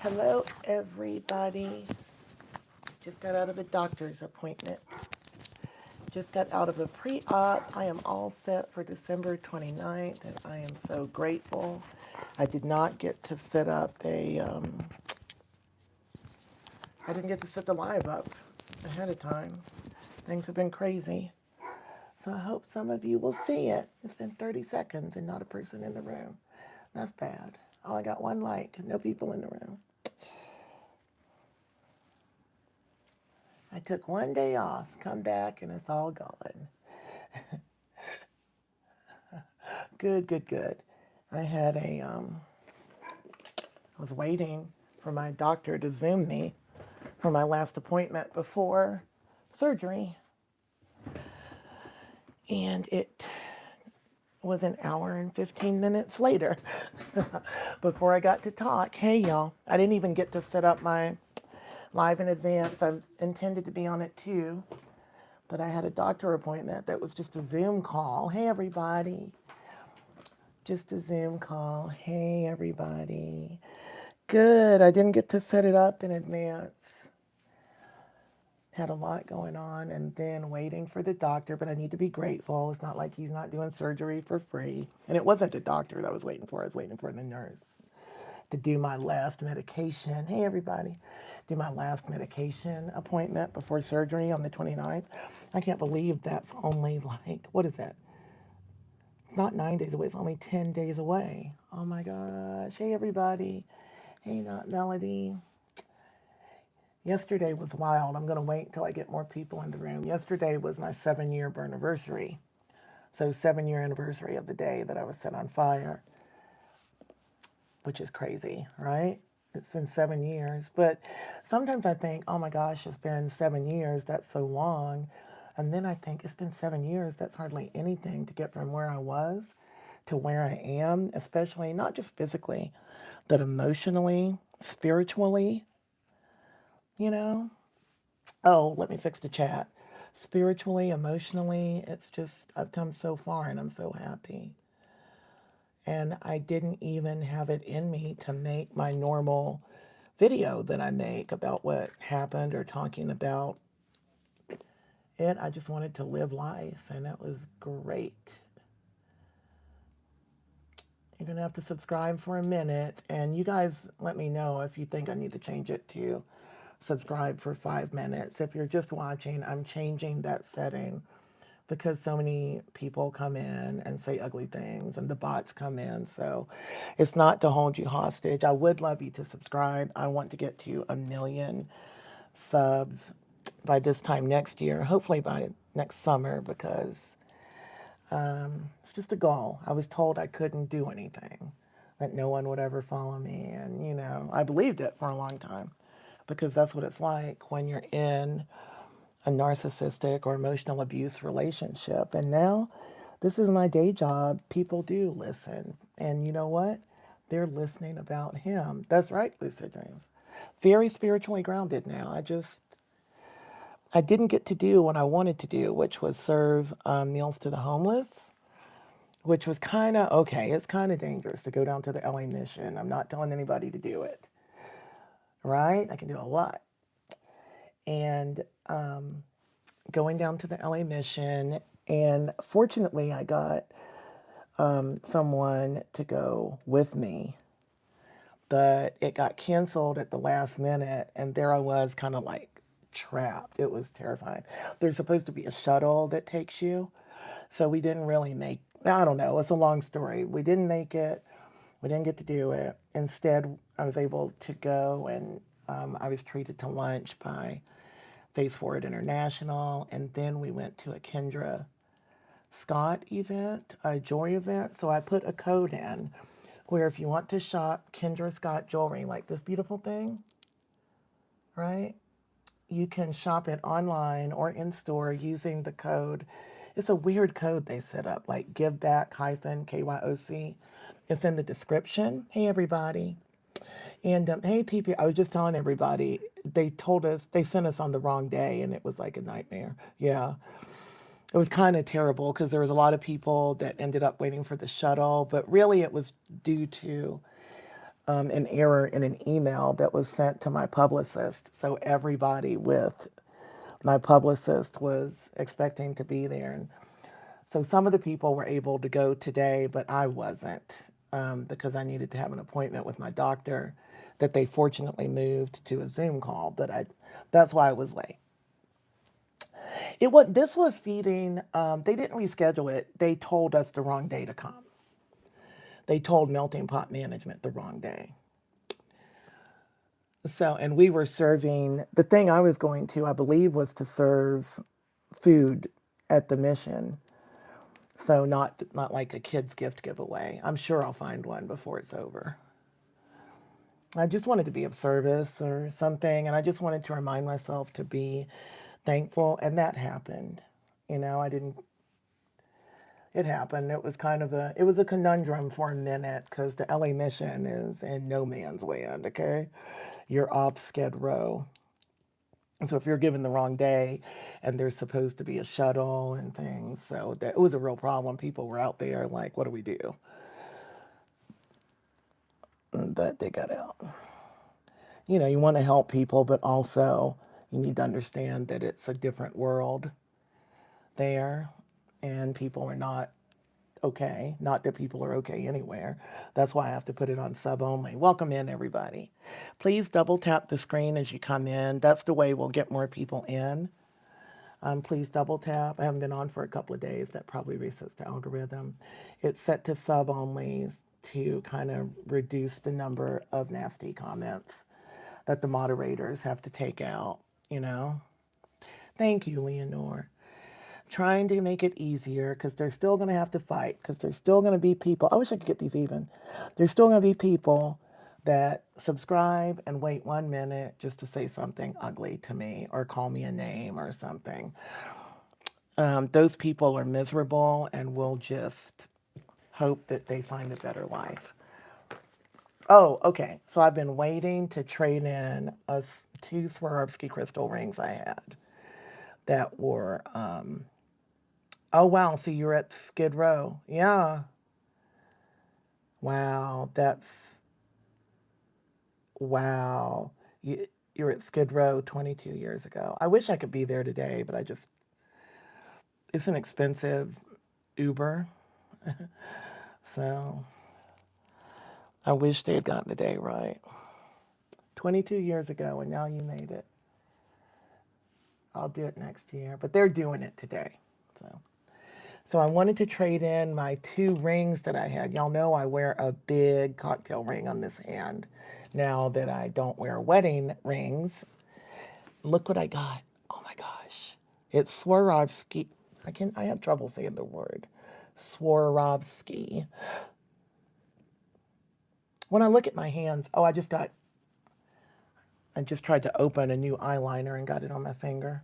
Hello, everybody. Just got out of a doctor's appointment. Just got out of a pre-op. I am all set for December 29th, and I am so grateful. I did not get to set up I didn't get to set the live up ahead of time. Things have been crazy. So I hope some of you will see it. It's been 30 seconds and not a person in the room. That's bad. Oh, I got one like, no people in the room. I took one day off, come back, and it's all gone. Good, good, good. I had I was waiting for my doctor to Zoom me for my last appointment before surgery. And it was an hour and 15 minutes later before I got to talk. Hey, y'all. I didn't even get to set up my live in advance. I intended to be on it too, but I had a doctor appointment that was just a Zoom call. Hey, everybody. Just a Zoom call. Hey, everybody. Good. I didn't get to set it up in advance. Had a lot going on and then waiting for the doctor, but I need to be grateful. It's not like he's not doing surgery for free. And it wasn't the doctor that I was waiting for. I was waiting for the nurse to do my last medication. Hey, everybody. Do my last medication appointment before surgery on the 29th. I can't believe that's only like, what is that? It's not 9 days away. It's only 10 days away. Oh my gosh. Hey, everybody. Hey, not Melody. Yesterday was wild. I'm going to wait until I get more people in the room. Yesterday was my 7-year Burnaversary. So 7-year anniversary of the day that I was set on fire, which is crazy, right? It's been 7 years. But sometimes I think, oh my gosh, it's been 7 years. That's so long. And then I think it's been 7 years. That's hardly anything to get from where I was to where I am, especially not just physically, but emotionally, spiritually, you know? Oh, let me fix the chat. Spiritually, emotionally, it's just, I've come so far and I'm so happy. And I didn't even have it in me to make my normal video that I make about what happened or talking about it. I just wanted to live life, and it was great. You're going to have to subscribe for a minute, and you guys let me know if you think I need to change it to subscribe for 5 minutes. If you're just watching, I'm changing that setting because so many people come in and say ugly things and the bots come in. So it's not to hold you hostage. I would love you to subscribe. I want to get to 1 million subs by this time next year, hopefully by next summer, because it's just a goal. I was told I couldn't do anything, that no one would ever follow me. And, you know, I believed it for a long time because that's what it's like when you're in a narcissistic or emotional abuse relationship. And now this is my day job. People do listen. And you know what? They're listening about him. That's right, Lucid Dreams. Very spiritually grounded now. I didn't get to do what I wanted to do, which was serve meals to the homeless, which was kind of, okay, it's kind of dangerous to go down to the LA mission. I'm not telling anybody to do it, right? I can do a lot. And going down to the LA mission, and fortunately I got someone to go with me, but it got canceled at the last minute, and there I was kind of like trapped. It was terrifying. There's supposed to be a shuttle that takes you, so we didn't really make, I don't know, it's a long story. We didn't make it. We didn't get to do it. Instead, I was able to go, and I was treated to lunch by Face Forward International, and then we went to a Kendra Scott event, a jewelry event. So I put a code in where if you want to shop Kendra Scott jewelry, like this beautiful thing, right? You can shop it online or in store using the code. It's a weird code they set up, like GIVEBACK-KYOCK. It's in the description. Hey, everybody. And hey, PP, I was just telling everybody, they told us, they sent us on the wrong day, and it was like a nightmare. Yeah. It was kind of terrible because there was a lot of people that ended up waiting for the shuttle, but really it was due to an error in an email that was sent to my publicist. So everybody with my publicist was expecting to be there. And so some of the people were able to go today, but I wasn't, because I needed to have an appointment with my doctor that they fortunately moved to a Zoom call. But that's why I was late. This was feeding. They didn't reschedule it. They told us the wrong day to come. They told Melting Pot Management the wrong day. So, and we were serving, the thing I was going to, I believe, was to serve food at the mission. So not like a kid's gift giveaway. I'm sure I'll find one before it's over. I just wanted to be of service or something, and I just wanted to remind myself to be thankful, and that happened. You know, it happened. It was it was a conundrum for a minute because the LA mission is in no man's land, okay? You're off Skid Row. So if you're given the wrong day and there's supposed to be a shuttle and things, so that it was a real problem. People were out there like, what do we do? But they got out. You know, you want to help people, but also you need to understand that it's a different world there and people are not okay. Not that people are okay anywhere. That's why I have to put it on sub only. Welcome in, everybody. Please double tap the screen as you come in. That's the way we'll get more people in. Please double tap. I haven't been on for a couple of days. That probably resets the algorithm. It's set to sub only to kind of reduce the number of nasty comments that the moderators have to take out, you know. Thank you, Leonore. Trying to make it easier because they're still going to have to fight because there's still going to be people. I wish I could get these even. There's still going to be people that subscribe and wait 1 minute just to say something ugly to me or call me a name or something. Those people are miserable and will just hope that they find a better life. Oh, okay. So I've been waiting to trade in two Swarovski crystal rings I had that were, oh, wow. So you're at Skid Row. Yeah. Wow. Wow. You're at Skid Row 22 years ago. I wish I could be there today, but it's an expensive Uber. So I wish they had gotten the day right. 22 years ago, and now you made it. I'll do it next year, but they're doing it today. So I wanted to trade in my 2 rings that I had. Y'all know I wear a big cocktail ring on this hand now that I don't wear wedding rings. Look what I got. Oh my gosh. It's Swarovski. I have trouble saying the word. Swarovski. When I look at my hands, I just tried to open a new eyeliner and got it on my finger.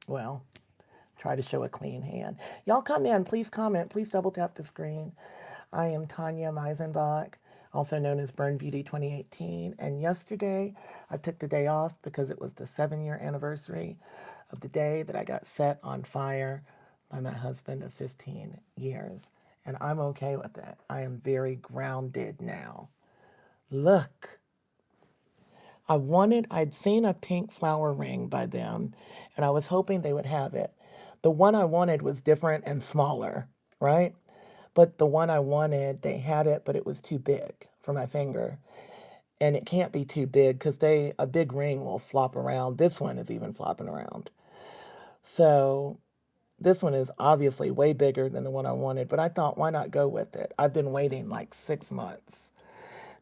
Well, try to show a clean hand. Y'all come in. Please comment. Please double tap the screen. I am Tonya Meisenbach, also known as Burn Beauty 2018. And yesterday, I took the day off because it was the 7-year anniversary of the day that I got set on fire by my husband of 15 years. And I'm okay with it. I am very grounded now. Look. I'd seen a pink flower ring by them, and I was hoping they would have it. The one I wanted was different and smaller, right? But the one I wanted, they had it, but it was too big for my finger. And it can't be too big because a big ring will flop around. This one is even flopping around. So this one is obviously way bigger than the one I wanted, but I thought, why not go with it? I've been waiting like 6 months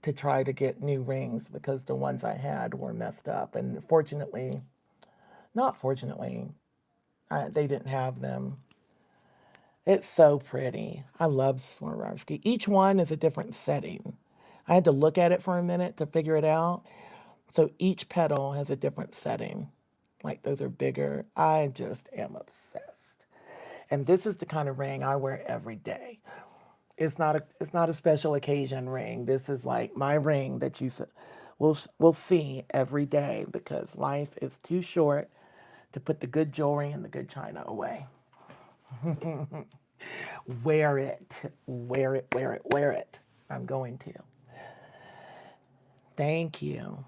to try to get new rings because the ones I had were messed up. And not fortunately, they didn't have them. It's so pretty. I love Swarovski. Each one is a different setting. I had to look at it for a minute to figure it out. So each petal has a different setting. Like those are bigger. I just am obsessed. And this is the kind of ring I wear every day. It's not a special occasion ring. This is like my ring that you will see every day because life is too short to put the good jewelry and the good china away. Wear it. Wear it, wear it, wear it. I'm going to. Thank you.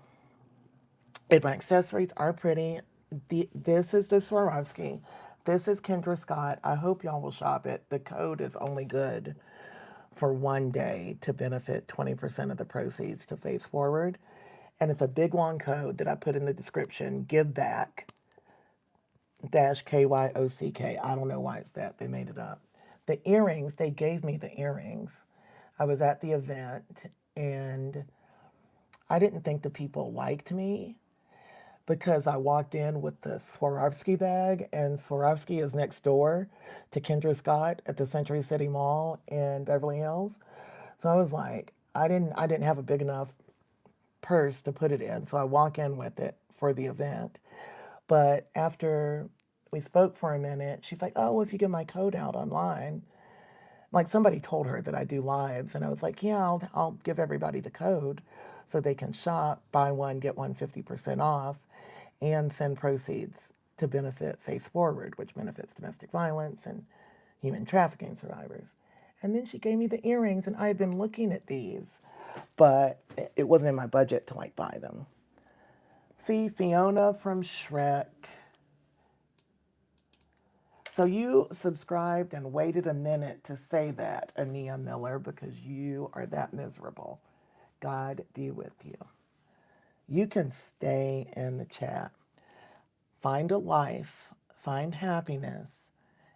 And my accessories are pretty. This is the Swarovski. This is Kendra Scott. I hope y'all will shop it. The code is only good for one day to benefit 20% of the proceeds to Face Forward. And it's a big long code that I put in the description. GIVEBACK-KYOCK. I don't know why it's that. They made it up. The earrings, they gave me the earrings. I was at the event and I didn't think the people liked me because I walked in with the Swarovski bag, and Swarovski is next door to Kendra Scott at the Century City Mall in Beverly Hills. So I was like, I didn't have a big enough purse to put it in, so I walk in with it for the event. But after we spoke for a minute, she's like, "Oh, if you get my code out online." Like somebody told her that I do lives, and I was like, "Yeah, I'll give everybody the code so they can shop, buy one, get one 50% off, and send proceeds to benefit Face Forward, which benefits domestic violence and human trafficking survivors." And then she gave me the earrings, and I had been looking at these, but it wasn't in my budget to like buy them. See, Fiona from Shrek. So you subscribed and waited a minute to say that, Ania Miller, because you are that miserable. God be with you. You can stay in the chat. Find a life, find happiness,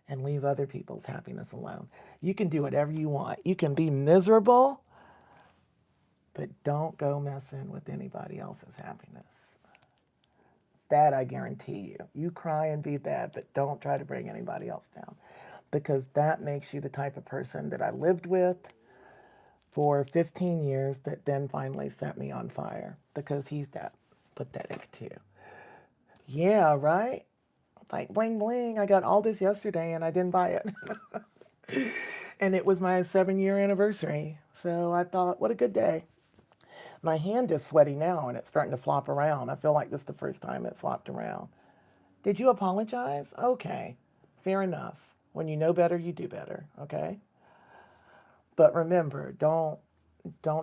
and leave other people's happiness alone. You can do whatever you want. You can be miserable, but don't go messing with anybody else's happiness. That I guarantee you. You cry and be bad, but don't try to bring anybody else down, because that makes you the type of person that I lived with for 15 years that then finally set me on fire, because he's that pathetic too. Yeah, right? Like bling bling, I got all this yesterday and I didn't buy it. And it was my 7-year anniversary. So I thought, what a good day. My hand is sweaty now and it's starting to flop around. I feel like this is the first time it flopped around. Did you apologize? Okay, fair enough. When you know better, you do better, okay? But remember, don't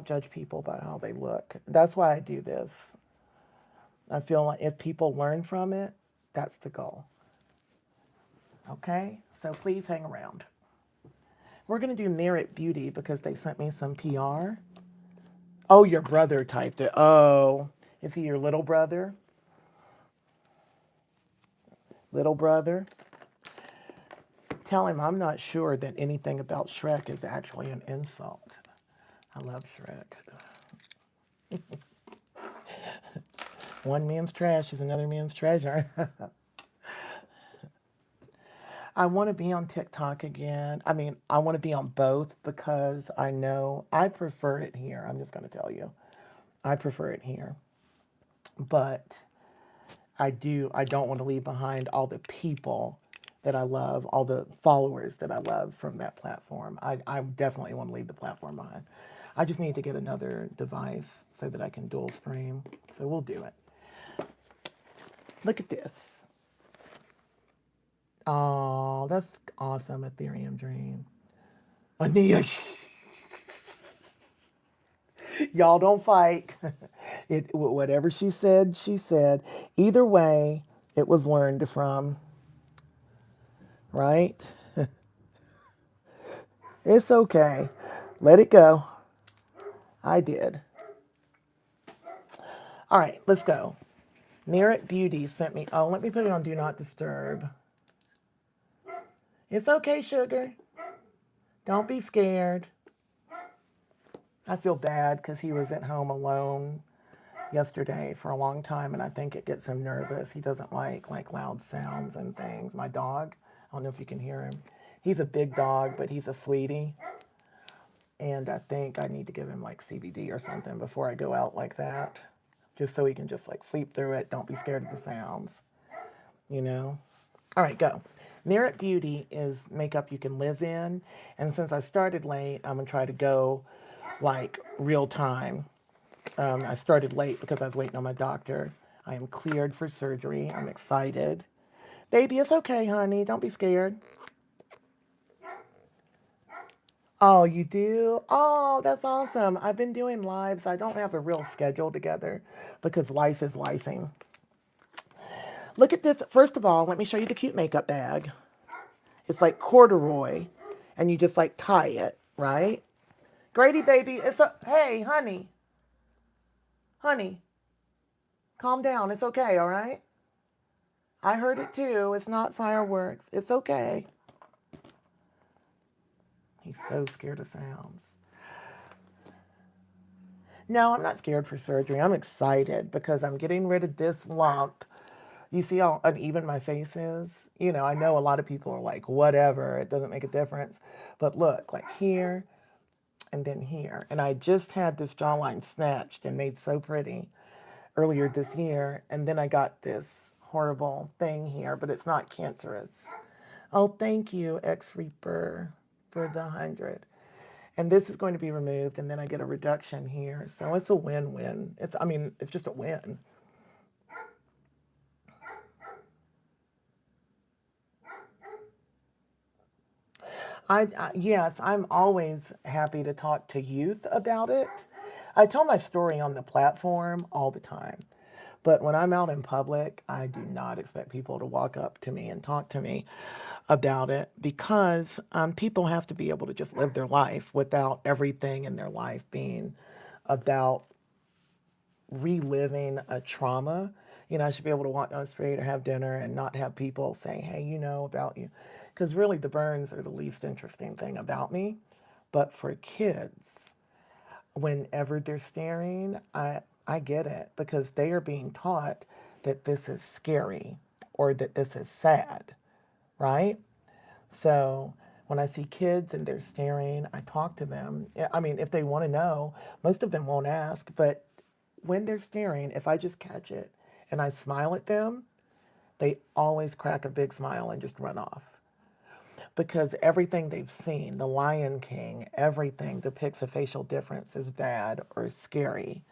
judge people by how they look. That's why I do this. I feel like if people learn from it, that's the goal. Okay, so please hang around. We're going to do Merit Beauty because they sent me some PR. Oh, your brother typed it. Oh, is he your little brother? Little brother? Tell him I'm not sure that anything about Shrek is actually an insult. I love Shrek. One man's trash is another man's treasure. I want to be on TikTok again. I mean, I want to be on both because I know I prefer it here. I'm just going to tell you. I prefer it here. But I don't want to leave behind all the people that I love, all the followers that I love from that platform. I definitely want to leave the platform behind. I just need to get another device so that I can dual stream. So we'll do it. Look at this. Oh, that's awesome, Ethereum Dream. Ania, y'all don't fight. Whatever she said, she said. Either way, it was learned from, right? It's okay. Let it go. I did. All right, let's go. Merit Beauty sent me, oh, let me put it on Do Not Disturb. It's okay, sugar. Don't be scared. I feel bad because he was at home alone yesterday for a long time, and I think it gets him nervous. He doesn't like loud sounds and things. My dog, I don't know if you can hear him. He's a big dog, but he's a sweetie. And I think I need to give him like CBD or something before I go out like that. Just so he can just like sleep through it. Don't be scared of the sounds, you know? All right, go. Merit Beauty is makeup you can live in. And since I started late, I'm going to try to go like real time. I started late because I was waiting on my doctor. I am cleared for surgery. I'm excited. Baby, it's okay, honey. Don't be scared. Oh, you do? Oh, that's awesome. I've been doing lives. I don't have a real schedule together because life is lifing. Look at this. First of all, let me show you the cute makeup bag. It's like corduroy, and you just like tie it, right? Grady, baby, it's a hey, honey, honey, calm down. It's okay, all right? I heard it too. It's not fireworks. It's okay. He's so scared of sounds. No, I'm not scared for surgery. I'm excited because I'm getting rid of this lump. You see how uneven my face is? You know, I know a lot of people are like, whatever, it doesn't make a difference. But look, like here and then here. And I just had this jawline snatched and made so pretty earlier this year. And then I got this horrible thing here, but it's not cancerous. Oh, thank you, X Reaper, for the 100. And this is going to be removed, and then I get a reduction here. So it's a win-win. I mean, it's just a win. Yes, I'm always happy to talk to youth about it. I tell my story on the platform all the time. But when I'm out in public, I do not expect people to walk up to me and talk to me about it because people have to be able to just live their life without everything in their life being about reliving a trauma. You know, I should be able to walk down the street or have dinner and not have people saying, hey, you know about you. Because really, the burns are the least interesting thing about me. But for kids, whenever they're staring, I get it because they are being taught that this is scary or that this is sad, right? So when I see kids and they're staring, I talk to them. I mean, if they want to know, most of them won't ask, but when they're staring, if I just catch it and I smile at them, they always crack a big smile and just run off. Because everything they've seen, The Lion King, everything depicts a facial difference as bad or scary.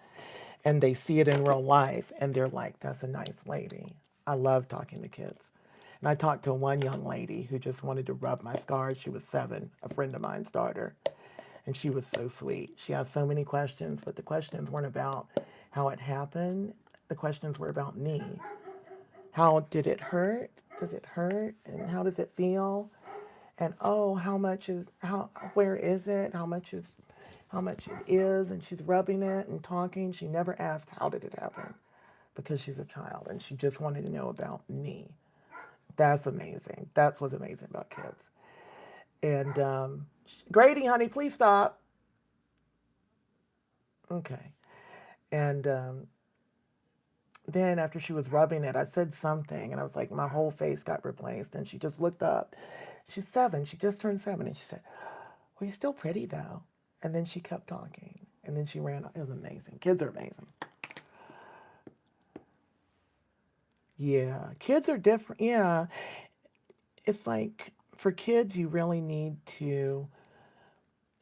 And they see it in real life and they're like, that's a nice lady. I love talking to kids. And I talked to one young lady who just wanted to rub my scars. She was 7, a friend of mine's daughter. And she was so sweet. She asked so many questions, but the questions weren't about how it happened. The questions were about me. How did it hurt? Does it hurt? And how does it feel? And oh, where is it? How much it is? And she's rubbing it and talking. She never asked how did it happen because she's a child and she just wanted to know about me. That's amazing. That's what's amazing about kids. And Grady, honey, please stop. Okay. And then after she was rubbing it, I said something, and I was like, my whole face got replaced. And she just looked up. She's 7. She just turned 7, and she said, "Well, you're still pretty though." And then she kept talking, and then she ran. It was amazing. Kids are amazing. Yeah, kids are different. Yeah, it's like for kids, you really need to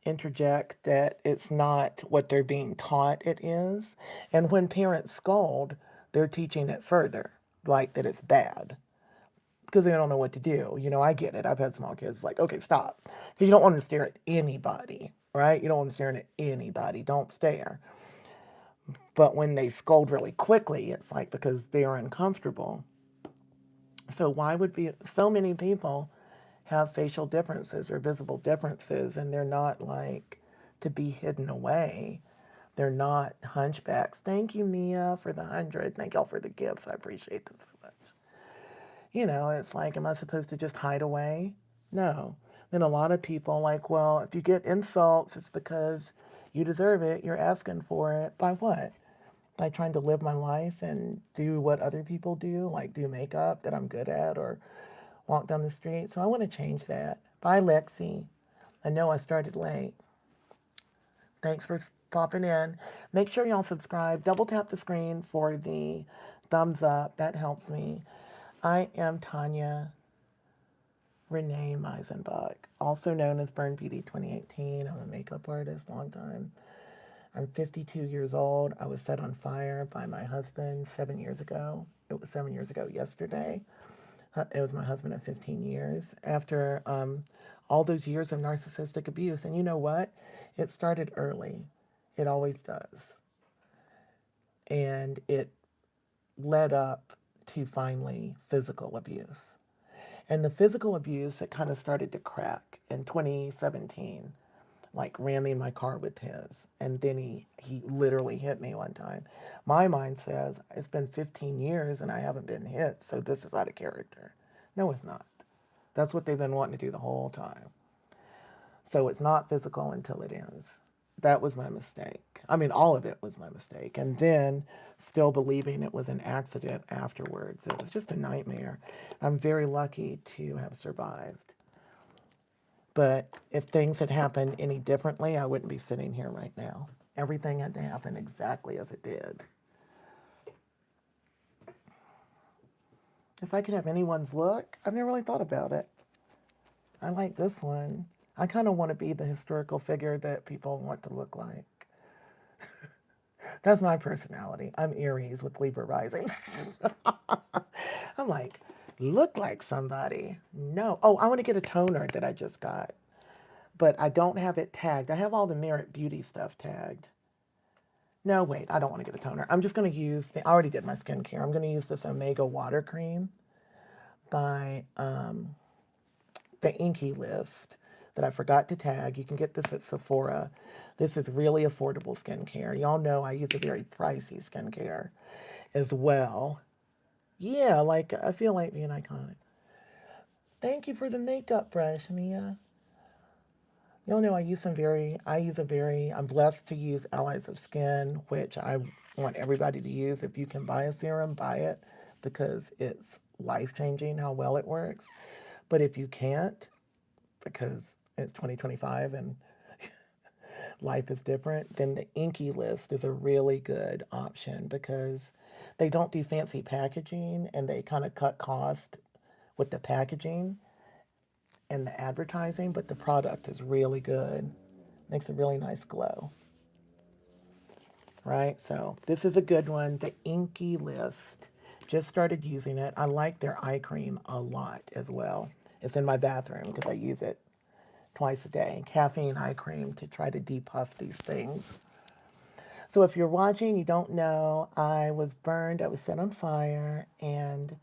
interject that it's not what they're being taught it is. And when parents scold, they're teaching it further, like that it's bad because they don't know what to do. You know, I get it. I've had small kids like, okay, stop. Because you don't want them to stare at anybody, right? You don't want them staring at anybody. Don't stare. But when they scold really quickly, it's like because they're uncomfortable. So why would be so many people have facial differences or visible differences and they're not like to be hidden away. They're not hunchbacks. Thank you, Mia, for the 100. Thank y'all for the gifts. I appreciate them so much. You know, it's like, am I supposed to just hide away? No. Then a lot of people like, well, if you get insults, it's because you deserve it. You're asking for it. By what? By trying to live my life and do what other people do, like do makeup that I'm good at or walk down the street. So I want to change that. Bye, Lexi. I know I started late. Thanks for popping in. Make sure y'all subscribe. Double tap the screen for the thumbs up. That helps me. I am Tonya Renee Meisenbach, also known as Burn Beauty 2018. I'm a makeup artist, long time. I'm 52 years old. I was set on fire by my husband 7 years ago. It was 7 years ago yesterday. It was my husband of 15 years. After all those years of narcissistic abuse. And you know what? It started early. It always does. And it led up to finally physical abuse. And the physical abuse that kind of started to crack in 2017, like ramming my car with his. And then he literally hit me one time. My mind says, it's been 15 years and I haven't been hit, so this is out of character. No, it's not. That's what they've been wanting to do the whole time. So it's not physical until it is. That was my mistake. I mean, all of it was my mistake. And then still believing it was an accident afterwards. It was just a nightmare. I'm very lucky to have survived. But if things had happened any differently, I wouldn't be sitting here right now. Everything had to happen exactly as it did. If I could have anyone's look, I've never really thought about it. I like this one. I kind of want to be the historical figure that people want to look like. That's my personality. I'm Aries with Libra rising. I'm like, look like somebody. No. Oh, I want to get a toner that I just got. But I don't have it tagged. I have all the Merit Beauty stuff tagged. No, wait, I don't want to get a toner. I'm just going to use, I already did my skincare. I'm going to use this Omega Water Cream by the Inky List that I forgot to tag. You can get this at Sephora. This is really affordable skincare. Y'all know I use a very pricey skincare as well. Yeah, like I feel like being iconic. Thank you for the makeup brush, Mia. Y'all know I'm blessed to use Allies of Skin, which I want everybody to use. If you can buy a serum, buy it because it's life-changing how well it works. But if you can't, because it's 2025 and life is different, then the Inky List is a really good option because they don't do fancy packaging and they kind of cut cost with the packaging and the advertising, but the product is really good. Makes a really nice glow. Right? So this is a good one. The Inky List. Just started using it. I like their eye cream a lot as well. It's in my bathroom because I use it twice a day. Caffeine eye cream to try to depuff these things. So if you're watching, you don't know, I was burned. I was set on fire, and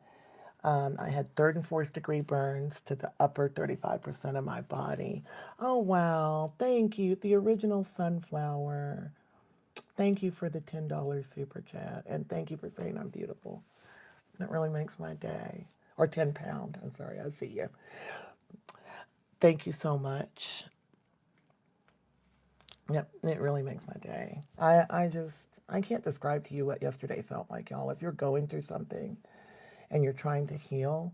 I had third and fourth degree burns to the upper 35% of my body. Oh, wow. Thank you. The original Sunflower. Thank you for the $10 super chat. And thank you for saying I'm beautiful. That really makes my day. Or £10. I'm sorry. I see you. Thank you so much. Yep, it really makes my day. I can't describe to you what yesterday felt like, y'all. If you're going through something and you're trying to heal,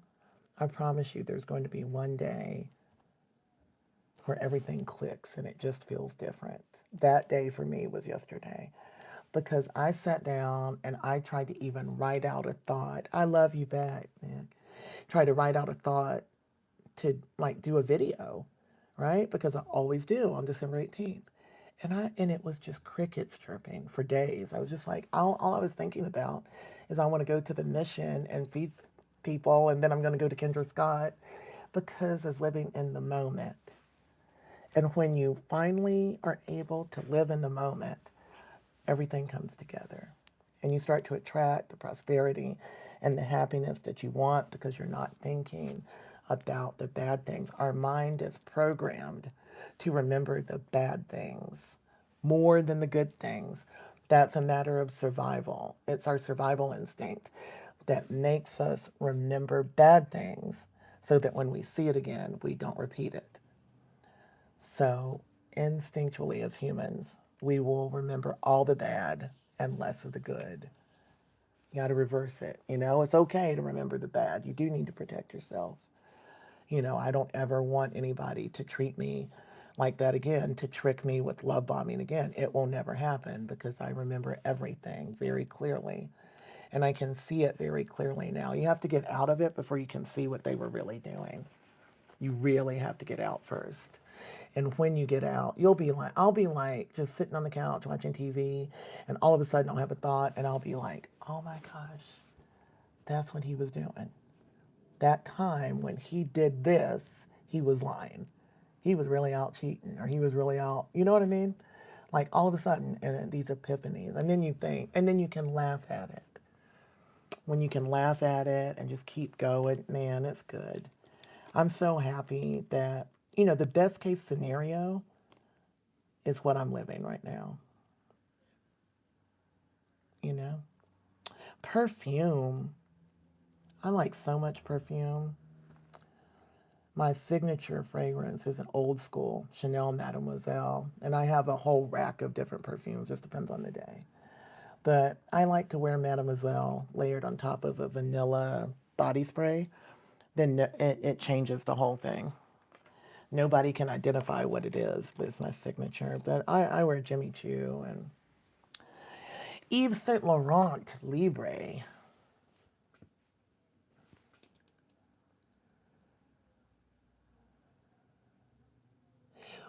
I promise you there's going to be one day where everything clicks and it just feels different. That day for me was yesterday because I sat down and I tried to even write out a thought. I love you back, man. Try to write out a thought to like do a video, right? Because I always do on December 18th. And it was just crickets chirping for days. I was just like, all I was thinking about is I want to go to the mission and feed people, and then I'm going to go to Kendra Scott because it's living in the moment. And when you finally are able to live in the moment, everything comes together. And you start to attract the prosperity and the happiness that you want because you're not thinking about the bad things. Our mind is programmed to remember the bad things more than the good things. That's a matter of survival. It's our survival instinct that makes us remember bad things so that when we see it again, we don't repeat it. So, instinctually, as humans, we will remember all the bad and less of the good. You got to reverse it. You know, it's okay to remember the bad. You do need to protect yourself. You know, I don't ever want anybody to treat me like that again, to trick me with love bombing again. It will never happen because I remember everything very clearly. And I can see it very clearly now. You have to get out of it before you can see what they were really doing. You really have to get out first. And when you get out, I'll be like just sitting on the couch watching TV, and all of a sudden I'll have a thought, and I'll be like, oh my gosh, that's what he was doing. That time when he did this, he was lying. he was really out cheating, or he was really out, you know what I mean? Like all of a sudden, and these epiphanies, and then you think, and then you can laugh at it. When you can laugh at it and just keep going, man, it's good. I'm so happy that, the best case scenario is what I'm living right now, you know? Perfume. I like so much perfume. My signature fragrance is an old school Chanel Mademoiselle, and I have a whole rack of different perfumes, just depends on the day. But I like to wear Mademoiselle layered on top of a vanilla body spray. Then it changes the whole thing. Nobody can identify what it is, but it's my signature. But I wear Jimmy Choo and Yves Saint Laurent Libre.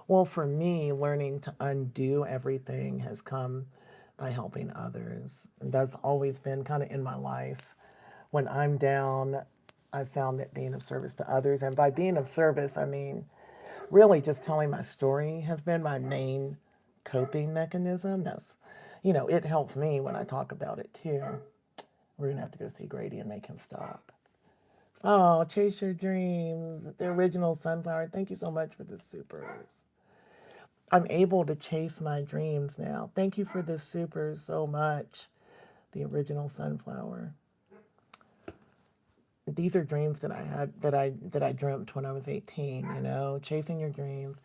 Well, for me, learning to undo everything has come by helping others. And that's always been kind of in my life. When I'm down, I've found that being of service to others, and by being of service, I mean really just telling my story has been my main coping mechanism. It helps me when I talk about it too. We're going to have to go see Grady and make him stop. Oh, chase your dreams. The original sunflower. Thank you so much for the supers. I'm able to chase my dreams now. Thank you for the supers so much. The original sunflower. These are dreams that I had that I dreamt when I was 18, chasing your dreams.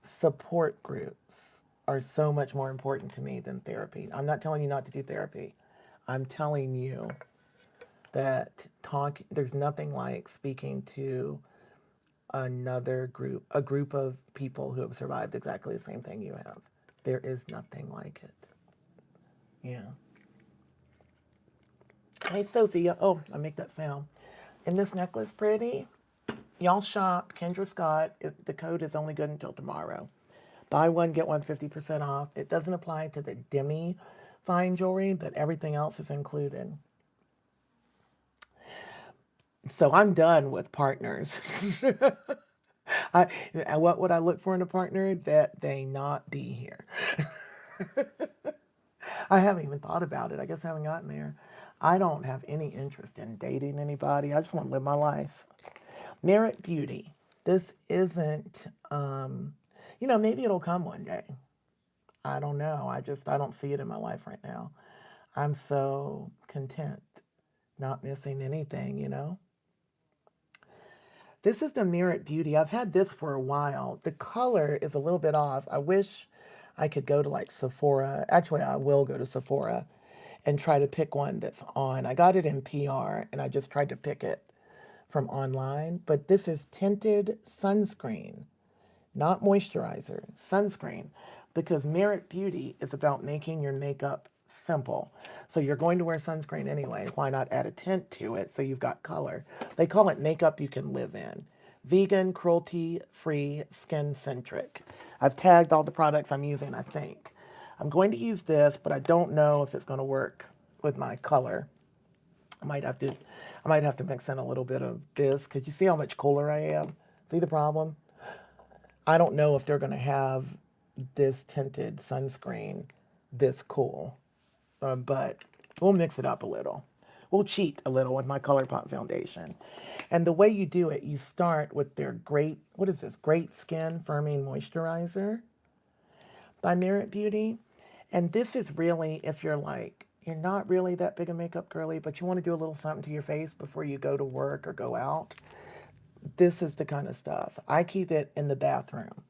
Support groups are so much more important to me than therapy. I'm not telling you not to do therapy. I'm telling you that there's nothing like speaking to another group, a group of people who have survived exactly the same thing you have. There is nothing like it. Yeah. Hey, Sophia. Oh, I make that sound. Isn't this necklace pretty? Y'all shop Kendra Scott. The code is only good until tomorrow. Buy one, get one 50% off. It doesn't apply to the demi fine jewelry, but everything else is included. So I'm done with partners. What would I look for in a partner? That they not be here. I haven't even thought about it. I guess I haven't gotten there. I don't have any interest in dating anybody. I just want to live my life. Merit Beauty. This isn't, maybe it'll come one day. I don't know. I don't see it in my life right now. I'm so content, not missing anything. This is the Merit Beauty. I've had this for a while. The color is a little bit off. I wish I could go to like Sephora. Actually, I will go to Sephora and try to pick one that's on. I got it in PR and I just tried to pick it from online. But this is Tinted Sunscreen, not moisturizer, sunscreen. Because Merit Beauty is about making your makeup simple. So you're going to wear sunscreen anyway. Why not add a tint to it so you've got color? They call it makeup you can live in. Vegan, cruelty-free, skin-centric. I've tagged all the products I'm using, I think. I'm going to use this, but I don't know if it's going to work with my color. I might have to mix in a little bit of this because you see how much cooler I am? See the problem? I don't know if they're going to have this tinted sunscreen this cool. But we'll mix it up a little. We'll cheat a little with my ColourPop foundation. And the way you do it, you start with their what is this? Great Skin Firming Moisturizer by Merit Beauty. And this is really, if you're not really that big a makeup girly, but you want to do a little something to your face before you go to work or go out, this is the kind of stuff. I keep it in the bathroom.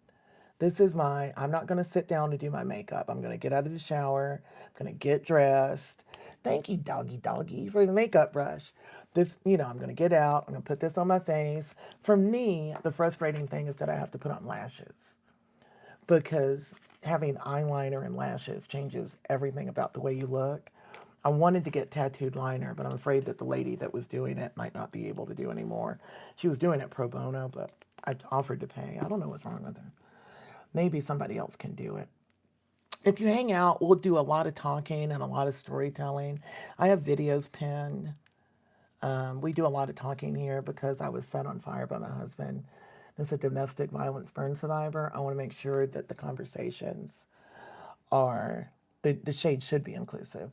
I'm not going to sit down to do my makeup. I'm going to get out of the shower. I'm going to get dressed. Thank you, doggy, for the makeup brush. I'm going to get out. I'm going to put this on my face. For me, the frustrating thing is that I have to put on lashes because having eyeliner and lashes changes everything about the way you look. I wanted to get tattooed liner, but I'm afraid that the lady that was doing it might not be able to do anymore. She was doing it pro bono, but I offered to pay. I don't know what's wrong with her. Maybe somebody else can do it. If you hang out, we'll do a lot of talking and a lot of storytelling. I have videos pinned. We do a lot of talking here because I was set on fire by my husband as a domestic violence burn survivor, I want to make sure that the conversations are, the shade should be inclusive,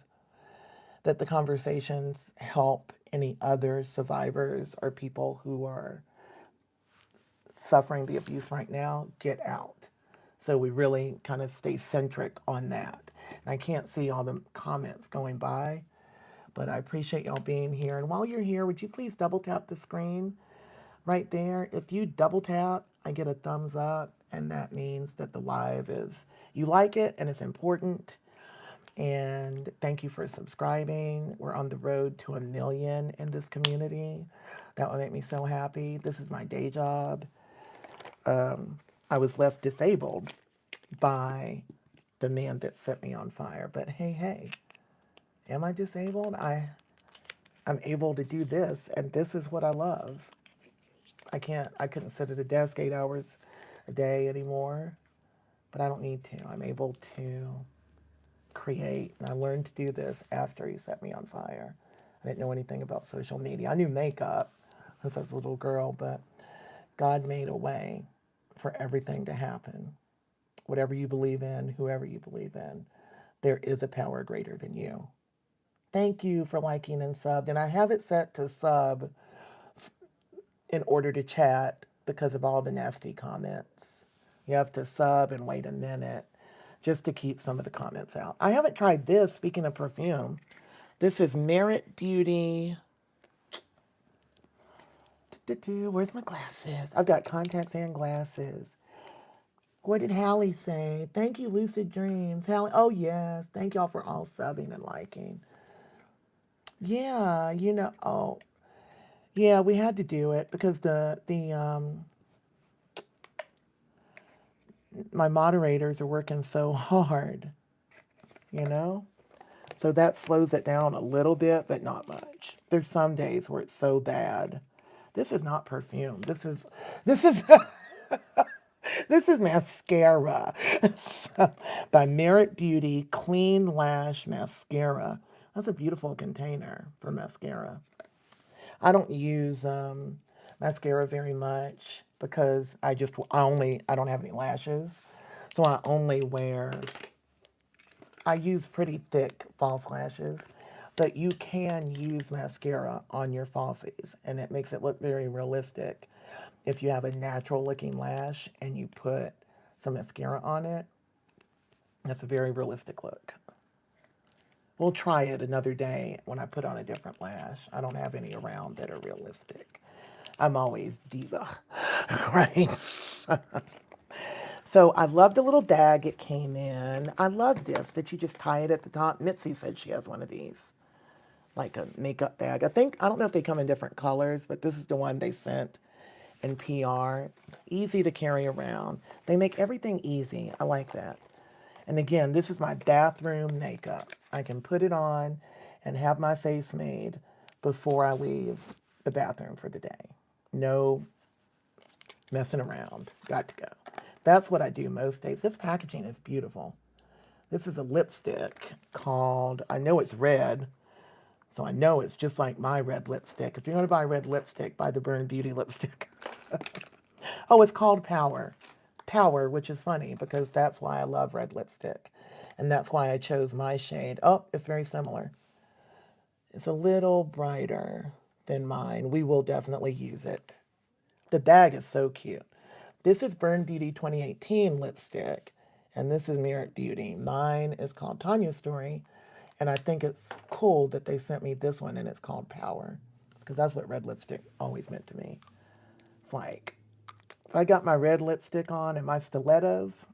that the conversations help any other survivors or people who are suffering the abuse right now get out. So we really kind of stay centric on that. And I can't see all the comments going by, but I appreciate y'all being here. And while you're here, would you please double tap the screen right there? If you double tap, I get a thumbs up, and that means that the live is, you like it and it's important. And thank you for subscribing. We're on the road to 1 million in this community. That would make me so happy. This is my day job. I was left disabled by the man that set me on fire. But hey, am I disabled? I'm able to do this, and this is what I love. I couldn't sit at a desk 8 hours a day anymore, but I don't need to. I'm able to create, and I learned to do this after he set me on fire. I didn't know anything about social media. I knew makeup since I was a little girl, but God made a way for everything to happen. Whatever you believe in, whoever you believe in, there is a power greater than you. Thank you for liking and subbed. And I have it set to sub in order to chat because of all the nasty comments. You have to sub and wait a minute just to keep some of the comments out. I haven't tried this, speaking of perfume. This is Merit Beauty. Where's my glasses? I've got contacts and glasses. What did Hallie say? Thank you, Lucid Dreams. Hallie, oh yes. Thank y'all for all subbing and liking. Yeah, oh, yeah, we had to do it because my moderators are working so hard, you know? So that slows it down a little bit, but not much. There's some days where it's so bad. This is not perfume. This is this is mascara. By Merit Beauty Clean Lash Mascara. That's a beautiful container for mascara. I don't use mascara very much because I don't have any lashes. So I use pretty thick false lashes, but you can use mascara on your falsies, and it makes it look very realistic. If you have a natural looking lash and you put some mascara on it, that's a very realistic look. We'll try it another day when I put on a different lash. I don't have any around that are realistic. I'm always diva, right? So I love the little bag it came in. I love this, that you just tie it at the top. Mitzi said she has one of these, like a makeup bag. I don't know if they come in different colors, but this is the one they sent in PR. Easy to carry around. They make everything easy. I like that. And again, this is my bathroom makeup. I can put it on and have my face made before I leave the bathroom for the day. No messing around. Got to go. That's what I do most days. This packaging is beautiful. This is a lipstick called, I know it's red, so I know it's just like my red lipstick. If you're going to buy red lipstick, buy the Burn Beauty lipstick. Oh, it's called Power. Power, which is funny because that's why I love red lipstick. And that's why I chose my shade. Oh, it's very similar. It's a little brighter than mine. We will definitely use it. The bag is so cute. This is Burn Beauty 2018 lipstick, and this is Merit Beauty. Mine is called Tonya's Story, and I think it's cool that they sent me this one, and it's called Power, because that's what red lipstick always meant to me. It's like, if I got my red lipstick on and my stilettos,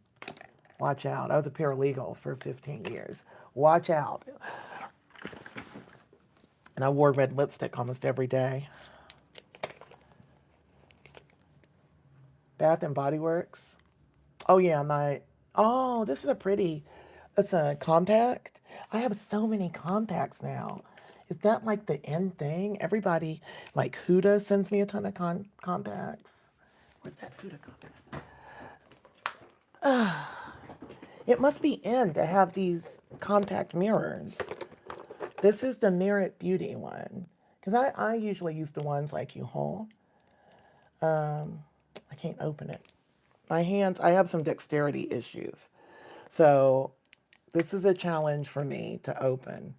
watch out. I was a paralegal for 15 years. Watch out. And I wore red lipstick almost every day. Bath and Body Works. Oh yeah, this is it's a compact. I have so many compacts now. Is that like the end thing? Everybody, like Huda sends me a ton of compacts. Where's that Huda compact? It must be in to have these compact mirrors. This is the Merit Beauty one. Because I usually use the ones like you hold. I can't open it. My hands, I have some dexterity issues. So this is a challenge for me to open.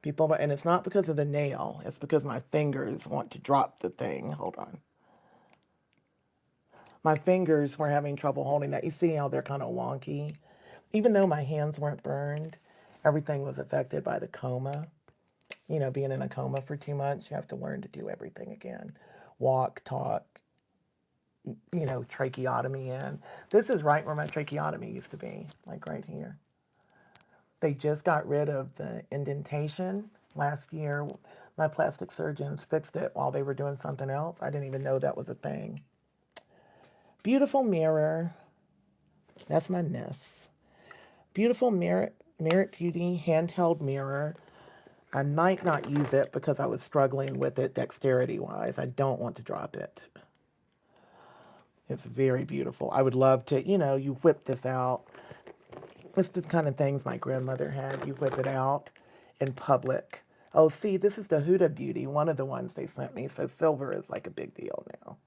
People, and it's not because of the nail. It's because my fingers want to drop the thing. Hold on. My fingers were having trouble holding that. You see how they're kind of wonky? Even though my hands weren't burned, everything was affected by the coma. You know, being in a coma for 2 months, you have to learn to do everything again. Walk, talk, you know, tracheotomy in. This is right where my tracheotomy used to be, like right here. They just got rid of the indentation last year. My plastic surgeons fixed it while they were doing something else. I didn't even know that was a thing. Beautiful mirror. That's my miss. Beautiful Merit Beauty handheld mirror. I might not use it because I was struggling with it dexterity-wise. I don't want to drop it. It's very beautiful. I would love to, you know, you whip this out. It's the kind of things my grandmother had. You whip it out in public. Oh, see, this is the Huda Beauty, one of the ones they sent me. So silver is like a big deal now.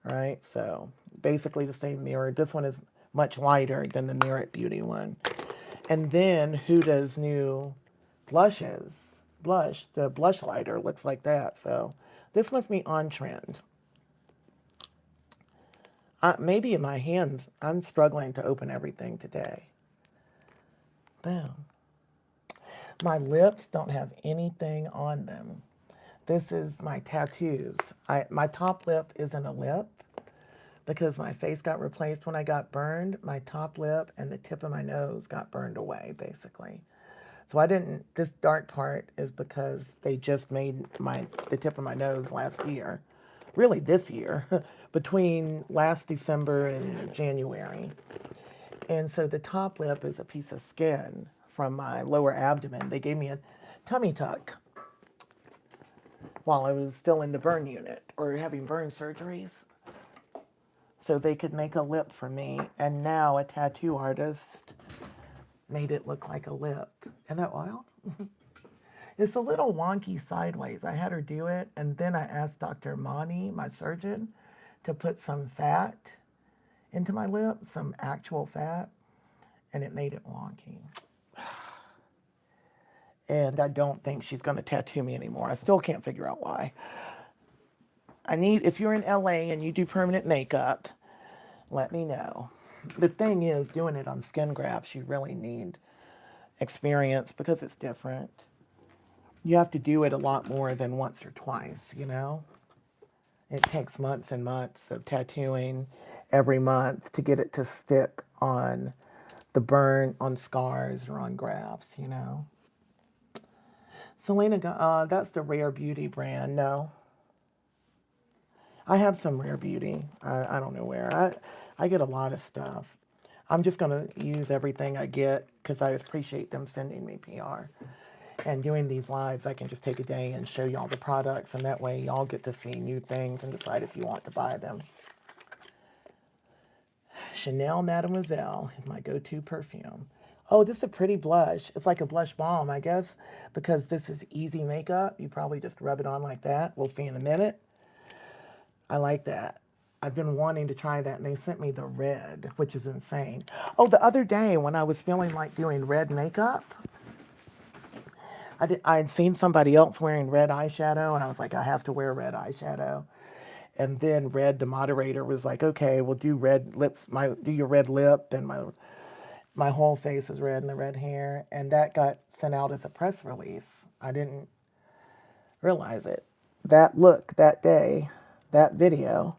Right? So basically the same mirror. This one is much lighter than the Merit Beauty one. And then Huda's new blushes. The blush lighter looks like that. So this must be on trend. Maybe in my hands, I'm struggling to open everything today. Boom. My lips don't have anything on them. This is my tattoos. My top lip isn't a lip because my face got replaced when I got burned. My top lip and the tip of my nose got burned away, basically. So this dark part is because they just made the tip of my nose last year. Really this year, between last December and January. And so the top lip is a piece of skin from my lower abdomen. They gave me a tummy tuck while I was still in the burn unit or having burn surgeries. So they could make a lip for me. And now a tattoo artist made it look like a lip. Isn't that wild? It's a little wonky sideways. I had her do it, and then I asked Dr. Mani, my surgeon, to put some fat into my lip, some actual fat, and it made it wonky. And I don't think she's going to tattoo me anymore. I still can't figure out why. If you're in LA and you do permanent makeup, let me know. The thing is, doing it on skin grafts, you really need experience because it's different. You have to do it a lot more than once or twice, you know? It takes months and months of tattooing every month to get it to stick on the burn, on scars, or on grafts, you know? Selena, that's the Rare Beauty brand. No. I have some Rare Beauty. I don't know where. I get a lot of stuff. I'm just going to use everything I get because I appreciate them sending me PR. And doing these lives, I can just take a day and show y'all the products, and that way y'all get to see new things and decide if you want to buy them. Chanel Mademoiselle is my go-to perfume. Oh, this is a pretty blush. It's like a blush balm, I guess, because this is easy makeup. You probably just rub it on like that. We'll see in a minute. I like that. I've been wanting to try that, and they sent me the red, which is insane. Oh, the other day when I was feeling like doing red makeup, I had seen somebody else wearing red eyeshadow, and I was like, I have to wear red eyeshadow. And then Red, the moderator, was like, okay, we'll do red lips, do your red lip. And my whole face was red and the red hair. And that got sent out as a press release. I didn't realize it. That look, that day, that video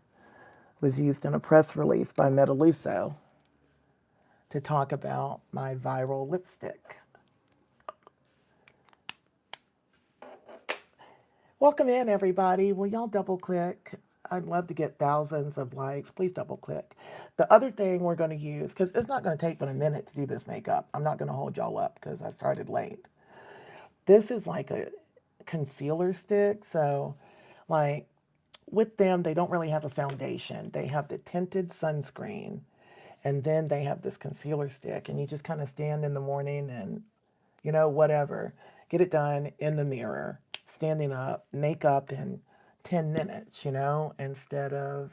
was used in a press release by Metaluso to talk about my viral lipstick. Welcome in, everybody. Will y'all double click? I'd love to get thousands of likes. Please double click. The other thing we're going to use, because it's not going to take but a minute to do this makeup. I'm not going to hold y'all up because I started late. This is like a concealer stick. So like with them, they don't really have a foundation. They have the tinted sunscreen. And then they have this concealer stick. And you just kind of stand in the morning and, whatever. Get it done in the mirror. Standing up, makeup in 10 minutes, you know, instead of,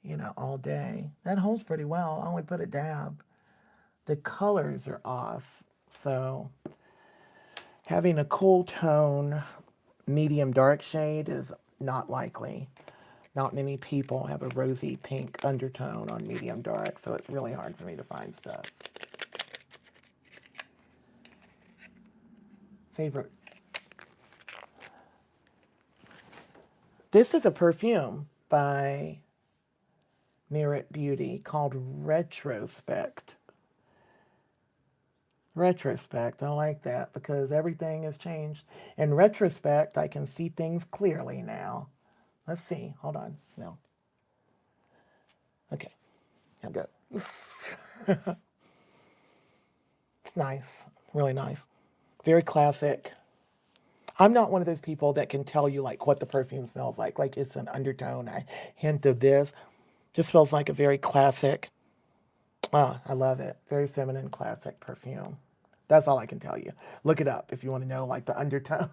you know, all day. That holds pretty well. I only put a dab. The colors are off. So having a cool tone, medium dark shade is not likely. Not many people have a rosy pink undertone on medium dark, so it's really hard for me to find stuff. Favorite. This is a perfume by Merit Beauty called Retrospect. Retrospect, I like that because everything has changed. In retrospect, I can see things clearly now. Let's see. Hold on. No. Okay. I'll go. It's nice. Really nice. Very classic. I'm not one of those people that can tell you like what the perfume smells like. Like it's an undertone, a hint of this. Just smells like a very classic. Oh, I love it. Very feminine, classic perfume. That's all I can tell you. Look it up if you want to know like the undertones,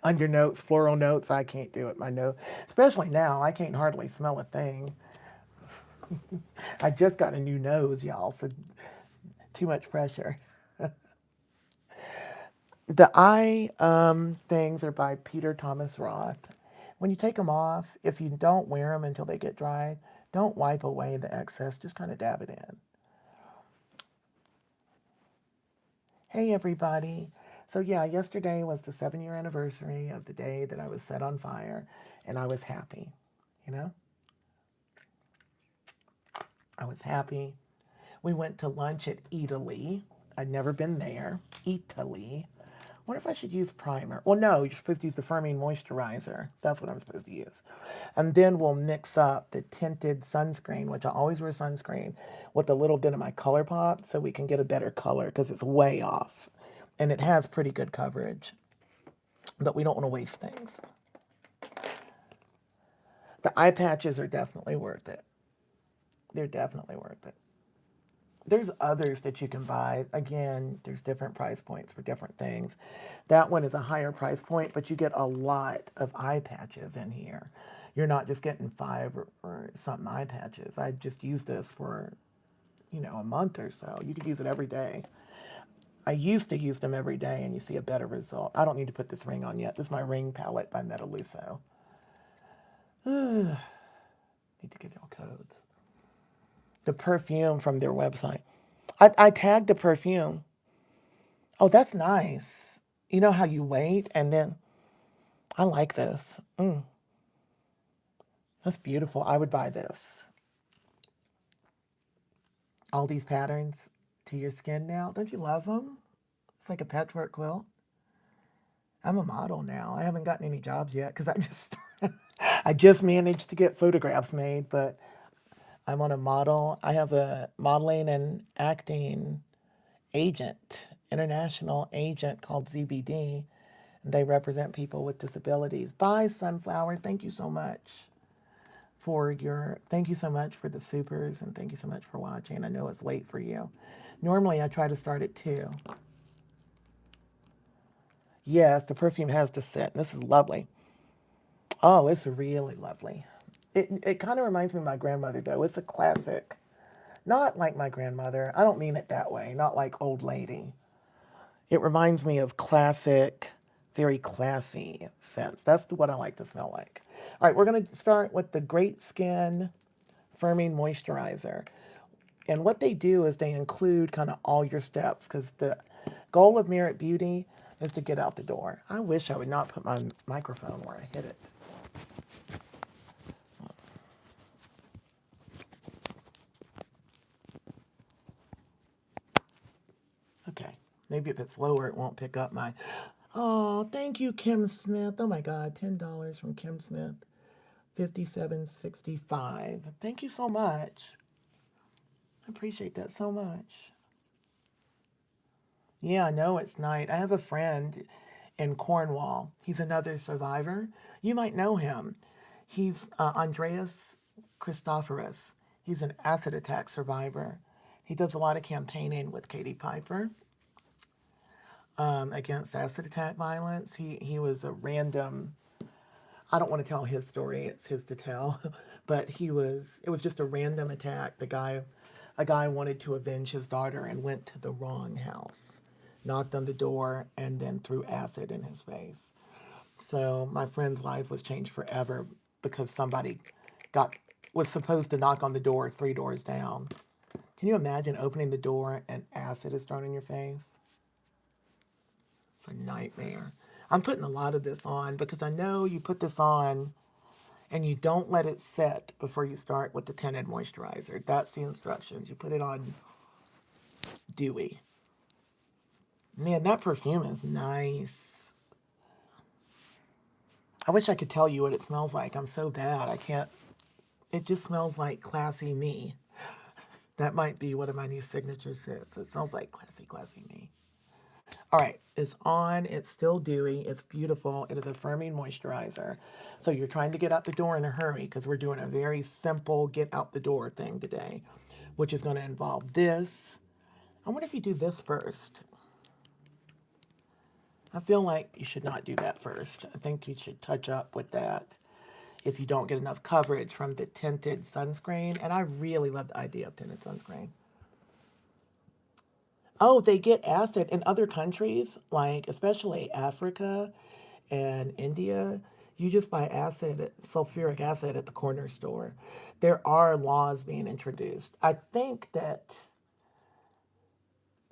undernotes, floral notes. I can't do it. My nose, especially now, I can't hardly smell a thing. I just got a new nose, y'all, so too much pressure. The eye things are by Peter Thomas Roth. When you take them off, if you don't wear them until they get dry, don't wipe away the excess. Just kind of dab it in. Hey, everybody. So, yeah, yesterday was the 7-year anniversary of the day that I was set on fire, and I was happy, you know? I was happy. We went to lunch at Italy. I'd never been there. Italy. I wonder if I should use primer. Well, no, you're supposed to use the firming moisturizer. That's what I'm supposed to use. And then we'll mix up the tinted sunscreen, which I always wear sunscreen, with a little bit of my ColourPop so we can get a better color because it's way off. And it has pretty good coverage. But we don't want to waste things. The eye patches are definitely worth it. They're definitely worth it. There's others that you can buy. Again, there's different price points for different things. That one is a higher price point, but you get a lot of eye patches in here. You're not just getting 5 or something eye patches. I just used this for, you know, a month or so. You could use it every day. I used to use them every day, and you see a better result. I don't need to put this ring on yet. This is my ring palette by Metaluso. Need to give y'all codes. The perfume from their website. I tagged the perfume. Oh, that's nice. You know how you wait and then, I like this. That's beautiful. I would buy this. All these patterns to your skin now. Don't you love them? It's like a patchwork quilt. I'm a model now. I haven't gotten any jobs yet because I just managed to get photographs made, but I'm on a model. I have a modeling and acting agent, international agent called ZBD. They represent people with disabilities. Bye, Sunflower. Thank you so much thank you so much for the supers, and thank you so much for watching. I know it's late for you. Normally, I try to start at 2. Yes, the perfume has the scent. This is lovely. Oh, it's really lovely. It kind of reminds me of my grandmother, though. It's a classic. Not like my grandmother. I don't mean it that way. Not like old lady. It reminds me of classic, very classy scents. That's what I like to smell like. All right, we're going to start with the Great Skin Firming Moisturizer. And what they do is they include kind of all your steps because the goal of Merit Beauty is to get out the door. I wish I would not put my microphone where I hit it. Okay, maybe if it's lower, it won't pick up my... Oh, thank you, Kim Smith. Oh my God, $10 from Kim Smith. $57.65. Thank you so much. I appreciate that so much. Yeah, I know it's night. I have a friend in Cornwall. He's another survivor. You might know him. He's Andreas Christophorus. He's an acid attack survivor. He does a lot of campaigning with Katie Piper against acid attack violence. He was a random I don't want to tell his story, it's his to tell. But it was just a random attack. A guy wanted to avenge his daughter and went to the wrong house, knocked on the door, and then threw acid in his face. So my friend's life was changed forever because somebody got was supposed to knock on the door 3 doors down. Can you imagine opening the door and acid is thrown in your face? It's a nightmare. I'm putting a lot of this on because I know you put this on and you don't let it set before you start with the tinted moisturizer. That's the instructions. You put it on dewy. Man, that perfume is nice. I wish I could tell you what it smells like. I'm so bad. I can't. It just smells like classy me. That might be one of my new signature scents. It smells like classy, classy me. All right, it's on. It's still dewy. It's beautiful. It is a firming moisturizer. So you're trying to get out the door in a hurry because we're doing a very simple get out the door thing today, which is going to involve this. I wonder if you do this first. I feel like you should not do that first. I think you should touch up with that if you don't get enough coverage from the tinted sunscreen. And I really love the idea of tinted sunscreen. Oh, they get acid in other countries, like especially Africa and India. You just buy acid, sulfuric acid at the corner store. There are laws being introduced. I think that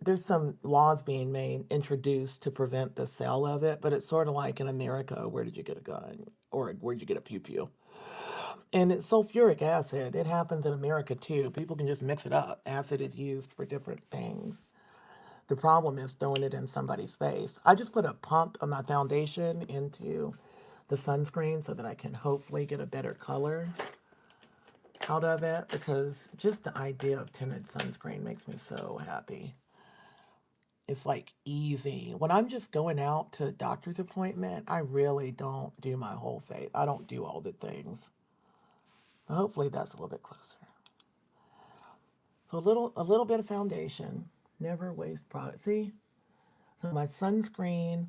there's some laws being made introduced to prevent the sale of it, but it's sort of like in America, where did you get a gun or where did you get a pew pew? And it's sulfuric acid. It happens in America too. People can just mix it up. Acid is used for different things. The problem is throwing it in somebody's face. I just put a pump of my foundation into the sunscreen so that I can hopefully get a better color out of it because just the idea of tinted sunscreen makes me so happy. It's like easy. When I'm just going out to a doctor's appointment, I really don't do my whole face. I don't do all the things. Hopefully that's a little bit closer. So a little bit of foundation. Never waste product. See? So my sunscreen,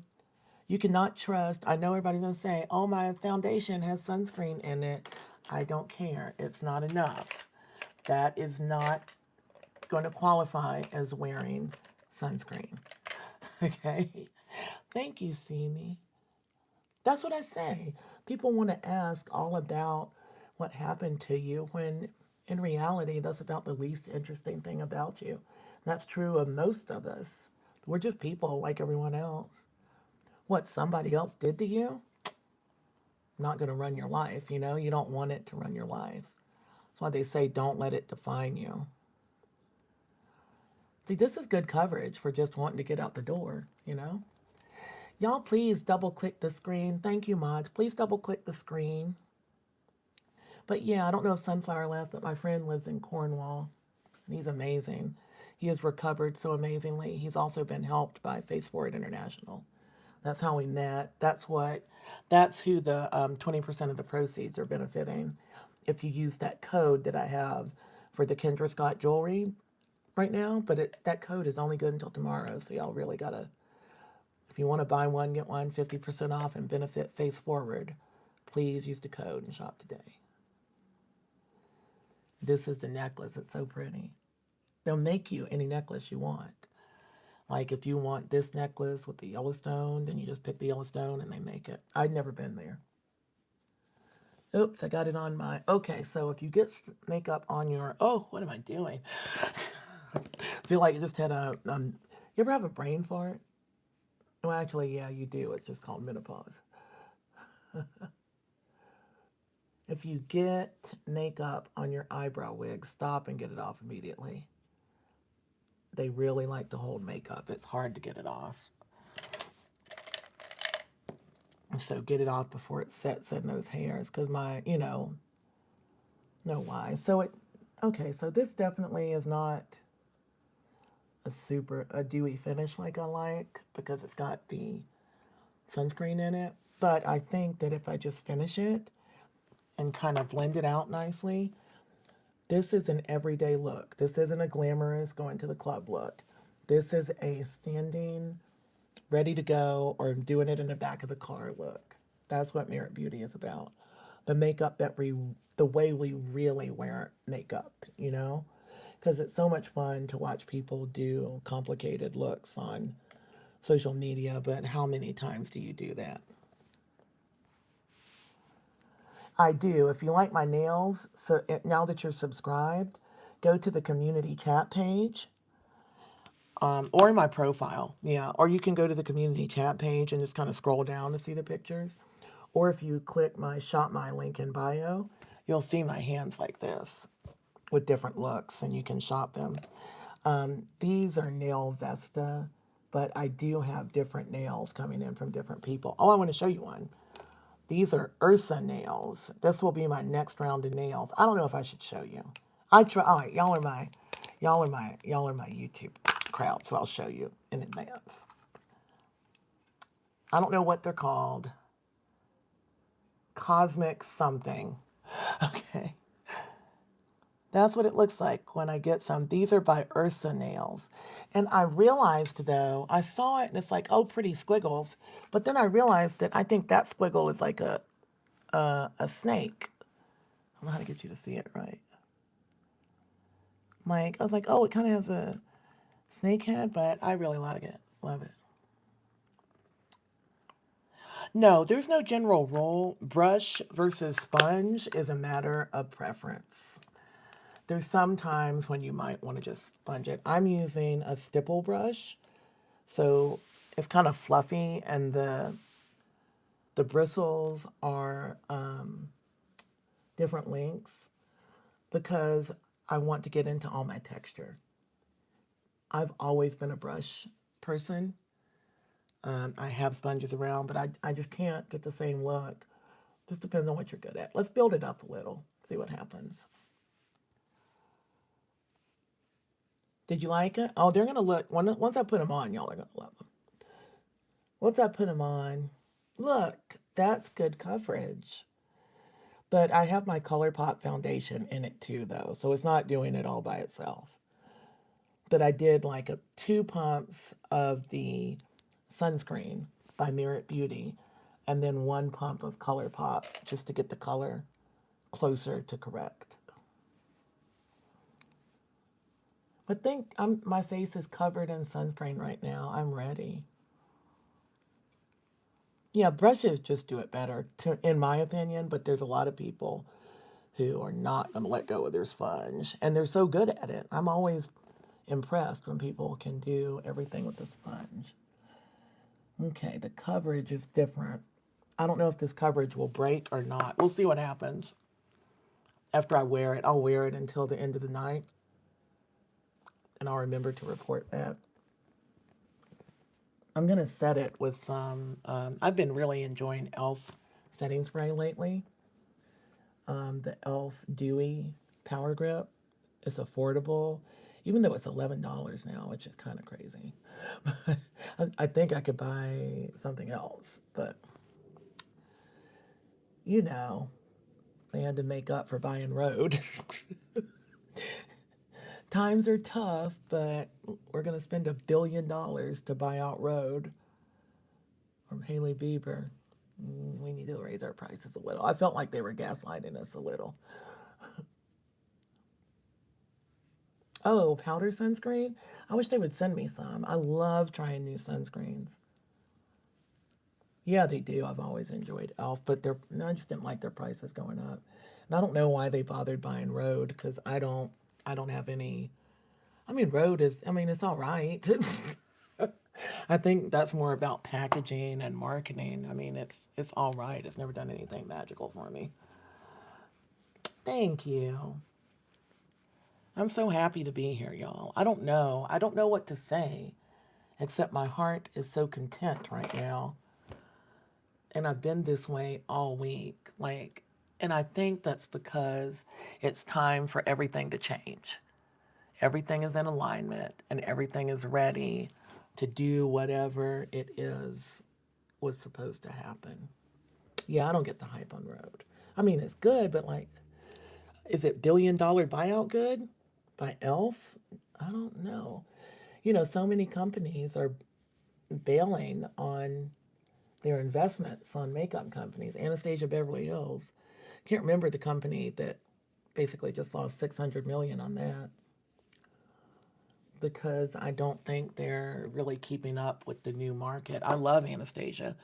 you cannot trust. I know everybody's gonna say, oh, my foundation has sunscreen in it. I don't care. It's not enough. That is not going to qualify as wearing sunscreen. Okay? Thank you, Simi. That's what I say. People want to ask all about what happened to you when in reality, that's about the least interesting thing about you. That's true of most of us. We're just people like everyone else. What somebody else did to you, not going to run your life. You know, you don't want it to run your life. That's why they say don't let it define you. See, this is good coverage for just wanting to get out the door, you know? Y'all, please double click the screen. Thank you, mods. Please double click the screen. But yeah, I don't know if Sunflower left, but my friend lives in Cornwall. And he's amazing. He has recovered so amazingly. He's also been helped by Face Forward International. That's how we met. That's who the 20% of the proceeds are benefiting. If you use that code that I have for the Kendra Scott jewelry right now, but that code is only good until tomorrow. So y'all really gotta, if you want to buy one, get one, 50% off and benefit Face Forward, please use the code and shop today. This is the necklace. It's so pretty. They'll make you any necklace you want. Like if you want this necklace with the Yellowstone, then you just pick the Yellowstone and they make it. I'd never been there. Oops, I got it on my... Okay, so if you get makeup on your... Oh, what am I doing? I feel like you just had a... you ever have a brain fart? Well, actually, yeah, you do. It's just called menopause. If you get makeup on your eyebrow wig, stop and get it off immediately. They really like to hold makeup. It's hard to get it off. So get it off before it sets in those hairs. Because know why. So okay, so this definitely is not a dewy finish like I like. Because it's got the sunscreen in it. But I think that if I just finish it and kind of blend it out nicely, this is an everyday look. This isn't a glamorous going to the club look. This is a standing, ready to go, or doing it in the back of the car look. That's what Merit Beauty is about. The makeup the way we really wear makeup, you know? Because it's so much fun to watch people do complicated looks on social media, but how many times do you do that? I do. If you like my nails, so now that you're subscribed, go to the community chat page, or in my profile. Yeah, or you can go to the community chat page and just kind of scroll down to see the pictures. Or if you click my shop my link in bio, you'll see my hands like this with different looks, and you can shop them. These are Nail Vesta, but I do have different nails coming in from different people. Oh, I want to show you one. These are Ursa nails. This will be my next round of nails. I don't know if I should show you. I try. All right, y'all are my YouTube crowd, so I'll show you in advance. I don't know what they're called. Cosmic something. Okay. That's what it looks like when I get some. These are by Ursa Nails. And I realized, though, I saw it and it's like, oh, pretty squiggles. But then I realized that I think that squiggle is like a snake. I don't know how to get you to see it right. Like, I was like, oh, it kind of has a snake head, but I really like it. Love it. No, there's no general rule. Brush versus sponge is a matter of preference. There's some times when you might want to just sponge it. I'm using a stipple brush, so it's kind of fluffy, and the bristles are different lengths because I want to get into all my texture. I've always been a brush person. I have sponges around, but I just can't get the same look. Just depends on what you're good at. Let's build it up a little, see what happens. Did you like it? Oh, they're going to look, once I put them on, y'all are going to love them. Once I put them on, look, that's good coverage. But I have my ColourPop foundation in it too, though, so it's not doing it all by itself. But I did like 2 pumps of the Sunscreen by Merit Beauty, and then 1 pump of ColourPop just to get the color closer to correct. But think my face is covered in sunscreen right now. I'm ready. Yeah, brushes just do it better, in my opinion, but there's a lot of people who are not going to let go of their sponge, and they're so good at it. I'm always impressed when people can do everything with the sponge. Okay, the coverage is different. I don't know if this coverage will break or not. We'll see what happens. After I wear it, I'll wear it until the end of the night, and I'll remember to report that. I'm going to set it with some, I've been really enjoying e.l.f. setting spray lately. The e.l.f. Dewy Power Grip is affordable, even though it's $11 now, which is kind of crazy. I think I could buy something else, but you know, they had to make up for buying Rhode. Times are tough, but we're going to spend $1 billion to buy out Rhode from Hailey Bieber. We need to raise our prices a little. I felt like they were gaslighting us a little. Oh, powder sunscreen? I wish they would send me some. I love trying new sunscreens. Yeah, they do. I've always enjoyed e.l.f., but I just didn't like their prices going up. And I don't know why they bothered buying Rhode, because I don't have any. I mean, Rhode is, I mean, it's all right. I think that's more about packaging and marketing. I mean, it's all right. It's never done anything magical for me. Thank you. I'm so happy to be here, y'all. I don't know. I don't know what to say, except my heart is so content right now. And I've been this way all week. And I think that's because it's time for everything to change. Everything is in alignment and everything is ready to do whatever it is was supposed to happen. Yeah, I don't get the hype on Rhode. I mean, it's good, but is it $1 billion buyout good by e.l.f.? I don't know. You know, so many companies are bailing on their investments on makeup companies. Anastasia Beverly Hills. Can't remember the company that basically just lost 600 million on that, because I don't think they're really keeping up with the new market. I love Anastasia,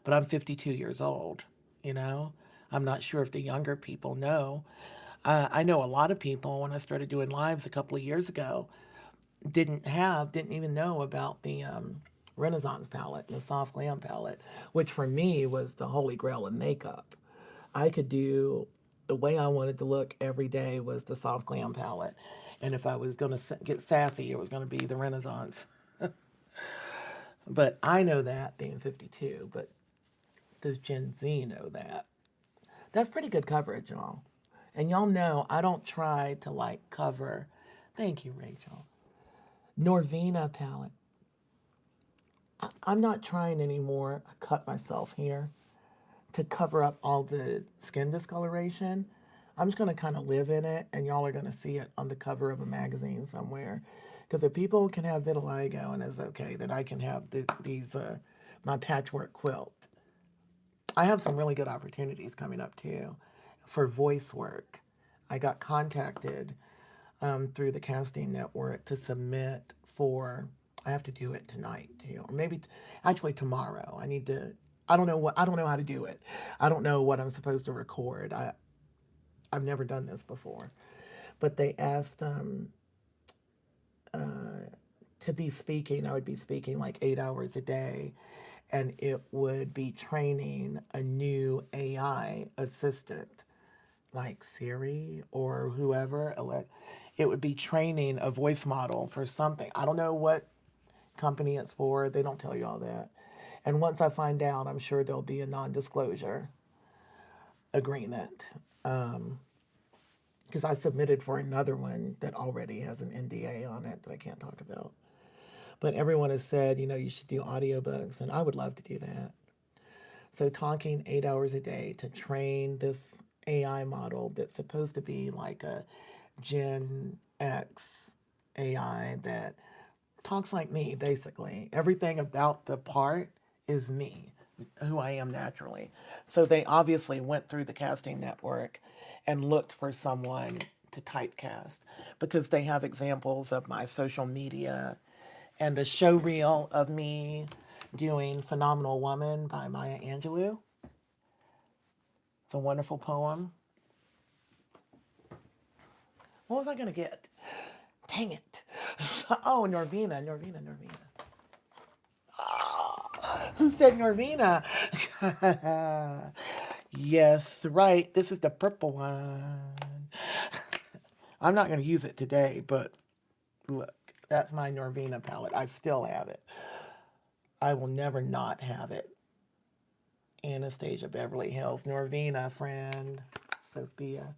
but I'm 52 years old, you know? I'm not sure if the younger people know. I know a lot of people, when I started doing lives a couple of years ago, didn't even know about the Renaissance palette, the soft glam palette, which for me was the holy grail of makeup. I could do the way I wanted to look every day was the soft glam palette. And if I was going to get sassy, it was going to be the Renaissance. But I know that being 52, but does Gen Z know that? That's pretty good coverage, y'all. And y'all know I don't try to like cover. Thank you, Rachel. Norvina palette. I'm not trying anymore. I cut myself here to cover up all the skin discoloration. I'm just going to kind of live in it, and y'all are going to see it on the cover of a magazine somewhere. Because if people can have vitiligo and it's okay, that I can have my patchwork quilt. I have some really good opportunities coming up too for voice work. I got contacted through the casting network to submit for. I have to do it tonight too, or maybe actually tomorrow. I don't know what. I don't know how to do it. I don't know what I'm supposed to record. I've never done this before, but they asked to be speaking. I would be speaking like 8 hours a day, and it would be training a new AI assistant, like Siri or whoever. It would be training a voice model for something. I don't know what company it's for. They don't tell you all that. And once I find out, I'm sure there'll be a non-disclosure agreement. Because I submitted for another one that already has an NDA on it that I can't talk about. But everyone has said, you should do audiobooks, and I would love to do that. So talking 8 hours a day to train this AI model that's supposed to be like a Gen X AI that talks like me, basically. Everything about the part is me, who I am naturally. So they obviously went through the casting network and looked for someone to typecast, because they have examples of my social media and a show reel of me doing Phenomenal Woman by Maya Angelou. It's a wonderful poem. What was I going to get? Dang it. Oh, Norvina. Who said Norvina? Yes, right. This is the purple one. I'm not going to use it today, but look, that's my Norvina palette. I still have it. I will never not have it. Anastasia Beverly Hills. Norvina, friend. Sophia.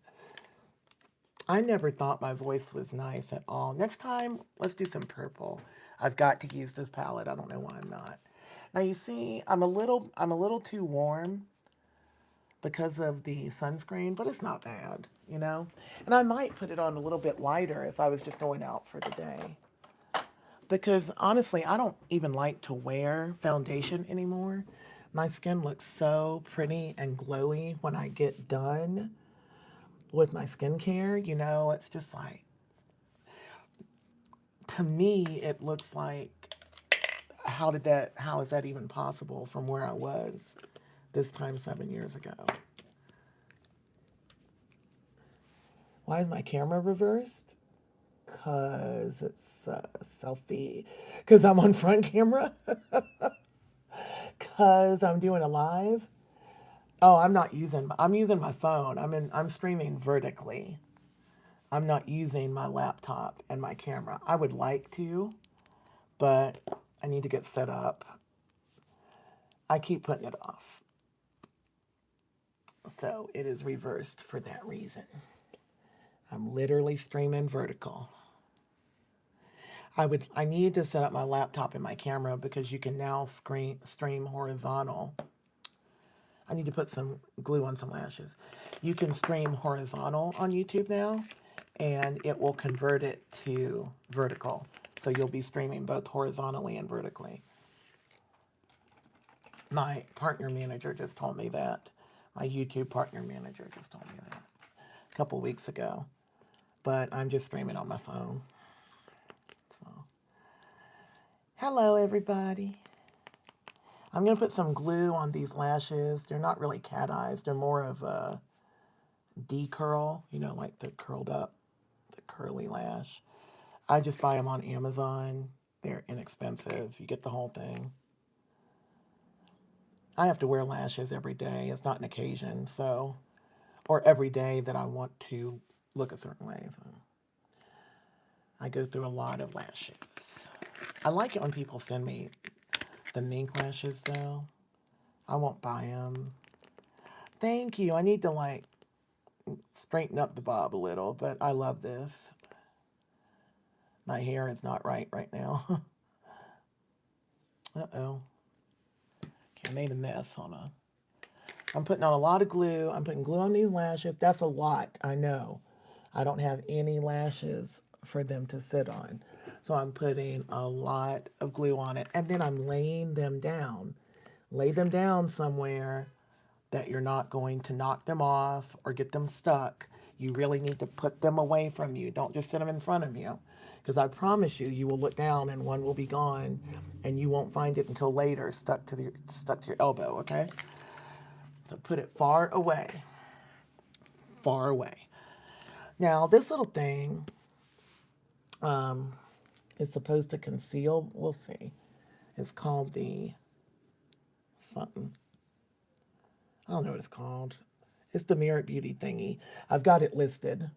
I never thought my voice was nice at all. Next time, let's do some purple. I've got to use this palette. I don't know why I'm not. Now you see, I'm a little too warm because of the sunscreen, but it's not bad, And I might put it on a little bit lighter if I was just going out for the day. Because honestly, I don't even like to wear foundation anymore. My skin looks so pretty and glowy when I get done with my skincare. It's just like, to me, it looks like, how is that even possible from where I was this time 7 years ago? Why is my camera reversed? Because it's a selfie. Because I'm on front camera. Because I'm doing a live. Oh, I'm using my phone. I'm streaming vertically. I'm not using my laptop and my camera. I would like to, but I need to get set up. I keep putting it off. So it is reversed for that reason. I'm literally streaming vertical. I need to set up my laptop and my camera, because you can now stream horizontal. I need to put some glue on some lashes. You can stream horizontal on YouTube now, and it will convert it to vertical. So you'll be streaming both horizontally and vertically. My partner manager just told me that. My YouTube partner manager just told me that a couple weeks ago. But I'm just streaming on my phone. So, hello, everybody. I'm going to put some glue on these lashes. They're not really cat eyes. They're more of a decurl, you know, like the curled up, the curly lash. I just buy them on Amazon. They're inexpensive. You get the whole thing. I have to wear lashes every day. It's not an occasion, so, or every day that I want to look a certain way. So I go through a lot of lashes. I like it when people send me the mink lashes, though. I won't buy them. Thank you. I need to, like, straighten up the bob a little, but I love this. My hair is not right now. Uh-oh. Okay, I made a mess. Hold on. I'm putting on a lot of glue. I'm putting glue on these lashes. That's a lot, I know. I don't have any lashes for them to sit on. So I'm putting a lot of glue on it. And then I'm laying them down. Lay them down somewhere that you're not going to knock them off or get them stuck. You really need to put them away from you. Don't just sit them in front of you. Because I promise you, you will look down and one will be gone and you won't find it until later, stuck to your elbow, okay? So put it far away. Far away. Now, this little thing is supposed to conceal. We'll see. It's called the something. I don't know what it's called. It's the Merit Beauty thingy. I've got it listed.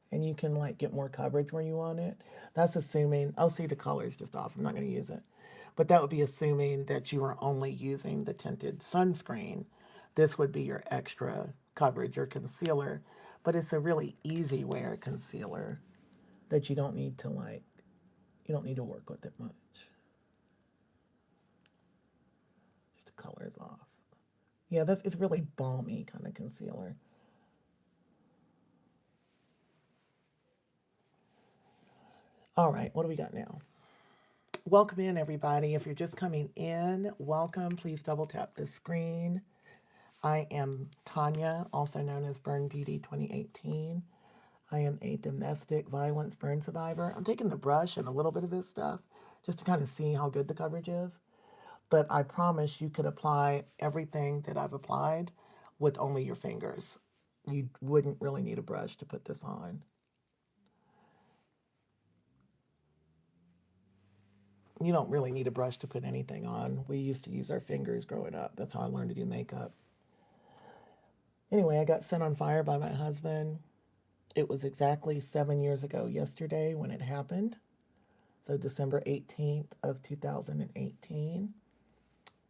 And you can like get more coverage where you want it. That's assuming, oh, see the color's just off. I'm not going to use it. But that would be assuming that you are only using the tinted sunscreen. This would be your extra coverage, your concealer. But it's a really easy wear concealer that you don't need to like, you don't need to work with it much. Just the color is off. Yeah, it's really balmy kind of concealer. All right, what do we got now? Welcome in, everybody. If you're just coming in, welcome. Please double tap the screen. I am Tonya, also known as Burn Beauty 2018. I am a domestic violence burn survivor. I'm taking the brush and a little bit of this stuff just to kind of see how good the coverage is. But I promise you could apply everything that I've applied with only your fingers. You wouldn't really need a brush to put this on. You don't really need a brush to put anything on. We used to use our fingers growing up. That's how I learned to do makeup. Anyway, I got set on fire by my husband. It was exactly 7 years ago yesterday when it happened. So December 18th of 2018.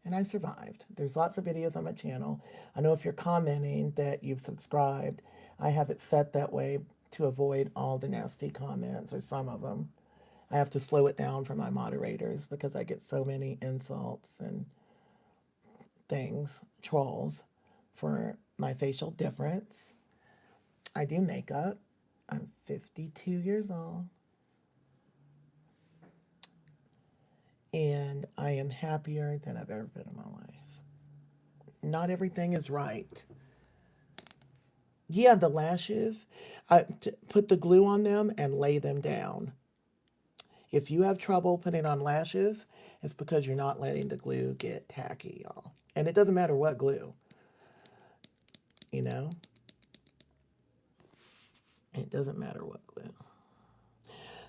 And I survived. There's lots of videos on my channel. I know if you're commenting that you've subscribed, I have it set that way to avoid all the nasty comments, or some of them. I have to slow it down for my moderators because I get so many insults and things, trolls, for my facial difference. I do makeup. I'm 52 years old. And I am happier than I've ever been in my life. Not everything is right. Yeah, the lashes, put the glue on them and lay them down. If you have trouble putting on lashes, it's because you're not letting the glue get tacky, y'all. And it doesn't matter what glue, you know? It doesn't matter what glue.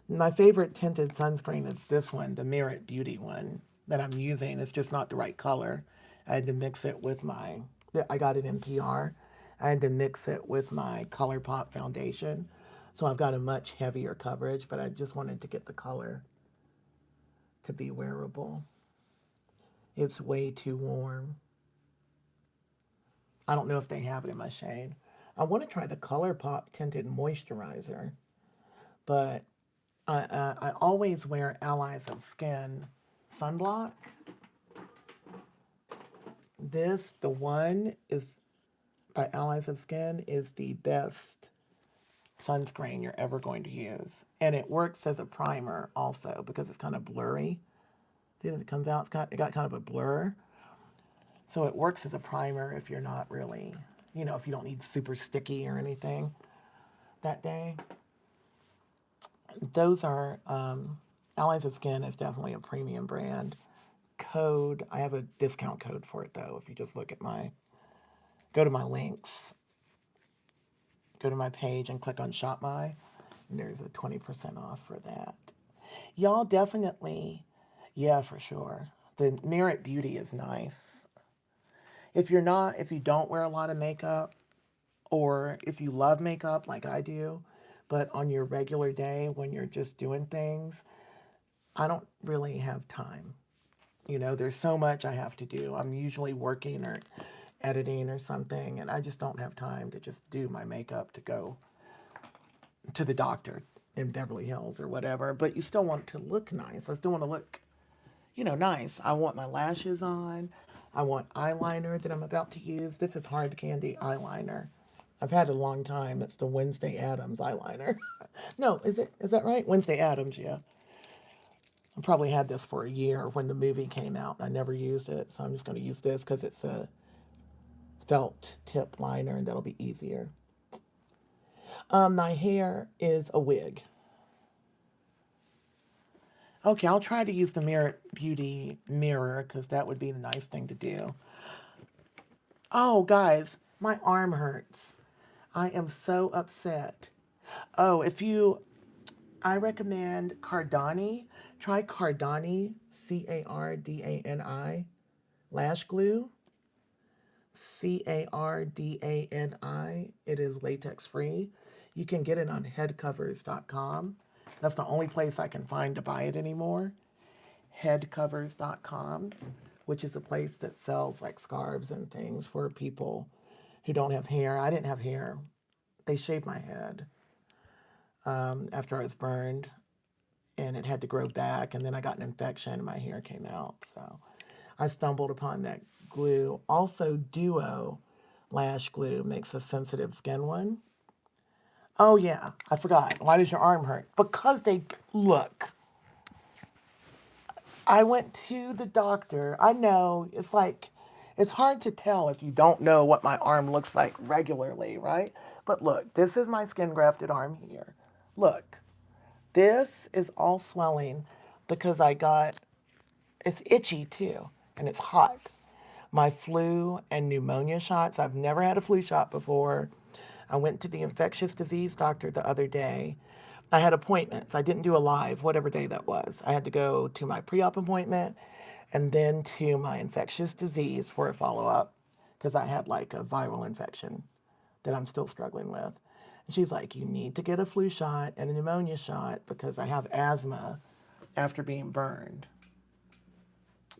My favorite tinted sunscreen is this one, the Merit Beauty one that I'm using. It's just not the right color. I had to mix it with I got it in PR. I had to mix it with my ColourPop foundation. So I've got a much heavier coverage, but I just wanted to get the color to be wearable. It's way too warm. I don't know if they have it in my shade. I want to try the ColourPop Tinted Moisturizer, but I always wear Allies of Skin sunblock. The one is by Allies of Skin, is the best sunscreen you're ever going to use. And it works as a primer also because it's kind of blurry. See, if it comes out, it got kind of a blur. So it works as a primer if you're not really, you know, if you don't need super sticky or anything that day. Those are, Allies of Skin is definitely a premium brand. Code, I have a discount code for it though. If you just look at go to my links, go to my page and click on Shop My, and there's a 20% off for that. Y'all definitely, yeah, for sure. The Merit Beauty is nice. If you don't wear a lot of makeup, or if you love makeup like I do, but on your regular day when you're just doing things, I don't really have time. You know, there's so much I have to do. I'm usually working or editing or something, and I just don't have time to just do my makeup to go to the doctor in Beverly Hills or whatever. But you still want to look nice. I still want to look, you know, nice. I want my lashes on. I want eyeliner that I'm about to use. This is Hard Candy eyeliner. I've had it a long time. It's the Wednesday Addams eyeliner. No, is that right? Wednesday Addams, yeah. I probably had this for a year when the movie came out. I never used it, so I'm just going to use this because it's a felt tip liner and that'll be easier. My hair is a wig. Okay, I'll try to use the Merit Beauty mirror because that would be the nice thing to do. Oh, guys, my arm hurts. I am so upset. Oh, I recommend Cardani. Try Cardani, Cardani, lash glue. Cardani. It is latex free. You can get it on headcovers.com. That's the only place I can find to buy it anymore. Headcovers.com, which is a place that sells like scarves and things for people who don't have hair. I didn't have hair. They shaved my head after I was burned, and it had to grow back, and then I got an infection and my hair came out. So I stumbled upon that glue. Also, Duo lash glue makes a sensitive skin one. Oh yeah, I forgot. Why does your arm hurt? Because look, I went to the doctor. I know it's hard to tell if you don't know what my arm looks like regularly, right? But look, this is my skin grafted arm here. Look, this is all swelling because it's itchy too, and it's hot. My flu and pneumonia shots, I've never had a flu shot before. I went to the infectious disease doctor the other day. I had appointments. I didn't do a live, whatever day that was. I had to go to my pre-op appointment and then to my infectious disease for a follow-up because I had like a viral infection that I'm still struggling with. And she's like, you need to get a flu shot and a pneumonia shot because I have asthma after being burned.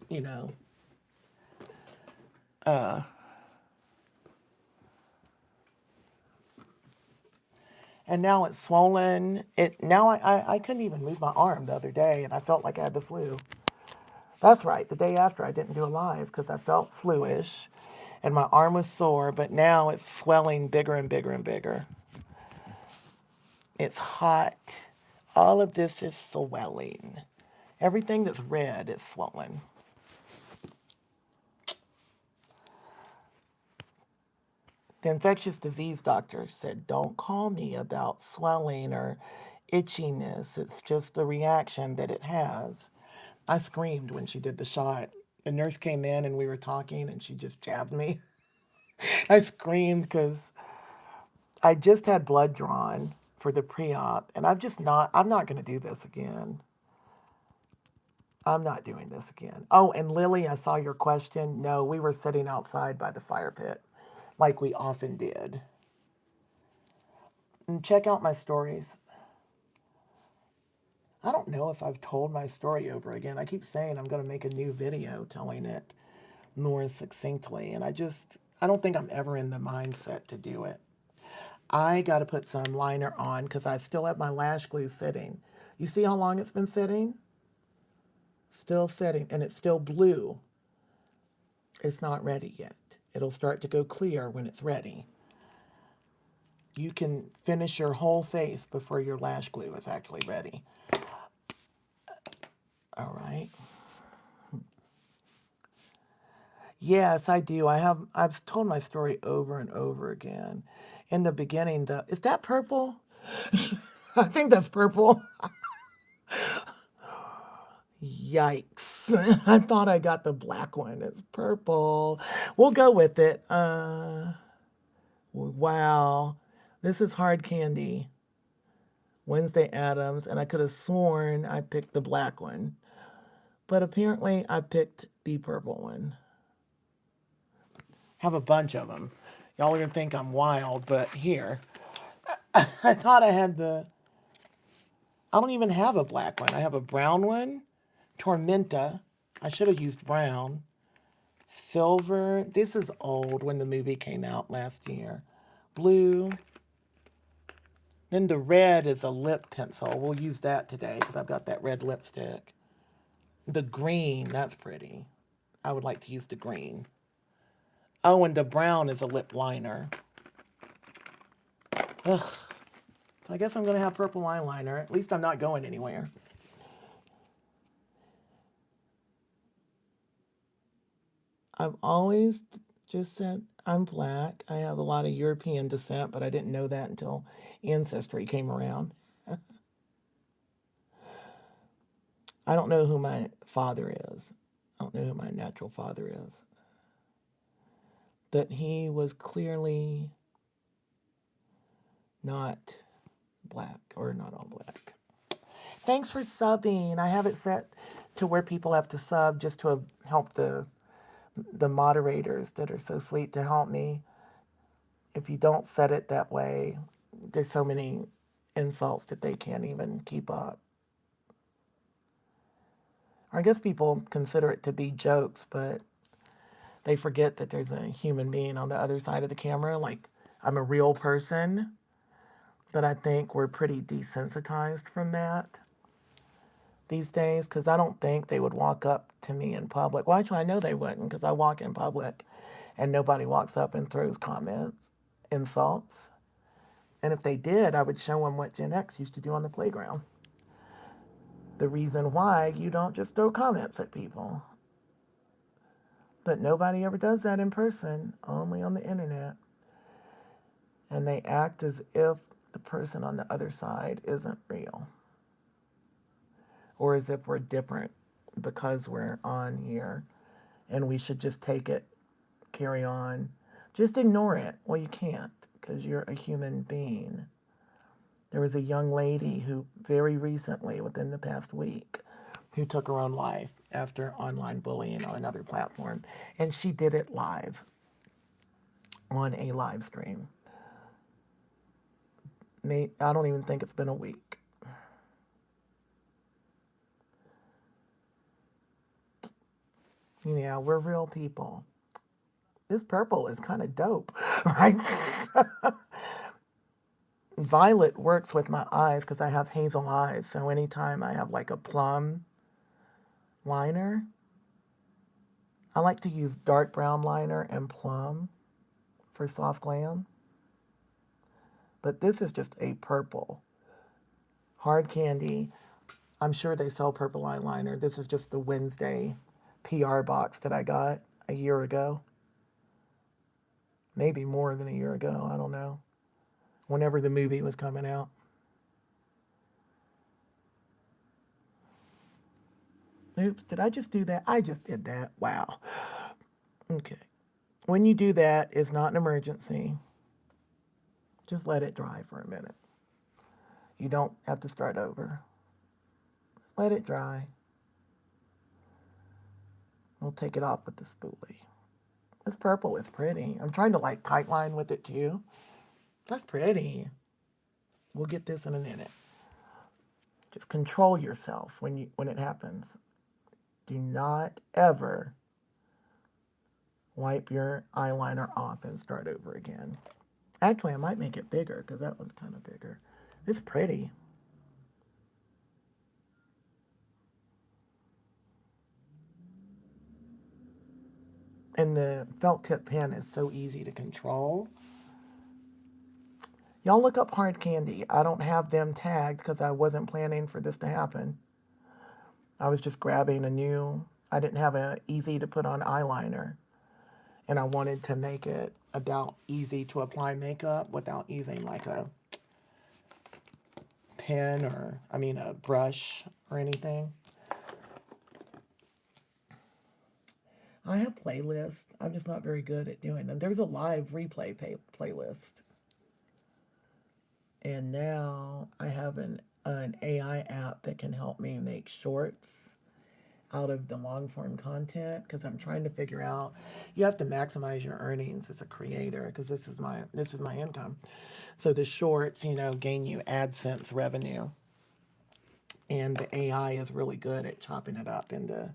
You know, and now it's swollen. Now I couldn't even move my arm the other day, and I felt like I had the flu. That's right. The day after, I didn't do a live because I felt fluish, and my arm was sore. But now it's swelling bigger and bigger and bigger. It's hot. All of this is swelling. Everything that's red is swollen. The infectious disease doctor said, don't call me about swelling or itchiness. It's just a reaction that it has. I screamed when she did the shot. The nurse came in and we were talking and she just jabbed me. I screamed because I just had blood drawn for the pre-op and I'm not going to do this again. I'm not doing this again. Oh, and Lily, I saw your question. No, we were sitting outside by the fire pit like we often did. And check out my stories. I don't know if I've told my story over again. I keep saying I'm going to make a new video telling it more succinctly, and I don't think I'm ever in the mindset to do it. I got to put some liner on because I still have my lash glue sitting. You see how long it's been sitting? Still sitting, and it's still blue. It's not ready yet. It'll start to go clear when it's ready. You can finish your whole face before your lash glue is actually ready. All right. Yes, I do. I've told my story over and over again. In the beginning, is that purple? I think that's purple. Yikes. I thought I got the black one. It's purple. We'll go with it. Wow. This is hard candy. Wednesday Addams, and I could have sworn I picked the black one. But apparently I picked the purple one. Have a bunch of them. Y'all are going to think I'm wild, but here. I thought I had I don't even have a black one. I have a brown one. Tormenta. I should have used brown. Silver. This is old when the movie came out last year. Blue. Then the red is a lip pencil. We'll use that today because I've got that red lipstick. The green, that's pretty. I would like to use the green. Oh, and the brown is a lip liner. Ugh. I guess I'm going to have purple eyeliner. At least I'm not going anywhere. I've always just said I'm black. I have a lot of European descent, but I didn't know that until Ancestry came around. I don't know who my father is. I don't know who my natural father is. But he was clearly not black, or not all black. Thanks for subbing. I have it set to where people have to sub just to help the moderators that are so sweet to help me. If you don't set it that way, there's so many insults that they can't even keep up. I guess people consider it to be jokes, but they forget that there's a human being on the other side of the camera. Like, I'm a real person, but I think we're pretty desensitized from that these days, because I don't think they would walk up to me in public. Well, actually, I know they wouldn't, because I walk in public and nobody walks up and throws comments, insults. And if they did, I would show them what Gen X used to do on the playground. The reason why you don't just throw comments at people. But nobody ever does that in person, only on the internet. And they act as if the person on the other side isn't real. Or as if we're different because we're on here and we should just take it, carry on. Just ignore it. Well, you can't, because you're a human being. There was a young lady who very recently, within the past week, who took her own life after online bullying on another platform. And she did it live, on a live stream. I don't even think it's been a week. Yeah, we're real people. This purple is kind of dope, right? Violet works with my eyes because I have hazel eyes. So anytime I have like a plum liner, I like to use dark brown liner and plum for soft glam. But this is just a purple. Hard candy. I'm sure they sell purple eyeliner. This is just the Wednesday PR box that I got a year ago. Maybe more than a year ago. I don't know. Whenever the movie was coming out. Oops, did I just do that? I just did that. Wow. Okay. When you do that, it's not an emergency. Just let it dry for a minute. You don't have to start over. Let it dry. We'll take it off with the spoolie. This purple is pretty. I'm trying to like tightline with it too. That's pretty. We'll get this in a minute. Just control yourself when it happens. Do not ever wipe your eyeliner off and start over again. Actually, I might make it bigger because that one's kind of bigger. It's pretty. And the felt tip pen is so easy to control. Y'all look up hard candy. I don't have them tagged because I wasn't planning for this to happen. I was just grabbing I didn't have an easy to put on eyeliner. And I wanted to make it about easy to apply makeup without using like a pen or, I mean, a brush or anything. I have playlists. I'm just not very good at doing them. There's a live replay playlist. And now I have an AI app that can help me make shorts out of the long form content, because I'm trying to figure out, you have to maximize your earnings as a creator, because this is my income. So the shorts, you know, gain you AdSense revenue. And the AI is really good at chopping it up into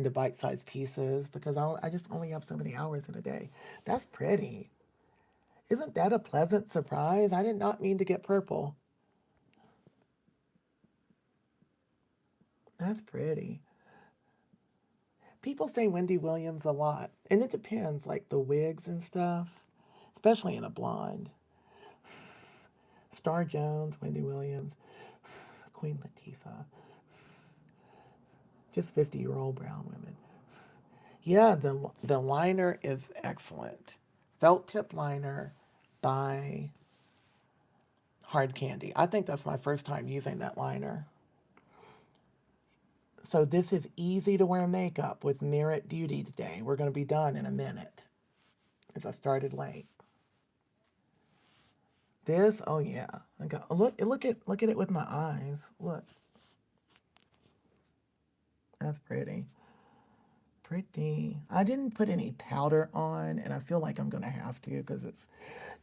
bite-sized pieces, because I just only have so many hours in a day. That's pretty. Isn't that a pleasant surprise? I did not mean to get purple. That's pretty. People say Wendy Williams a lot, and it depends, like the wigs and stuff, especially in a blonde. Star Jones, Wendy Williams, Queen Latifah, just 50-year-old brown women. Yeah, the liner is excellent. Felt tip liner by Hard Candy. I think that's my first time using that liner. So this is easy to wear makeup with Merit Beauty today. We're going to be done in a minute, because I started late. This, oh yeah. Look at it with my eyes. Look. That's pretty. Pretty. I didn't put any powder on, and I feel like I'm going to have to, because it's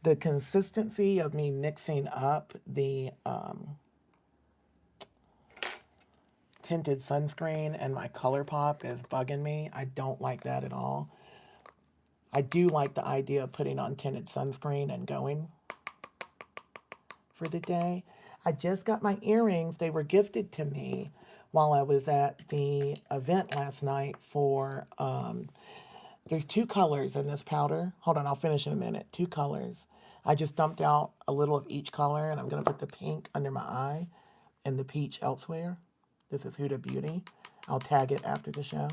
the consistency of me mixing up the tinted sunscreen and my ColourPop is bugging me. I don't like that at all. I do like the idea of putting on tinted sunscreen and going for the day. I just got my earrings. They were gifted to me while I was at the event last night for, there's 2 colors in this powder. Hold on, I'll finish in a minute. 2 colors. I just dumped out a little of each color, and I'm going to put the pink under my eye and the peach elsewhere. This is Huda Beauty. I'll tag it after the show.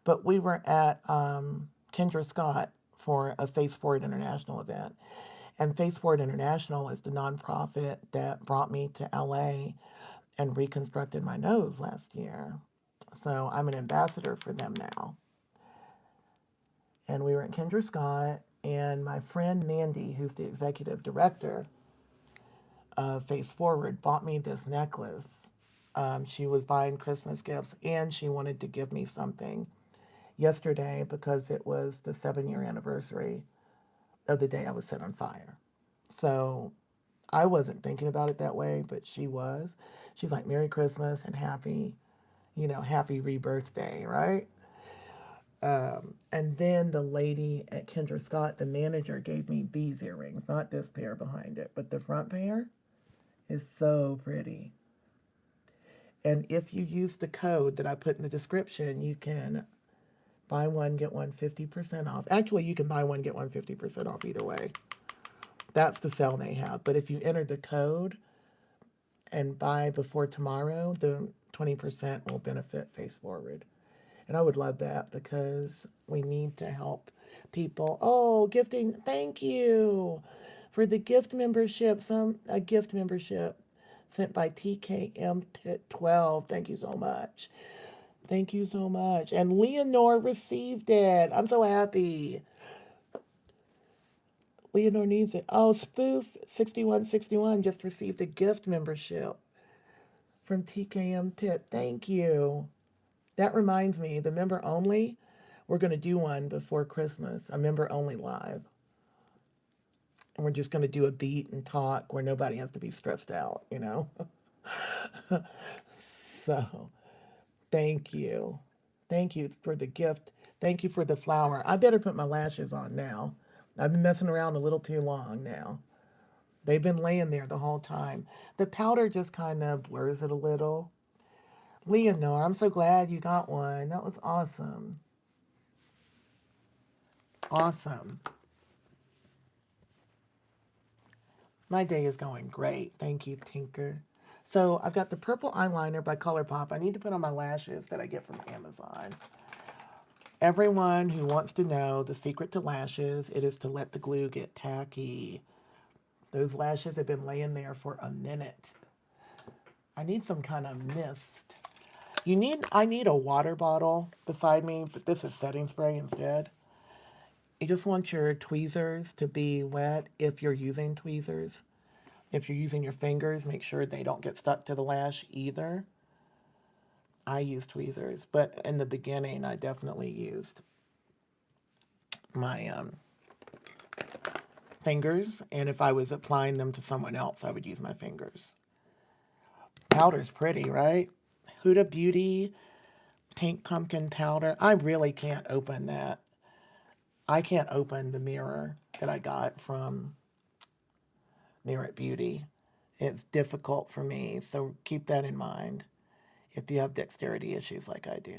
But we were at Kendra Scott for a Face Forward International event. And Face Forward International is the nonprofit that brought me to LA and reconstructed my nose last year. So I'm an ambassador for them now. And we were at Kendra Scott, and my friend Mandy, who's the executive director of Face Forward, bought me this necklace. She was buying Christmas gifts, and she wanted to give me something yesterday because it was the 7-year anniversary of the day I was set on fire. So I wasn't thinking about it that way, but she was. She's like, Merry Christmas and happy rebirth day, right? And then the lady at Kendra Scott, the manager, gave me these earrings, not this pair behind it, but the front pair is so pretty. And if you use the code that I put in the description, you can buy one, get one 50% off. Actually, you can buy one, get one 50% off either way. That's the sale they have. But if you enter the code and buy before tomorrow, the 20% will benefit Face Forward. And I would love that, because we need to help people. Oh, gifting. Thank you for the gift membership. A gift membership sent by TKM Pit 12. Thank you so much. Thank you so much. And Leonore received it. I'm so happy. Leonore needs it. Oh, Spoof 6161 just received a gift membership from TKM Pit. Thank you. That reminds me, the member only, we're going to do one before Christmas, a member only live. And we're just going to do a beat and talk where nobody has to be stressed out, you know? So, thank you. Thank you for the gift. Thank you for the flower. I better put my lashes on now. I've been messing around a little too long now. They've been laying there the whole time. The powder just kind of blurs it a little. Leonore, I'm so glad you got one. That was awesome. Awesome. My day is going great. Thank you, Tinker. So I've got the purple eyeliner by ColourPop. I need to put on my lashes that I get from Amazon. Everyone who wants to know the secret to lashes, it is to let the glue get tacky. Those lashes have been laying there for a minute. I need some kind of mist. I need a water bottle beside me, but this is setting spray instead. You just want your tweezers to be wet if you're using tweezers. If you're using your fingers, make sure they don't get stuck to the lash either. I use tweezers, but in the beginning, I definitely used my fingers, and if I was applying them to someone else, I would use my fingers. Powder's pretty, right? Huda Beauty Pink Pumpkin Powder. I really can't open that. I can't open the mirror that I got from Merit Beauty. It's difficult for me, so keep that in mind if you have dexterity issues like I do.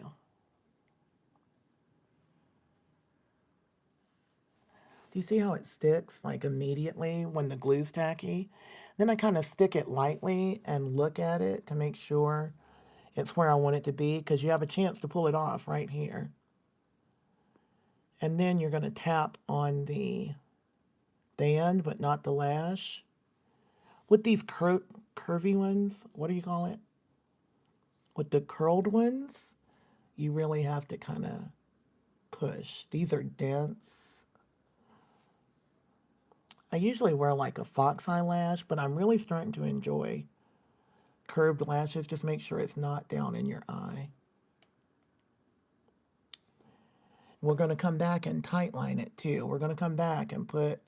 Do you see how it sticks like immediately when the glue's tacky? Then I kind of stick it lightly and look at it to make sure it's where I want it to be, because you have a chance to pull it off right here. And then you're going to tap on the band, but not the lash. With these curvy ones, what do you call it? With the curled ones, you really have to kind of push. These are dense. I usually wear like a fox eyelash, but I'm really starting to enjoy curved lashes. Just make sure it's not down in your eye. We're going to come back and tightline it too. We're going to come back and put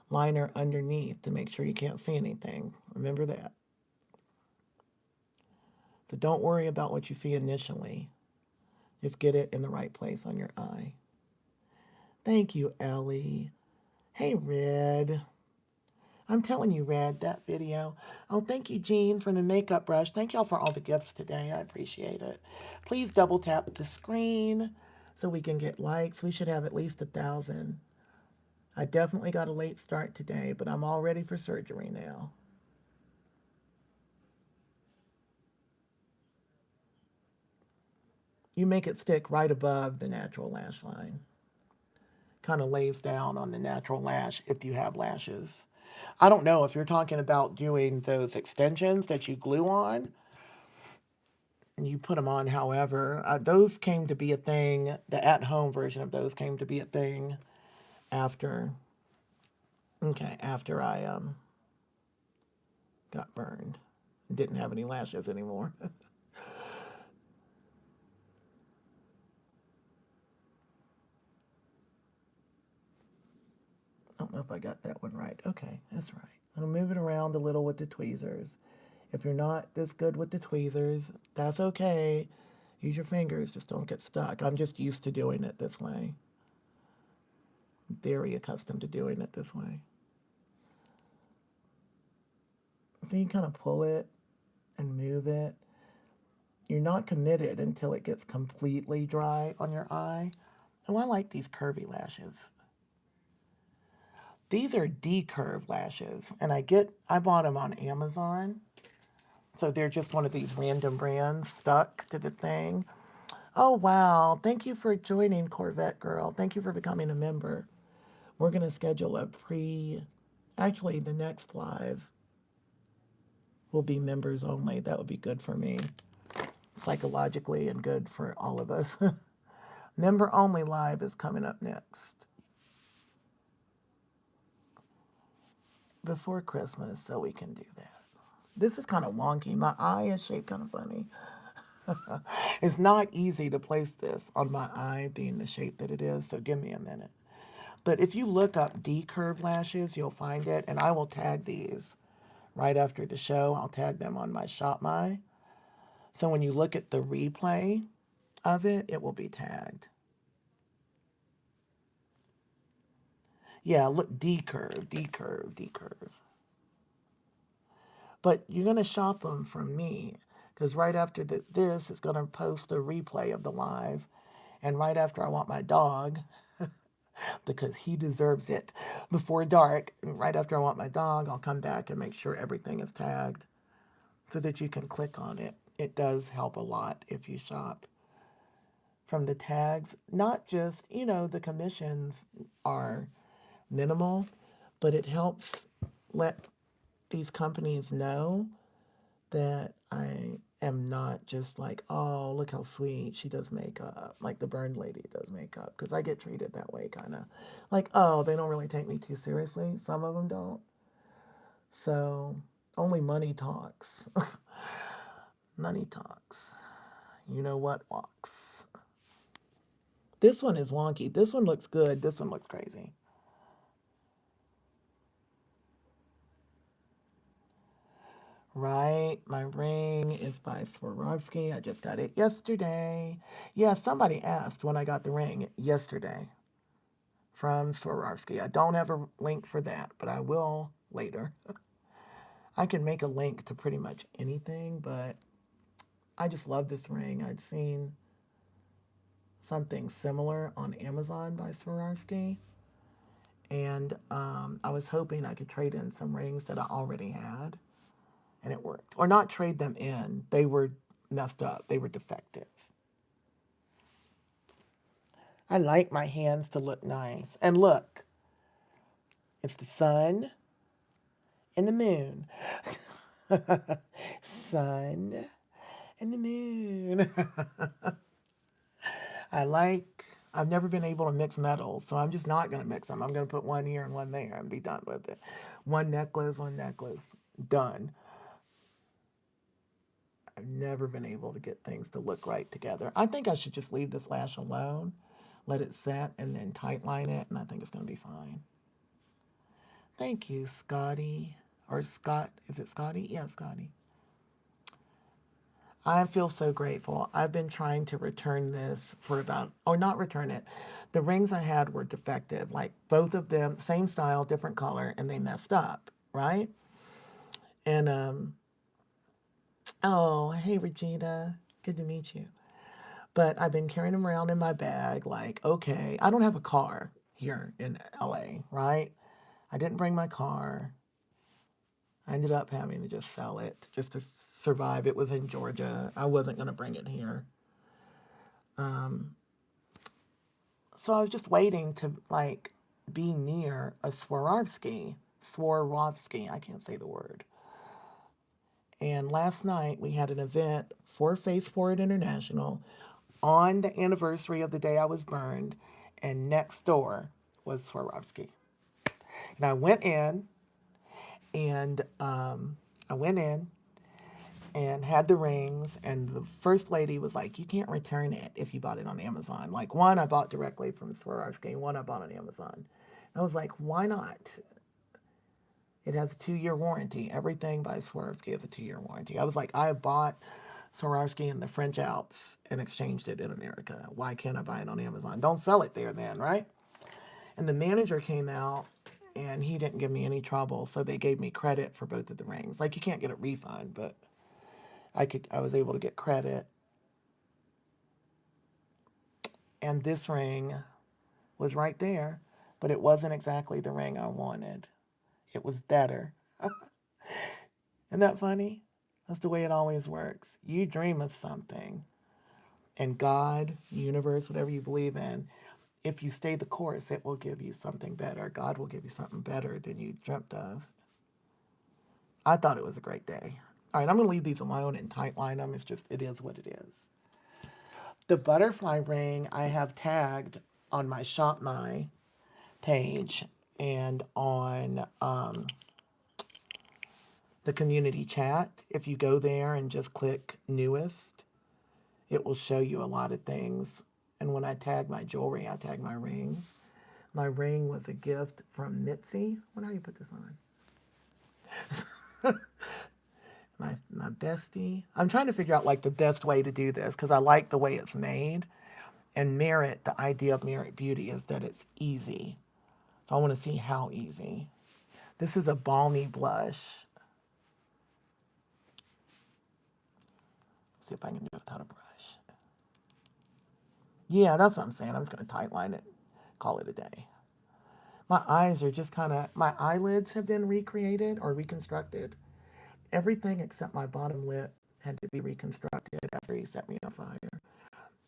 liner underneath to make sure you can't see anything. Remember that. So don't worry about what you see initially. Just get it in the right place on your eye. Thank you, Ellie. Hey, Red. I'm telling you, Red, that video. Oh, thank you, Jean, for the makeup brush. Thank y'all for all the gifts today. I appreciate it. Please double tap the screen so we can get likes. We should have at least 1,000. I definitely got a late start today, but I'm all ready for surgery now. You make it stick right above the natural lash line. Kind of lays down on the natural lash if you have lashes. I don't know if you're talking about doing those extensions that you glue on and you put them on. However, those came to be a thing. The at-home version of those came to be a thing after I got burned. Didn't have any lashes anymore. I don't know if I got that one right. Okay, that's right. I'm going to move it around a little with the tweezers. If you're not this good with the tweezers, that's okay. Use your fingers, just don't get stuck. I'm just used to doing it this way. I'm very accustomed to doing it this way. So you kind of pull it and move it. You're not committed until it gets completely dry on your eye. Oh, I like these curvy lashes. These are D-curve lashes, and I bought them on Amazon. So they're just one of these random brands stuck to the thing. Oh, wow. Thank you for joining, Corvette Girl. Thank you for becoming a member. We're going to schedule actually, the next live will be members only. That would be good for me, psychologically, and good for all of us. Member only live is coming up next. Before Christmas, so we can do that. This is kind of wonky. My eye is shaped kind of funny. It's not easy to place this on my eye being the shape that it is, so give me a minute. But if you look up D-curve lashes, you'll find it, and I will tag these right after the show. I'll tag them on my Shop My. So when you look at the replay of it, it will be tagged. Yeah, look, D-curve, D-curve, D-curve. But you're going to shop them from me, because right after this, it's going to post a replay of the live. And right after I want my dog, because he deserves it, before dark, and right after I want my dog, I'll come back and make sure everything is tagged so that you can click on it. It does help a lot if you shop from the tags. Not just, you know, the commissions are minimal, but it helps let these companies know that I am not just like, oh, look how sweet she does makeup, like the burned lady does makeup, because I get treated that way, kind of like, oh, they don't really take me too seriously. Some of them don't. So only money talks. Money talks. You know what walks. This one is wonky. This one looks good. This one looks crazy. Right, my ring is by Swarovski. I just got it yesterday. Yeah, somebody asked when I got the ring yesterday from Swarovski. I don't have a link for that, but I will later. I can make a link to pretty much anything, but I just love this ring. I'd seen something similar on Amazon by Swarovski, and I was hoping I could trade in some rings that I already had, and it worked. Or not trade them in. They were messed up. They were defective. I like my hands to look nice. And look, it's the sun and the moon. Sun and the moon. I've never been able to mix metals, so I'm just not going to mix them. I'm going to put one here and one there and be done with it. One necklace, done. I've never been able to get things to look right together. I think I should just leave this lash alone, let it set, and then tight line it, and I think it's going to be fine. Thank you, Scotty. Or Scott. Is it Scotty? Yeah, Scotty. I feel so grateful. I've been trying to return this for not return it. The rings I had were defective, like both of them, same style, different color, and they messed up, right? And, oh, hey, Regina. Good to meet you. But I've been carrying them around in my bag, like, okay, I don't have a car here in LA, right? I didn't bring my car. I ended up having to just sell it just to survive. It was in Georgia. I wasn't going to bring it here. So I was just waiting to, like, be near a Swarovski. I can't say the word. And last night we had an event for Face Forward International on the anniversary of the day I was burned, and next door was Swarovski. And I went in, and had the rings, and the first lady was like, you can't return it if you bought it on Amazon. Like, one I bought directly from Swarovski, one I bought on Amazon. And I was like, why not? It has a 2-year warranty. Everything by Swarovski has a 2-year warranty. I was like, I bought Swarovski in the French Alps and exchanged it in America. Why can't I buy it on Amazon? Don't sell it there then, right? And the manager came out, and he didn't give me any trouble, so they gave me credit for both of the rings. Like, you can't get a refund, but I was able to get credit. And this ring was right there, but it wasn't exactly the ring I wanted. It was better. Isn't that funny? That's the way it always works. You dream of something, and God, universe, whatever you believe in, if you stay the course, it will give you something better. God will give you something better than you dreamt of. I thought it was a great day. All right, I'm going to leave these alone and tight line them. It is what it is. The butterfly ring I have tagged on my Shop My page and on the community chat. If you go there and just click newest, it will show you a lot of things. And when I tag my jewelry, I tag my rings. My ring was a gift from Mitzi. How do you put this on? my bestie. I'm trying to figure out like the best way to do this because I like the way it's made. And Merit, the idea of Merit Beauty is that it's easy. So I want to see how easy. This is a balmy blush. Let's see if I can do it without a brush. Yeah, that's what I'm saying. I'm just going to tight line it, call it a day. My eyes are just my eyelids have been recreated or reconstructed. Everything except my bottom lip had to be reconstructed after he set me on fire.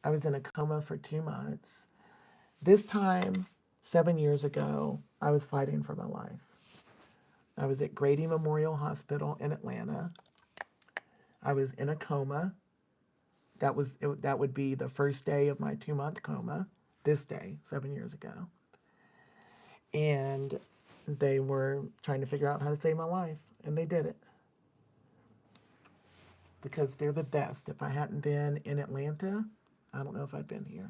I was in a coma for 2 months. This time, 7 years ago, I was fighting for my life. I was at Grady Memorial Hospital in Atlanta. I was in a coma. That would be the first day of my 2 month coma. This day, 7 years ago, and they were trying to figure out how to save my life, and they did it because they're the best. If I hadn't been in Atlanta, I don't know if I'd been here.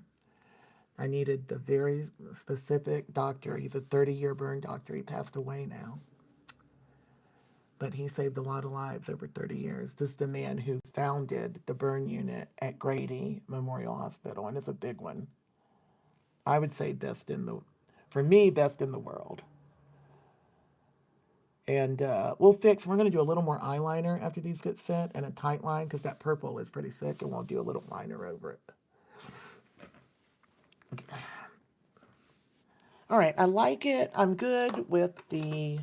I needed the very specific doctor. He's a 30-year burn doctor. He passed away now. But he saved a lot of lives over 30 years. This is the man who founded the burn unit at Grady Memorial Hospital, and it's a big one. I would say for me, best in the world. And we're going to do a little more eyeliner after these get set, and a tight line, because that purple is pretty sick, and we'll do a little liner over it. Okay. All right, I like it. I'm good with the...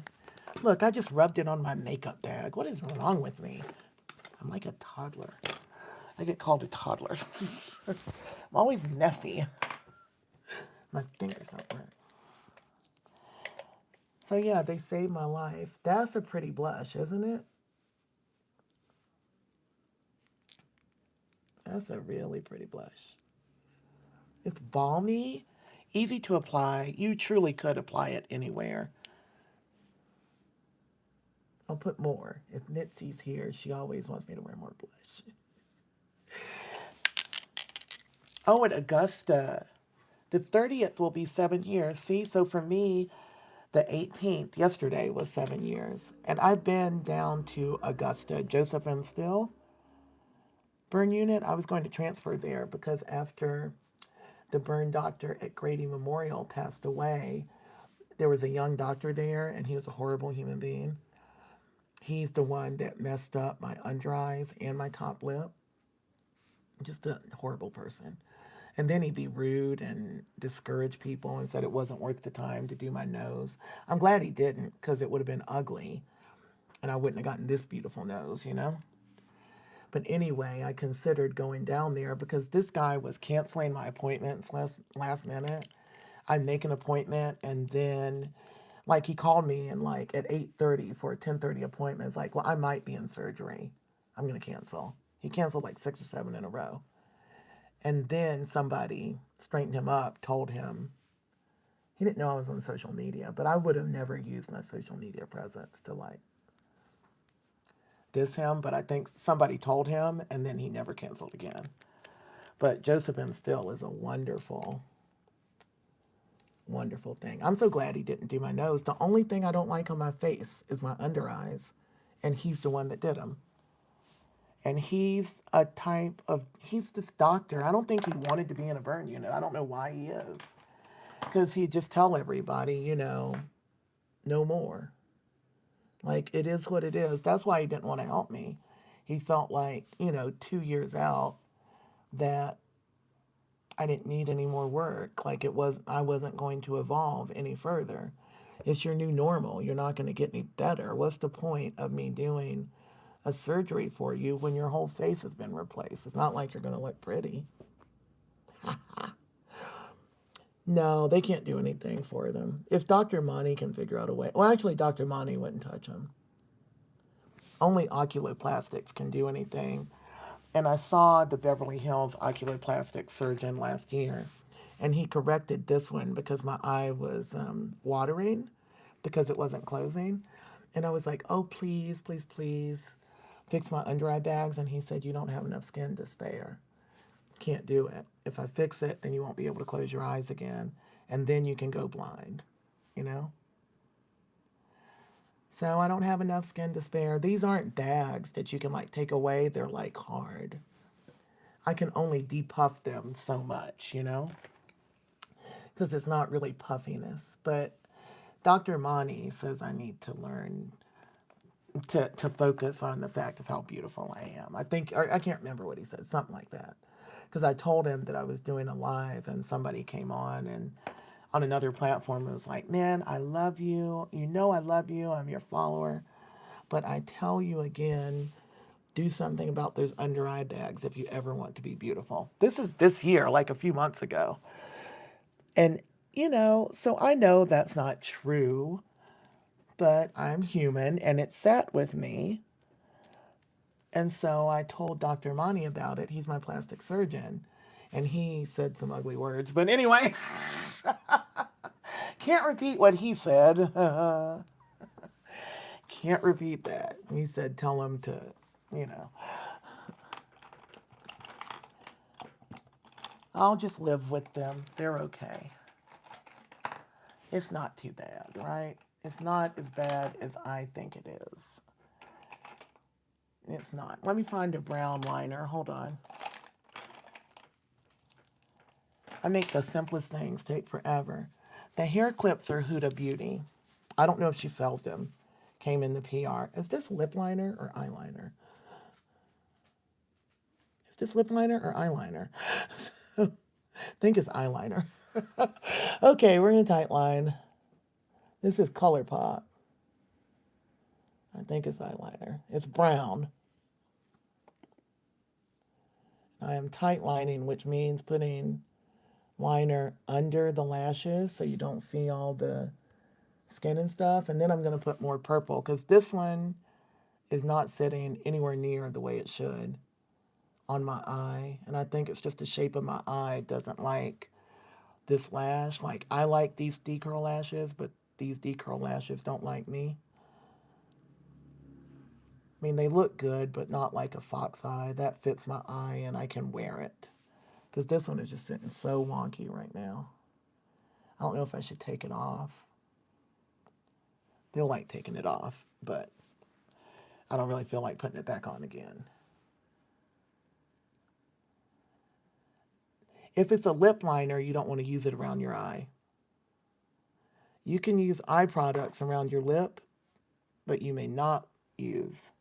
Look, I just rubbed it on my makeup bag. What is wrong with me? I'm like a toddler. I get called a toddler. I'm always messy. My finger's not working. So yeah, they saved my life. That's a pretty blush, isn't it? That's a really pretty blush. It's balmy, easy to apply. You truly could apply it anywhere. I'll put more. If Mitzi's here, she always wants me to wear more blush. Oh, at Augusta. The 30th will be 7 years. See, so for me, the 18th, yesterday, was 7 years. And I've been down to Augusta, Joseph M. Still burn unit. I was going to transfer there because after the burn doctor at Grady Memorial passed away, there was a young doctor there, and he was a horrible human being. He's the one that messed up my under eyes and my top lip. Just a horrible person. And then he'd be rude and discourage people and said it wasn't worth the time to do my nose. I'm glad he didn't, because it would have been ugly and I wouldn't have gotten this beautiful nose, you know? But anyway, I considered going down there because this guy was canceling my appointments last minute. I'd make an appointment, and then like he called me and like at 8:30 for a 10:30 appointment. It's like, well, I might be in surgery. I'm going to cancel. He canceled like 6 or 7 in a row. And then somebody straightened him up, told him, he didn't know I was on social media, but I would have never used my social media presence to like diss him, but I think somebody told him, and then he never canceled again. But Joseph M. Still is a wonderful, wonderful thing. I'm so glad he didn't do my nose. The only thing I don't like on my face is my under eyes, and he's the one that did them. And he's this doctor. I don't think he wanted to be in a burn unit. I don't know why he is. Because he'd just tell everybody, you know, no more. Like, it is what it is. That's why he didn't want to help me. He felt like, 2 years out, that I didn't need any more work. Like, I wasn't going to evolve any further. It's your new normal. You're not going to get any better. What's the point of me doing a surgery for you when your whole face has been replaced? It's not like you're going to look pretty. No, they can't do anything for them. If Dr. Monty can figure out a way. Well, actually, Dr. Monty wouldn't touch them. Only oculoplastics can do anything. And I saw the Beverly Hills oculoplastic surgeon last year, and he corrected this one because my eye was watering because it wasn't closing. And I was like, oh, please, please, please fix my under eye bags. And he said, you don't have enough skin to spare. Can't do it. If I fix it, then you won't be able to close your eyes again, and then you can go blind, So I don't have enough skin to spare. These aren't bags that you can like take away. They're like hard. I can only depuff them so much, because it's not really puffiness. But Dr. Monty says I need to learn to focus on the fact of how beautiful I am. I think, or I can't remember what he said, something like that. Because I told him that I was doing a live, and somebody came on and on another platform and was like, man, I love you. You know I love you. I'm your follower. But I tell you again, Do something about those under eye bags if you ever want to be beautiful. This is this year, like a few months ago. And, so I know that's not true, but I'm human and it sat with me. And so I told Dr. Mani about it. He's my plastic surgeon. And he said some ugly words. But anyway, can't repeat what he said. Can't repeat that. He said, tell him to, you know, I'll just live with them. They're okay. It's not too bad, right? It's not as bad as I think it is. It's not. Let me find a brown liner. Hold on. I make the simplest things take forever. The hair clips are Huda Beauty. I don't know if she sells them. Came in the PR. Is this lip liner or eyeliner? Is this lip liner or eyeliner? I think it's eyeliner. Okay, we're going to tightline. This is ColourPop. I think it's eyeliner. It's brown. I am tightlining, which means putting liner under the lashes so you don't see all the skin and stuff. And then I'm going to put more purple because this one is not sitting anywhere near the way it should on my eye. And I think it's just the shape of my eye doesn't like this lash. Like, I like these decurl lashes, but these decurl lashes don't like me. I mean, they look good, but not like a fox eye. That fits my eye and I can wear it. Because this one is just sitting so wonky right now. I don't know if I should take it off. They'll like taking it off, but I don't really feel like putting it back on again. If it's a lip liner, you don't want to use it around your eye. You can use eye products around your lip, but you may not use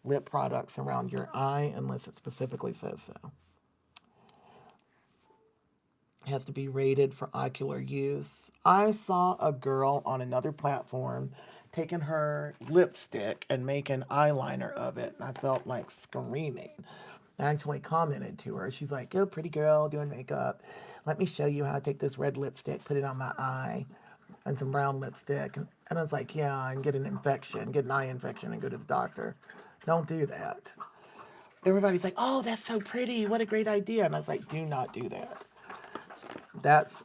lip products around your eye unless it specifically says so. It has to be rated for ocular use. I saw a girl on another platform taking her lipstick and making eyeliner of it, and I felt like screaming. I actually commented to her. She's like, "Oh, pretty girl doing makeup. Let me show you how to take this red lipstick, put it on my eye, and some brown lipstick." And I was like, "Yeah, and get an infection, get an eye infection and go to the doctor. Don't do that." Everybody's like, "Oh, that's so pretty. What a great idea." And I was like, "Do not do that. That's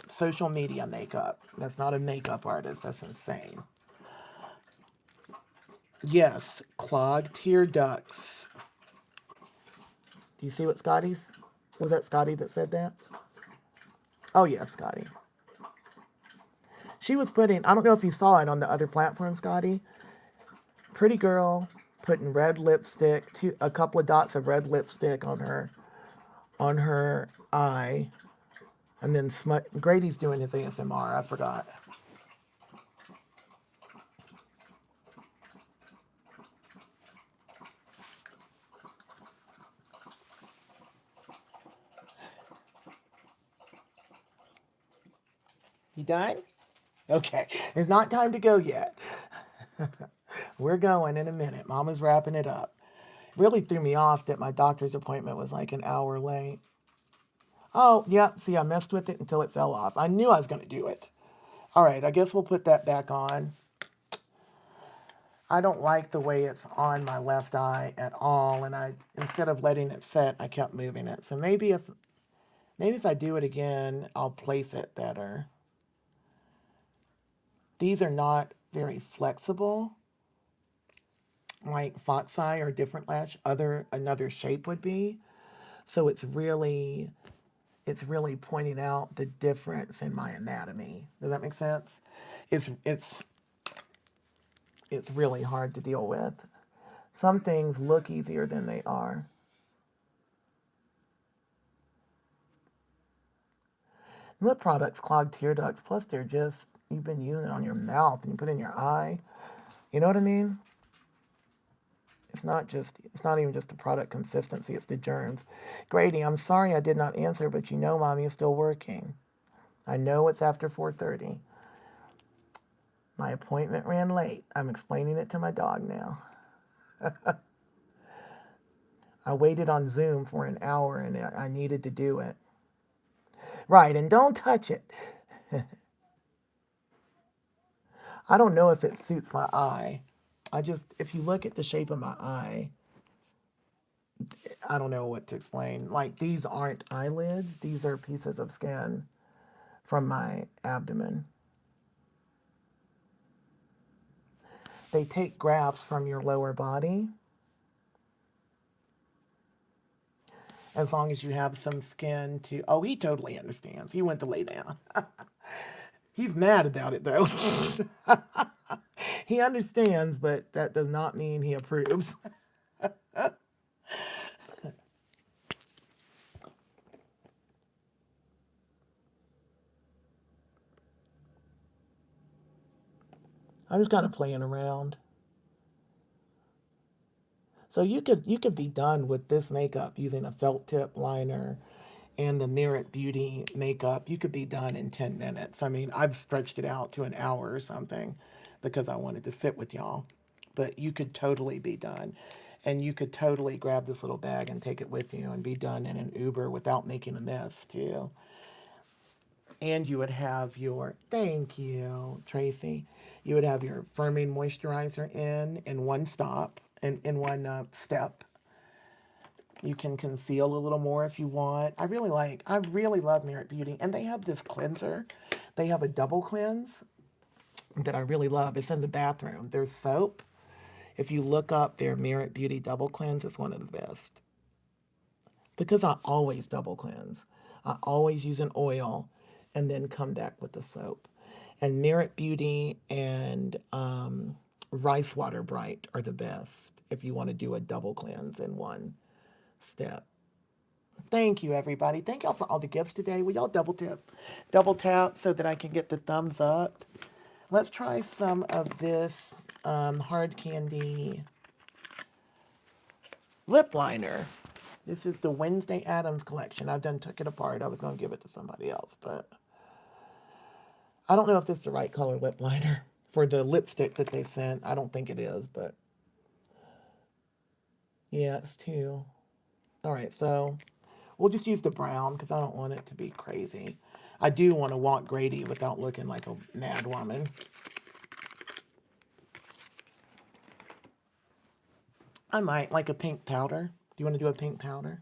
social media makeup. That's not a makeup artist. That's insane." Yes, clogged tear ducts. Do you see what Scotty's? Was that Scotty that said that? Oh, yeah, Scotty. She was putting, I don't know if you saw it on the other platform, Scotty. Pretty girl putting red lipstick, a couple of dots of red lipstick on her eye. And then Grady's doing his ASMR. I forgot. You done? Okay. It's not time to go yet. We're going in a minute. Mama's wrapping it up. Really threw me off that my doctor's appointment was like an hour late. Oh, yeah. See, I messed with it until it fell off. I knew I was going to do it. All right. I guess we'll put that back on. I don't like the way it's on my left eye at all. And instead of letting it set, I kept moving it. So maybe if I do it again, I'll place it better. These are not very flexible, like fox eye or different lash, another shape would be. So it's really pointing out the difference in my anatomy. Does that make sense? It's really hard to deal with. Some things look easier than they are. Lip products clog tear ducts. Plus, you've been using it on your mouth and you put it in your eye. You know what I mean? It's not even just the product consistency, it's the germs. Grady, I'm sorry I did not answer, but Mommy is still working. I know it's after 4:30. My appointment ran late. I'm explaining it to my dog now. I waited on Zoom for an hour and I needed to do it. Right, and don't touch it. I don't know if it suits my eye. If you look at the shape of my eye, I don't know what to explain. Like, these aren't eyelids, these are pieces of skin from my abdomen. They take grafts from your lower body. As long as you have some skin to... Oh, he totally understands. He went to lay down. He's mad about it, though. He understands, but that does not mean he approves. I'm just kind of playing around. So you could be done with this makeup using a felt tip liner and the Merit Beauty makeup. You could be done in 10 minutes. I mean, I've stretched it out to an hour or something because I wanted to sit with y'all. But you could totally be done. And you could totally grab this little bag and take it with you and be done in an Uber without making a mess, too. And you would have your, thank you, Tracy. You would have your firming moisturizer in one stop, in one step. You can conceal a little more if you want. I really love Merit Beauty. And they have this cleanser. They have a double cleanse that I really love. It's in the bathroom. There's soap. If you look up their Merit Beauty double cleanse, it's one of the best. Because I always double cleanse. I always use an oil and then come back with the soap. And Merit Beauty and Rice Water Bright are the best if you want to do a double cleanse in one step. Thank you, everybody. Thank y'all for all the gifts today. Will y'all double tap so that I can get the thumbs up? Let's try some of this Hard Candy lip liner. This is the Wednesday Addams collection. I've took it apart. I was going to give it to somebody else, but I don't know if this is the right color lip liner for the lipstick that they sent. I don't think it is, but yeah, it's two. All right, so we'll just use the brown because I don't want it to be crazy. I do want to walk Grady without looking like a mad woman. I might like a pink powder. Do you want to do a pink powder?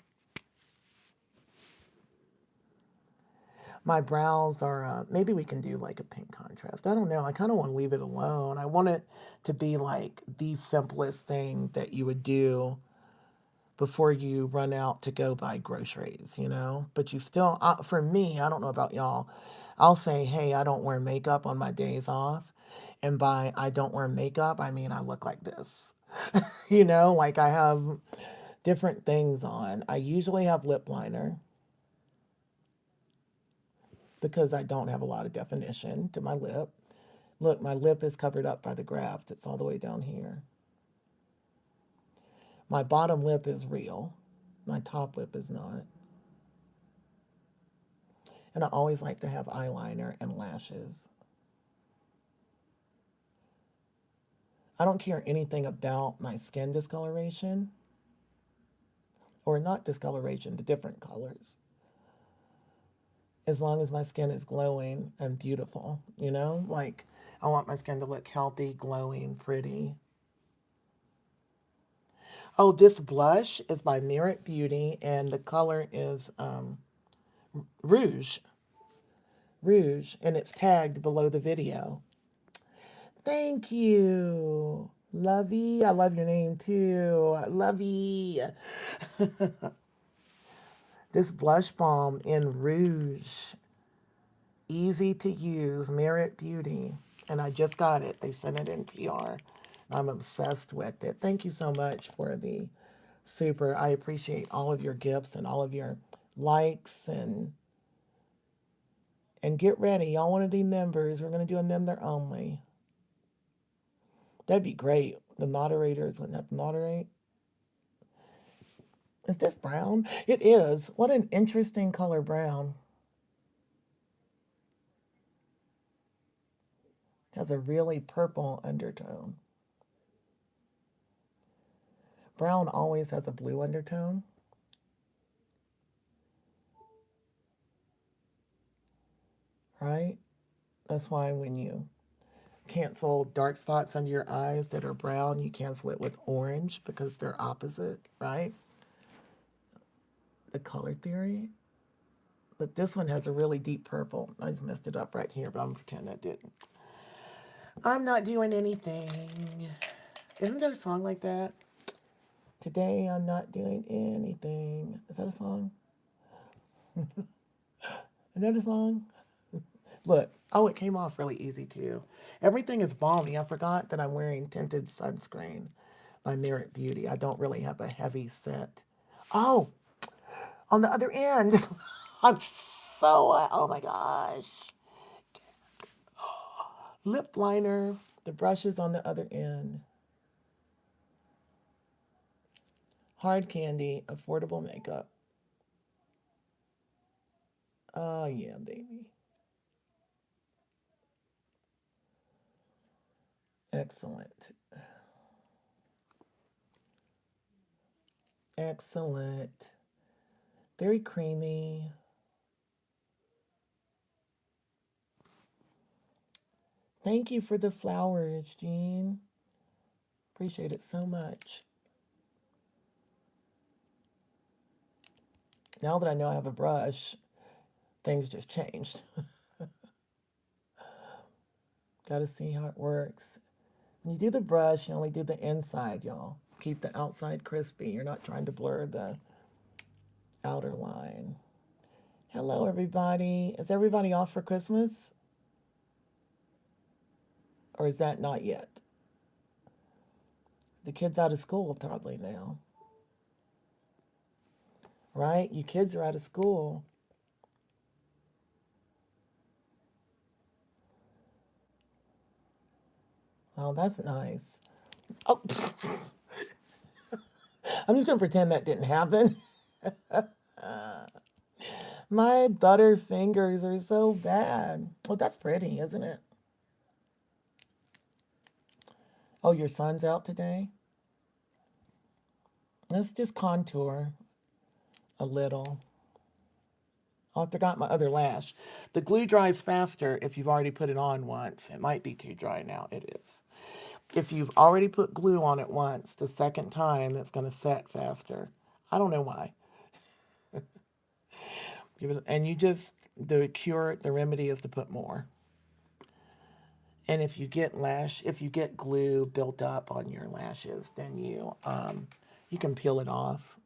My brows are, maybe we can do like a pink contrast. I don't know. I kind of want to leave it alone. I want it to be like the simplest thing that you would do before you run out to go buy groceries, you know? But you still, for me, I don't know about y'all, I'll say, hey, I don't wear makeup on my days off. And by I don't wear makeup, I mean I look like this. You know, like I have different things on. I usually have lip liner because I don't have a lot of definition to my lip. Look, my lip is covered up by the graft. It's all the way down here. My bottom lip is real. My top lip is not. And I always like to have eyeliner and lashes. I don't care anything about my skin discoloration. Or not discoloration, the different colors. As long as my skin is glowing and beautiful, you know? Like, I want my skin to look healthy, glowing, pretty. Oh, this blush is by Merit Beauty, and the color is Rouge. Rouge, and it's tagged below the video. Thank you. Lovey, I love your name too. Lovey. This blush balm in Rouge. Easy to use, Merit Beauty. And I just got it. They sent it in PR. I'm obsessed with it. Thank you so much for the super. I appreciate all of your gifts and all of your likes and get ready. Y'all want to be members. We're going to do a member only. That'd be great. The moderators wouldn't have to moderate. Is this brown? It is. What an interesting color brown. Has a really purple undertone. Brown always has a blue undertone. Right? That's why when you cancel dark spots under your eyes that are brown, you cancel it with orange because they're opposite, right? The color theory. But this one has a really deep purple. I just messed it up right here, but I'm going to pretend I didn't. I'm not doing anything. Isn't there a song like that? Today I'm not doing anything. Is that a song? Is that a song? Look, oh, it came off really easy too. Everything is balmy. I forgot that I'm wearing tinted sunscreen by Merit Beauty. I don't really have a heavy set. Oh, on the other end. I'm so, oh my gosh. Lip liner. The brush is on the other end. Hard candy, affordable makeup. Oh yeah, baby. Excellent. Excellent. Very creamy. Thank you for the flowers, Jean. Appreciate it so much. Now that I know I have a brush, things just changed. Gotta see how it works. When you do the brush, you only do the inside, y'all. Keep the outside crispy. You're not trying to blur the outer line. Hello, everybody. Is everybody off for Christmas? Or is that not yet? The kids out of school totally now. Right? You kids are out of school. Oh, that's nice. Oh, I'm just going to pretend that didn't happen. My butter fingers are so bad. Oh, that's pretty, isn't it? Oh, your son's out today? Let's just contour a little. Oh, I forgot my other lash. The glue dries faster if you've already put it on once. It might be too dry now. It is. If you've already put glue on it once, the second time it's going to set faster. I don't know why. And you just, the remedy is to put more. And if you get glue built up on your lashes, then you can peel it off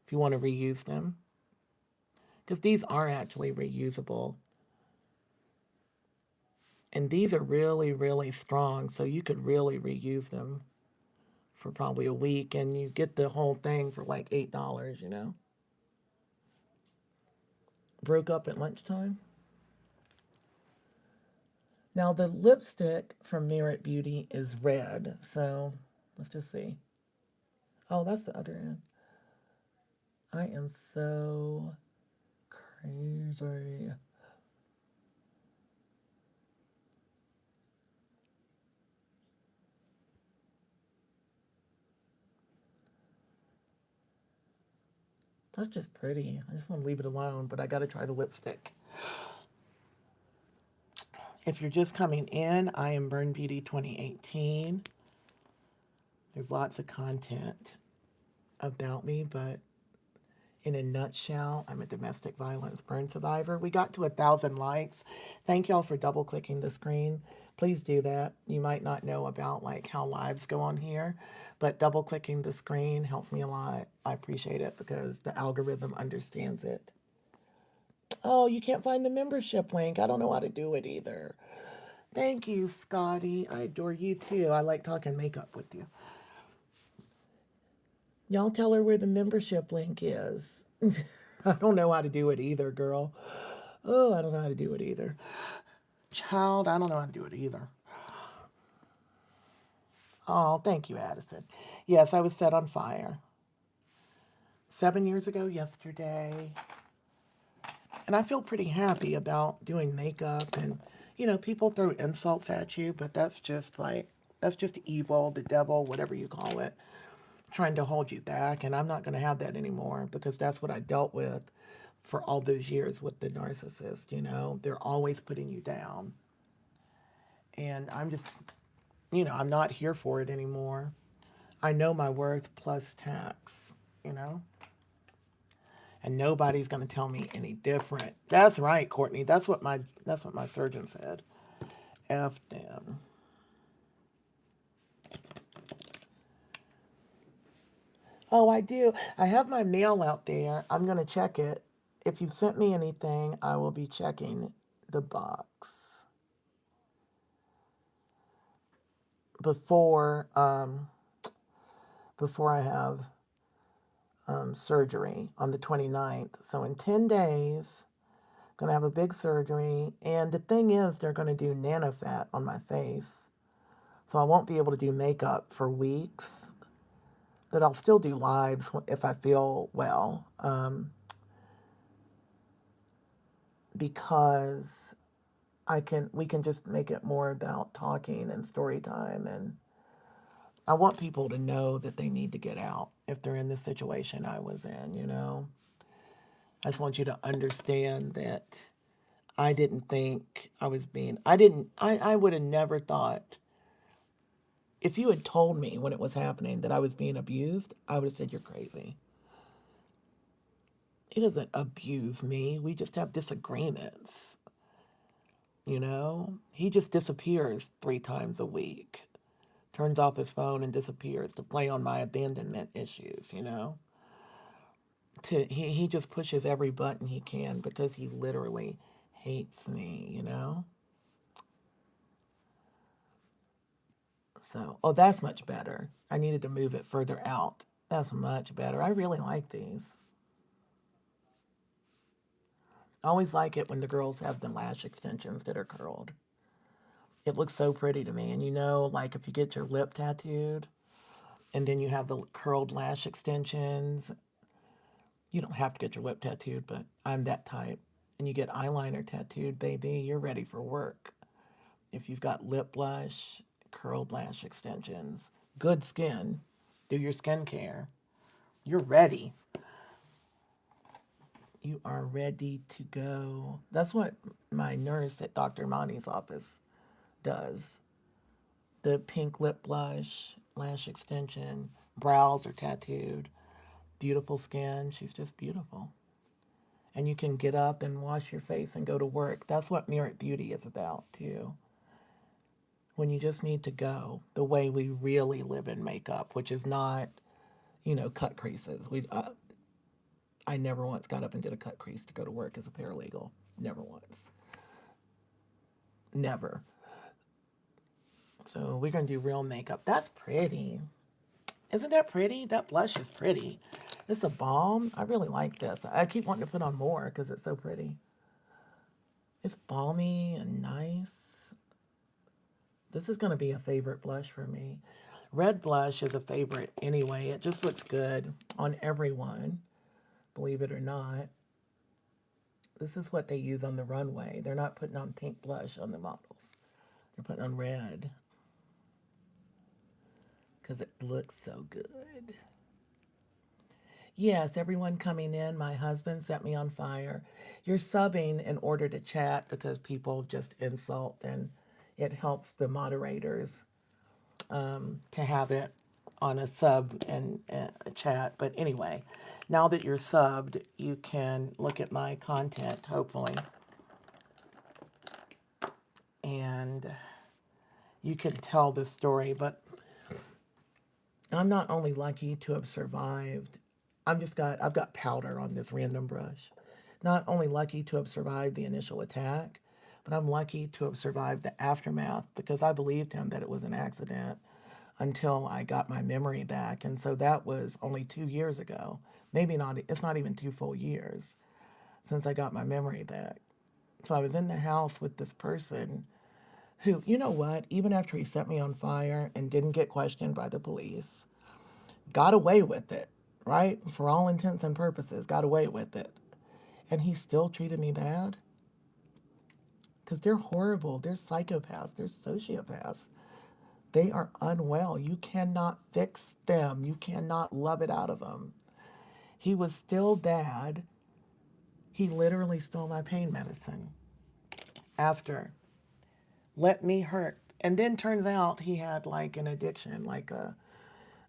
if you want to reuse them. Because these are actually reusable. And these are really, really strong, so you could really reuse them for probably a week, and you get the whole thing for like $8, you know. Broke up at lunchtime. Now the lipstick from Merit Beauty is red, so let's just see. Oh, that's the other end. I am so crazy. That's just pretty. I just want to leave it alone, but I got to try the lipstick. If you're just coming in, I am Burn Beauty 2018. There's lots of content about me, but in a nutshell, I'm a domestic violence burn survivor. We got to 1,000 likes. Thank y'all for double clicking the screen. Please do that. You might not know about like how lives go on here, but double clicking the screen helps me a lot. I appreciate it because the algorithm understands it. Oh, you can't find the membership link. I don't know how to do it either. Thank you, Scotty. I adore you too. I like talking makeup with you. Y'all tell her where the membership link is. I don't know how to do it either, girl. Oh, I don't know how to do it either. Child, I don't know how to do it either. Oh, thank you, Addison. Yes, I was set on fire. 7 years ago yesterday. And I feel pretty happy about doing makeup. And, you know, people throw insults at you, but that's just evil, the devil, whatever you call it, trying to hold you back. And I'm not going to have that anymore because that's what I dealt with for all those years with the narcissist. You know, they're always putting you down. And I'm just, I'm not here for it anymore. I know my worth plus tax, you know? And nobody's going to tell me any different. That's right, Courtney. That's what my surgeon said. F them. Oh, I do. I have my mail out there. I'm going to check it. If you've sent me anything, I will be checking the box before before I have surgery on the 29th. So in 10 days, I'm going to have a big surgery. And the thing is, they're going to do nanofat on my face. So I won't be able to do makeup for weeks. But I'll still do lives if I feel well. Because we can just make it more about talking and story time. And I want people to know that they need to get out if they're in the situation I was in, you know. I just want you to understand that I didn't think I was being, I would have never thought, if you had told me when it was happening that I was being abused, I would have said, you're crazy. He doesn't abuse me. We just have disagreements, you know? He just disappears 3 times a week, turns off his phone and disappears to play on my abandonment issues, you know? He just pushes every button he can because he literally hates me, you know? So, oh, that's much better. I needed to move it further out. That's much better. I really like these. I always like it when the girls have the lash extensions that are curled. It looks so pretty to me. And you know, like if you get your lip tattooed and then you have the curled lash extensions, you don't have to get your lip tattooed, but I'm that type. And you get eyeliner tattooed, baby, you're ready for work. If you've got lip blush, curled lash extensions, good skin, do your skincare, you're ready. You are ready to go. That's what my nurse at Dr. Mani's office does. The pink lip blush, lash extension, brows are tattooed, beautiful skin. She's just beautiful. And you can get up and wash your face and go to work. That's what Merit Beauty is about, too. When you just need to go the way we really live in makeup, which is not, cut creases. I never once got up and did a cut crease to go to work as a paralegal. Never once. Never. So we're going to do real makeup. That's pretty. Isn't that pretty? That blush is pretty. It's a balm. I really like this. I keep wanting to put on more because it's so pretty. It's balmy and nice. This is going to be a favorite blush for me. Red blush is a favorite anyway. It just looks good on everyone, believe it or not. This is what they use on the runway. They're not putting on pink blush on the models. They're putting on red because it looks so good. Yes, everyone coming in. My husband set me on fire. You're subbing in order to chat because people just insult, and it helps the moderators to have it on a sub and a chat. But anyway, now that you're subbed, you can look at my content, hopefully. And you can tell the story. But I'm not only lucky to have survived, I've got powder on this random brush. Not only lucky to have survived the initial attack, but I'm lucky to have survived the aftermath because I believed him that it was an accident until I got my memory back. And so that was only 2 years ago. Maybe not, it's not even 2 full years since I got my memory back. So I was in the house with this person who, you know what, even after he set me on fire and didn't get questioned by the police, got away with it, right? For all intents and purposes, got away with it. And he still treated me bad? Because they're horrible. They're psychopaths. They're sociopaths. They are unwell. You cannot fix them. You cannot love it out of them. He was still bad. He literally stole my pain medicine after. Let me hurt. And then turns out he had like an addiction, like a,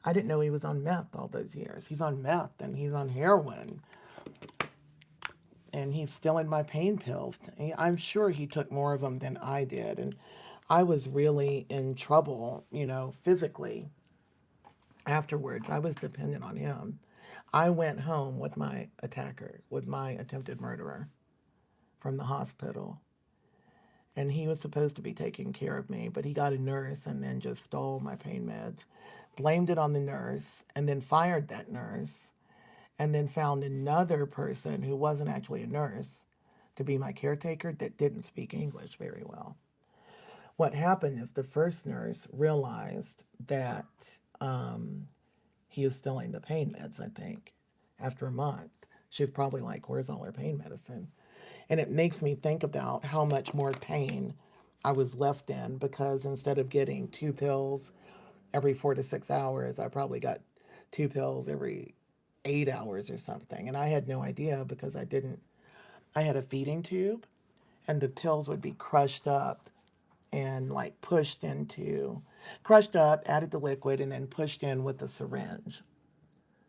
I didn't know he was on meth all those years. He's on meth and he's on heroin and he's stealing my pain pills. I'm sure he took more of them than I did. And I was really in trouble, you know, physically afterwards. I was dependent on him. I went home with my attacker, with my attempted murderer from the hospital. And he was supposed to be taking care of me, but he got a nurse and then just stole my pain meds, blamed it on the nurse, and then fired that nurse, and then found another person who wasn't actually a nurse to be my caretaker that didn't speak English very well. What happened is the first nurse realized that he was stealing the pain meds, I think, after a month. She was probably like, where's all her pain medicine? And it makes me think about how much more pain I was left in because instead of getting 2 pills every 4 to 6 hours, I probably got 2 pills every 8 hours or something. And I had no idea because I had a feeding tube and the pills would be crushed up and like crushed up, added the liquid, and then pushed in with the syringe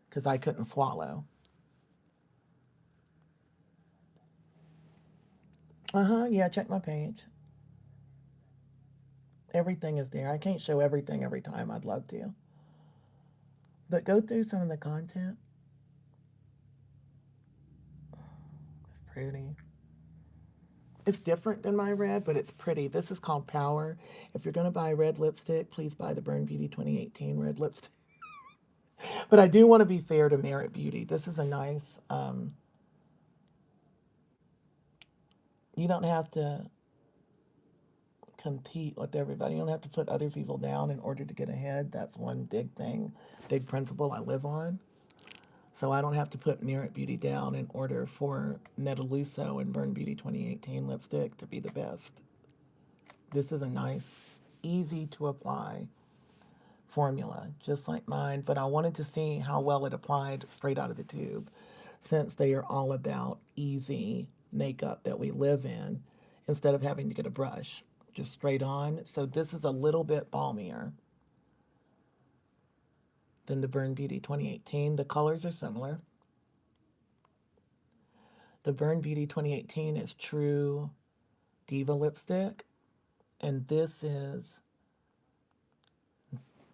because I couldn't swallow. Yeah, check my page. Everything is there. I can't show everything every time. I'd love to. But go through some of the content. It's pretty. It's different than my red, but it's pretty. This is called Power. If you're going to buy red lipstick, please buy the Burn Beauty 2018 red lipstick. But I do want to be fair to Merit Beauty. This is a nice, you don't have to compete with everybody. You don't have to put other people down in order to get ahead. That's one big thing, big principle I live on. So I don't have to put Merit Beauty down in order for Metaluso and Burn Beauty 2018 lipstick to be the best. This is a nice, easy to apply formula, just like mine, but I wanted to see how well it applied straight out of the tube since they are all about easy makeup that we live in instead of having to get a brush, just straight on. So this is a little bit balmier than the Burn Beauty 2018. The colors are similar. The Burn Beauty 2018 is True Diva lipstick, and this is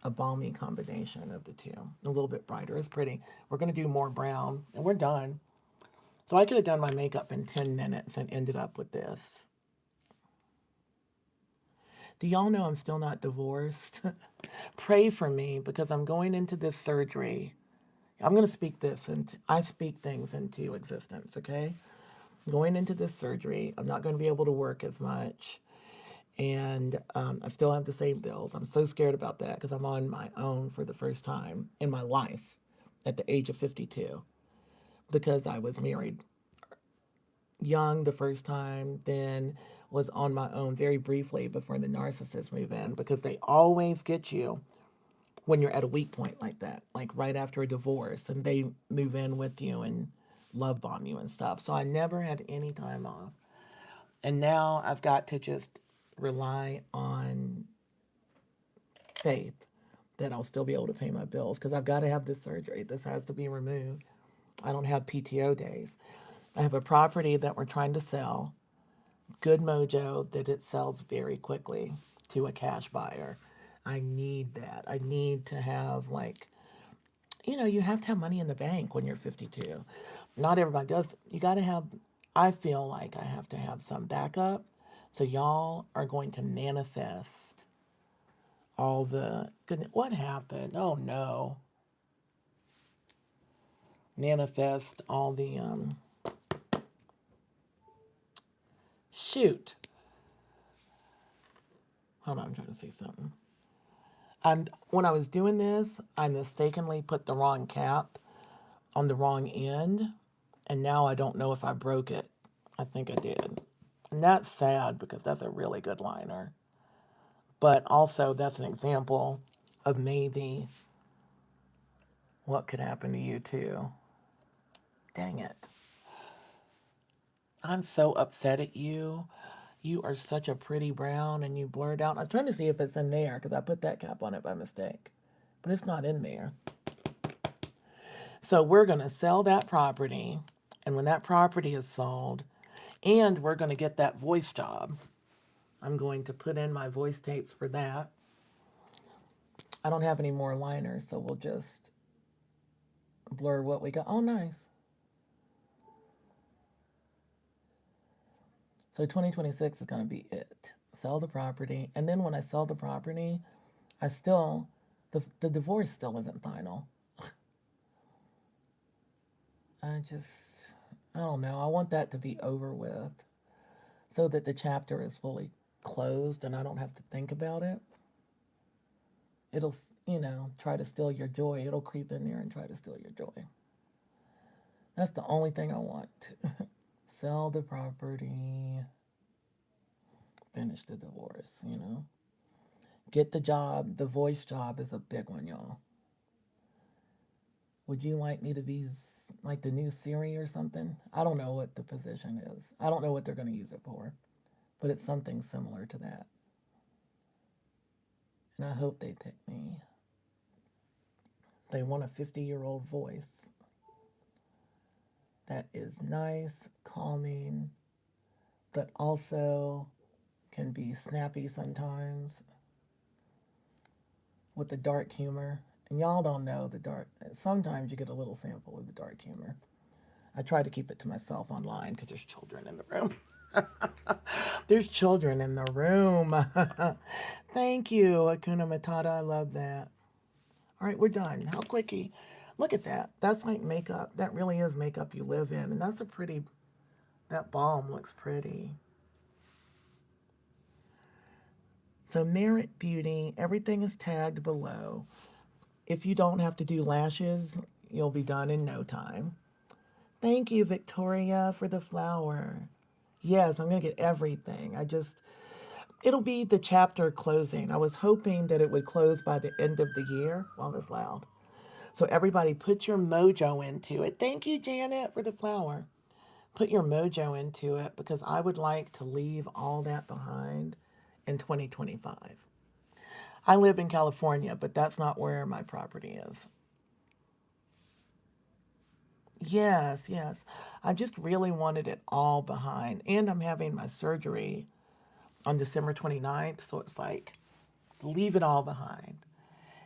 a balmy combination of the two. A little bit brighter. It's pretty. We're going to do more brown, and we're done. So I could have done my makeup in 10 minutes and ended up with this. Do y'all know I'm still not divorced? Pray for me because I'm going into this surgery. I'm going to speak this, and I speak things into existence, okay? Going into this surgery, I'm not going to be able to work as much. And I still have the same bills. I'm so scared about that because I'm on my own for the first time in my life at the age of 52 because I was married young the first time, then was on my own very briefly before the narcissists move in because they always get you when you're at a weak point like that, like right after a divorce, and they move in with you and love bomb you and stuff. So I never had any time off. And now I've got to just rely on faith that I'll still be able to pay my bills because I've got to have this surgery. This has to be removed. I don't have PTO days. I have a property that we're trying to sell, good mojo that it sells very quickly to a cash buyer. I need that. I need to have like, you have to have money in the bank when you're 52. Not everybody does. You got to have, I feel like I have to have some backup. So y'all are going to manifest all the goodness. What happened? Oh no. Manifest all the shoot. Hold on, I'm trying to see something. When I was doing this, I mistakenly put the wrong cap on the wrong end, and now I don't know if I broke it. I think I did. And that's sad because that's a really good liner. But also, that's an example of maybe what could happen to you too. Dang it. I'm so upset at you. You are such a pretty brown and you blurred out. I'm trying to see if it's in there because I put that cap on it by mistake. But it's not in there. So we're going to sell that property. And when that property is sold, and we're going to get that voice job, I'm going to put in my voice tapes for that. I don't have any more liners, so we'll just blur what we got. Oh, nice. So 2026 is going to be it. Sell the property. And then when I sell the property, I still, the divorce still isn't final. I don't know. I want that to be over with so that the chapter is fully closed and I don't have to think about it. It'll, try to steal your joy. It'll creep in there and try to steal your joy. That's the only thing I want. Sell the property. Finish the divorce, Get the job. The voice job is a big one, y'all. Would you like me to be like the new Siri or something? I don't know what the position is. I don't know what they're going to use it for, but it's something similar to that. And I hope they pick me. They want a 50-year-old voice that is nice, calming, but also can be snappy sometimes with the dark humor. And y'all don't know the dark. Sometimes you get a little sample of the dark humor. I try to keep it to myself online because there's children in the room. There's children in the room. Thank you, Akuna Matata. I love that. All right, we're done. How quickie. Look at that. That's like makeup. That really is makeup you live in. And that's a pretty, that balm looks pretty. So Merit Beauty, everything is tagged below. If you don't have to do lashes, you'll be done in no time. Thank you, Victoria, for the flower. Yes, I'm going to get everything. It'll be the chapter closing. I was hoping that it would close by the end of the year. Well, that's loud. So everybody put your mojo into it. Thank you, Janet, for the flower. Put your mojo into it because I would like to leave all that behind in 2025. I live in California, but that's not where my property is. Yes, yes. I just really wanted it all behind. And I'm having my surgery on December 29th, so it's like, leave it all behind.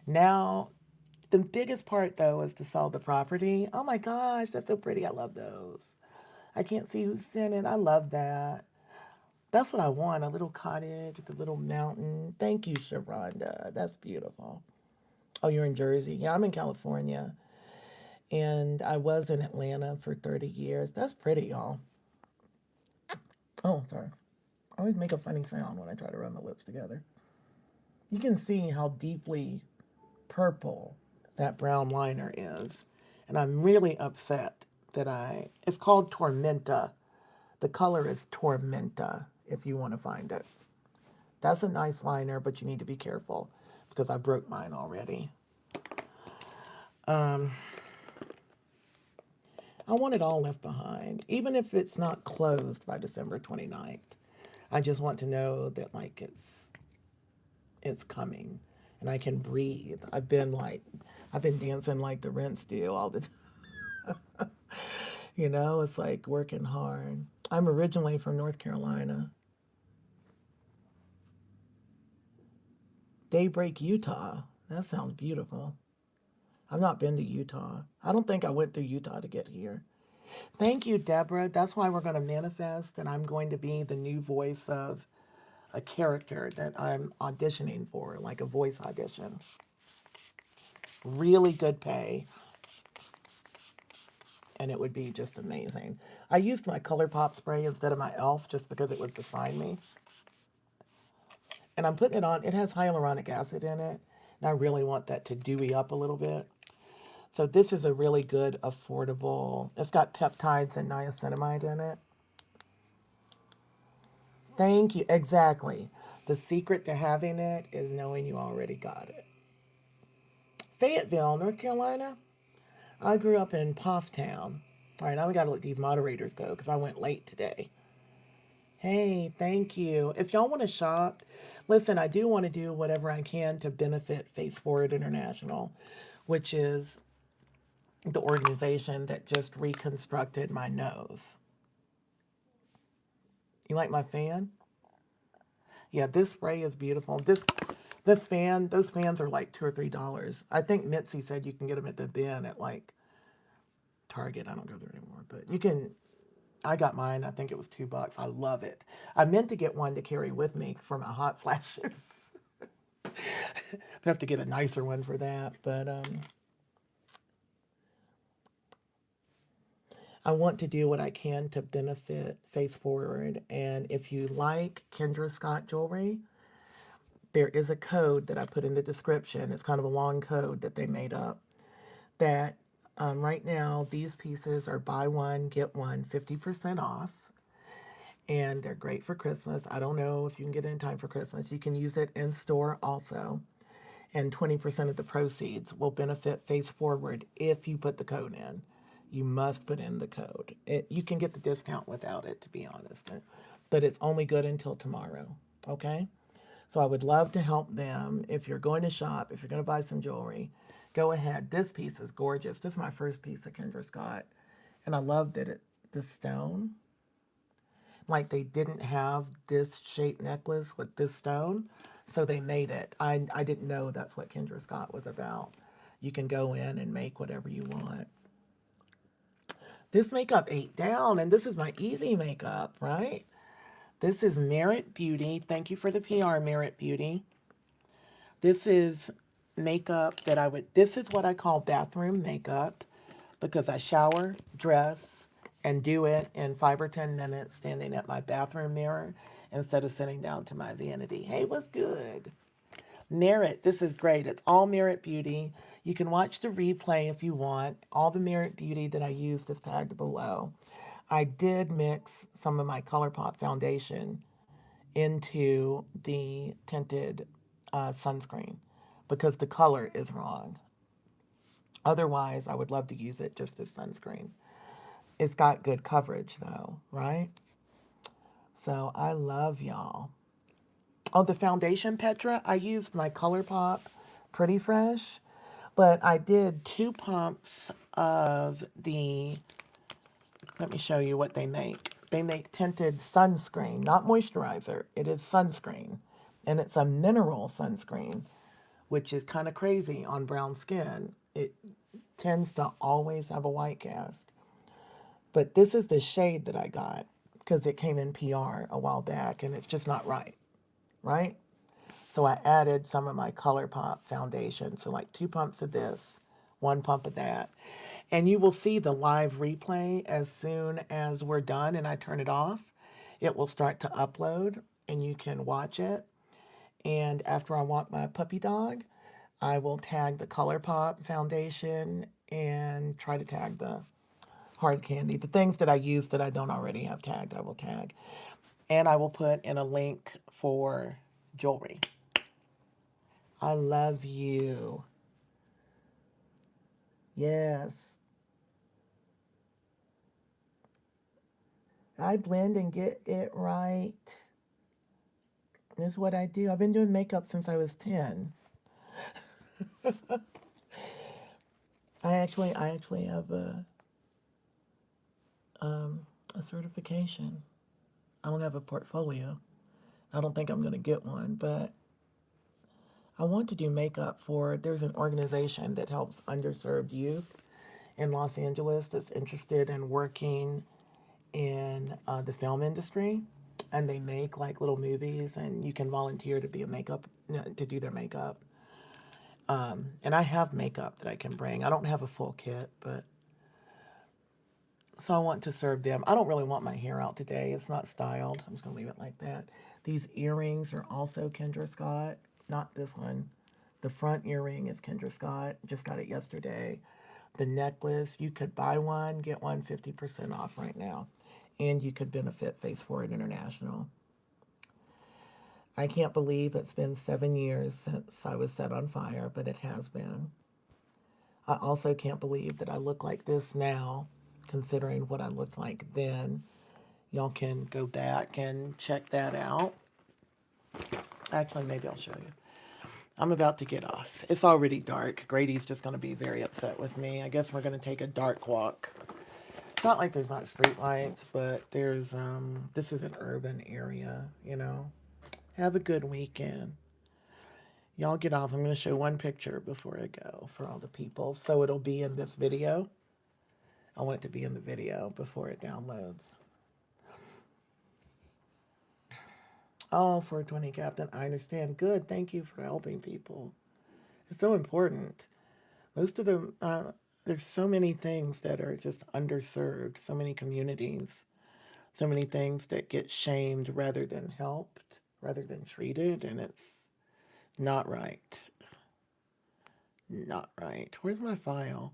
Now, the biggest part, though, is to sell the property. Oh my gosh, that's so pretty. I love those. I can't see who's in it. I love that. That's what I want, a little cottage with a little mountain. Thank you, Sharonda. That's beautiful. Oh, you're in Jersey? Yeah, I'm in California. And I was in Atlanta for 30 years. That's pretty, y'all. Oh, sorry. I always make a funny sound when I try to run my lips together. You can see how deeply purple that brown liner is. And I'm really upset that it's called Tormenta. The color is Tormenta, if you want to find it. That's a nice liner, but you need to be careful because I broke mine already. I want it all left behind, even if it's not closed by December 29th. I just want to know that like it's coming and I can breathe. I've been dancing like the rents do all the time. It's like working hard. I'm originally from North Carolina. Daybreak, Utah. That sounds beautiful. I've not been to Utah. I don't think I went through Utah to get here. Thank you, Deborah. That's why we're going to manifest, and I'm going to be the new voice of a character that I'm auditioning for, like a voice audition. Really good pay. And it would be just amazing. I used my ColourPop spray instead of my e.l.f. just because it was beside me. And I'm putting it on. It has hyaluronic acid in it. And I really want that to dewy up a little bit. So this is a really good, affordable, it's got peptides and niacinamide in it. Thank you. Exactly. The secret to having it is knowing you already got it. Fayetteville, North Carolina. I grew up in Pofftown. All right, now we got to let these moderators go because I went late today. Hey, thank you. If y'all want to shop, listen, I do want to do whatever I can to benefit Face Forward International, which is the organization that just reconstructed my nose. You like my fan? Yeah, this spray is beautiful. This fan, those fans are like $2 or $3. I think Mitzi said you can get them at the bin at like Target. I don't go there anymore, but you can. I got mine. I think it was $2. I love it. I meant to get one to carry with me for my hot flashes. I have to get a nicer one for that, but I want to do what I can to benefit Face Forward. And if you like Kendra Scott jewelry, there is a code that I put in the description. It's kind of a long code that they made up that right now these pieces are buy one, get one, 50% off. And they're great for Christmas. I don't know if you can get it in time for Christmas. You can use it in store also. And 20% of the proceeds will benefit Face Forward if you put the code in. You must put in the code. You can get the discount without it, to be honest. But it's only good until tomorrow, okay? So I would love to help them. If you're going to shop, if you're going to buy some jewelry, go ahead. This piece is gorgeous. This is my first piece of Kendra Scott. And I love that the stone, like they didn't have this shaped necklace with this stone, so they made it. I didn't know that's what Kendra Scott was about. You can go in and make whatever you want. This makeup ate down, and this is my easy makeup, right? This is Merit Beauty. Thank you for the PR, Merit Beauty. This is makeup that this is what I call bathroom makeup because I shower, dress, and do it in 5 or 10 minutes standing at my bathroom mirror instead of sitting down to my vanity. Hey, what's good? Merit, this is great. It's all Merit Beauty. You can watch the replay if you want. All the Merit Beauty that I used is tagged below. I did mix some of my ColourPop foundation into the tinted sunscreen because the color is wrong. Otherwise, I would love to use it just as sunscreen. It's got good coverage though, right? So I love y'all. Oh, the foundation, Petra, I used my ColourPop Pretty Fresh, but I did 2 pumps of let me show you what they make. They make tinted sunscreen, not moisturizer. It is sunscreen. And it's a mineral sunscreen, which is kind of crazy on brown skin. It tends to always have a white cast. But this is the shade that I got because it came in PR a while back and it's just not right, right? So I added some of my ColourPop foundation. So like 2 pumps of this, 1 pump of that. And you will see the live replay as soon as we're done and I turn it off. It will start to upload and you can watch it. And after I walk my puppy dog, I will tag the ColourPop foundation and try to tag the hard candy. The things that I use that I don't already have tagged, I will tag. And I will put in a link for jewelry. I love you. Yes. I blend and get it right. This is what I do. I've been doing makeup since I was 10. I actually have a certification. I don't have a portfolio. I don't think I'm going to get one, but I want to do makeup there's an organization that helps underserved youth in Los Angeles that's interested in working in the film industry. And they make like little movies and you can volunteer to be to do their makeup. And I have makeup that I can bring. I don't have a full kit, but so I want to serve them. I don't really want my hair out today. It's not styled. I'm just going to leave it like that. These earrings are also Kendra Scott. Not this one. The front earring is Kendra Scott. Just got it yesterday. The necklace, you could buy one, get one 50% off right now. And you could benefit Face Forward International. I can't believe it's been 7 years since I was set on fire, but it has been. I also can't believe that I look like this now, considering what I looked like then. Y'all can go back and check that out. Actually, maybe I'll show you. I'm about to get off. It's already dark. Grady's just going to be very upset with me. I guess we're going to take a dark walk. Not like there's not street lights, but there's, this is an urban area, you know. Have a good weekend. Y'all get off. I'm going to show one picture before I go for all the people. So it'll be in this video. I want it to be in the video before it downloads. Oh, 420 Captain, I understand. Good. Thank you for helping people. It's so important. Most of them, there's so many things that are just underserved, so many communities, so many things that get shamed rather than helped, rather than treated, and it's not right. Not right. Where's my file?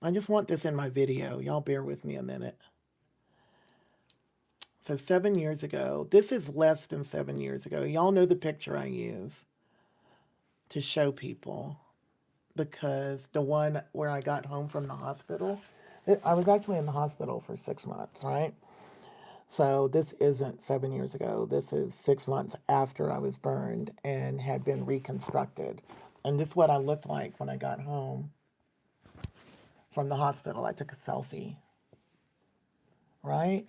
I just want this in my video. Y'all bear with me a minute. So 7 years ago, this is less than 7 years ago. Y'all know the picture I use to show people, because the one where I got home from the hospital, I was actually in the hospital for 6 months, right? So this isn't 7 years ago. This is 6 months after I was burned and had been reconstructed. And this is what I looked like when I got home from the hospital. I took a selfie, right?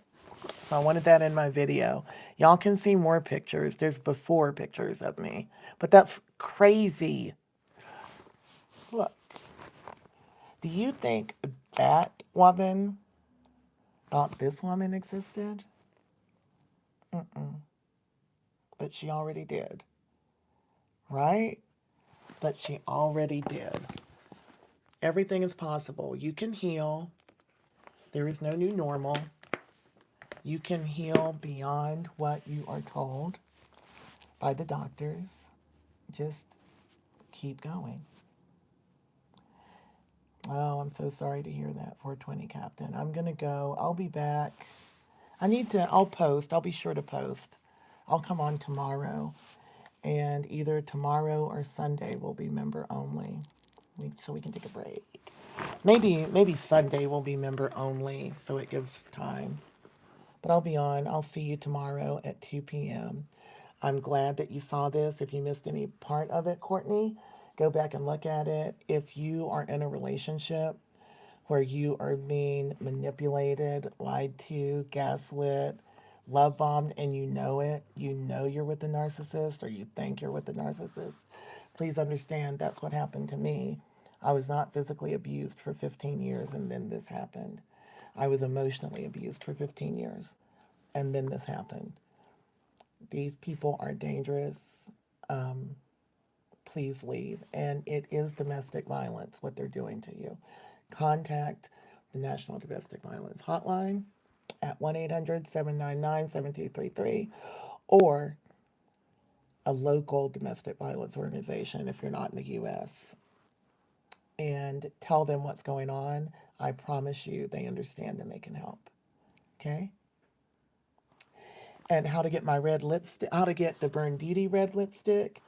So I wanted that in my video. Y'all can see more pictures. There's before pictures of me. But that's crazy. Look. Do you think that woman thought this woman existed? But she already did. Right? But she already did. Everything is possible. You can heal. There is no new normal. You can heal beyond what you are told by the doctors. Just keep going. Oh, I'm so sorry to hear that, 420 Captain. I'm going to go. I'll be back. I'll post. I'll be sure to post. I'll come on tomorrow. And either tomorrow or Sunday will be member only. So we can take a break. Maybe Sunday will be member only, so it gives time. But I'll be on. I'll see you tomorrow at 2 p.m. I'm glad that you saw this. If you missed any part of it, Courtney, go back and look at it. If you are in a relationship where you are being manipulated, lied to, gaslit, love bombed, and you know it, you know you're with a narcissist, or you think you're with a narcissist, please understand that's what happened to me. I was not physically abused for 15 years, and then this happened. I was emotionally abused for 15 years, and then this happened. These people are dangerous. Please leave. And it is domestic violence, what they're doing to you. Contact the National Domestic Violence Hotline at 1-800-799-7233 or a local domestic violence organization if you're not in the U.S. and tell them what's going on. I promise you they understand and they can help. Okay? And how to get my red lipstick, how to get the Burn Beauty red lipstick.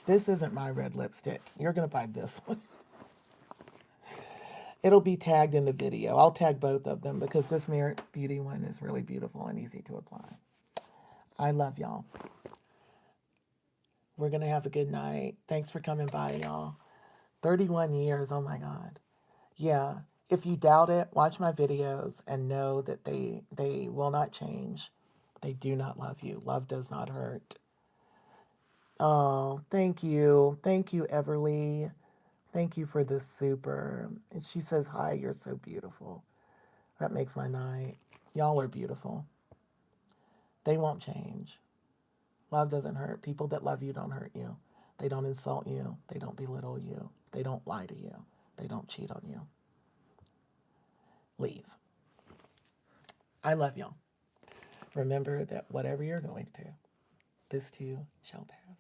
This isn't my red lipstick. You're going to buy this one. It'll be tagged in the video. I'll tag both of them because this Merit Beauty one is really beautiful and easy to apply. I love y'all. We're going to have a good night. Thanks for coming by, y'all. 31 years. Oh, my God. Yeah. If you doubt it, watch my videos and know that they will not change. They do not love you. Love does not hurt. Oh, thank you. Thank you, Everly. Thank you for this super. And she says, hi, you're so beautiful. That makes my night. Y'all are beautiful. They won't change. Love doesn't hurt. People that love you don't hurt you. They don't insult you. They don't belittle you. They don't lie to you. They don't cheat on you. Leave. I love y'all. Remember that whatever you're going through, this too shall pass.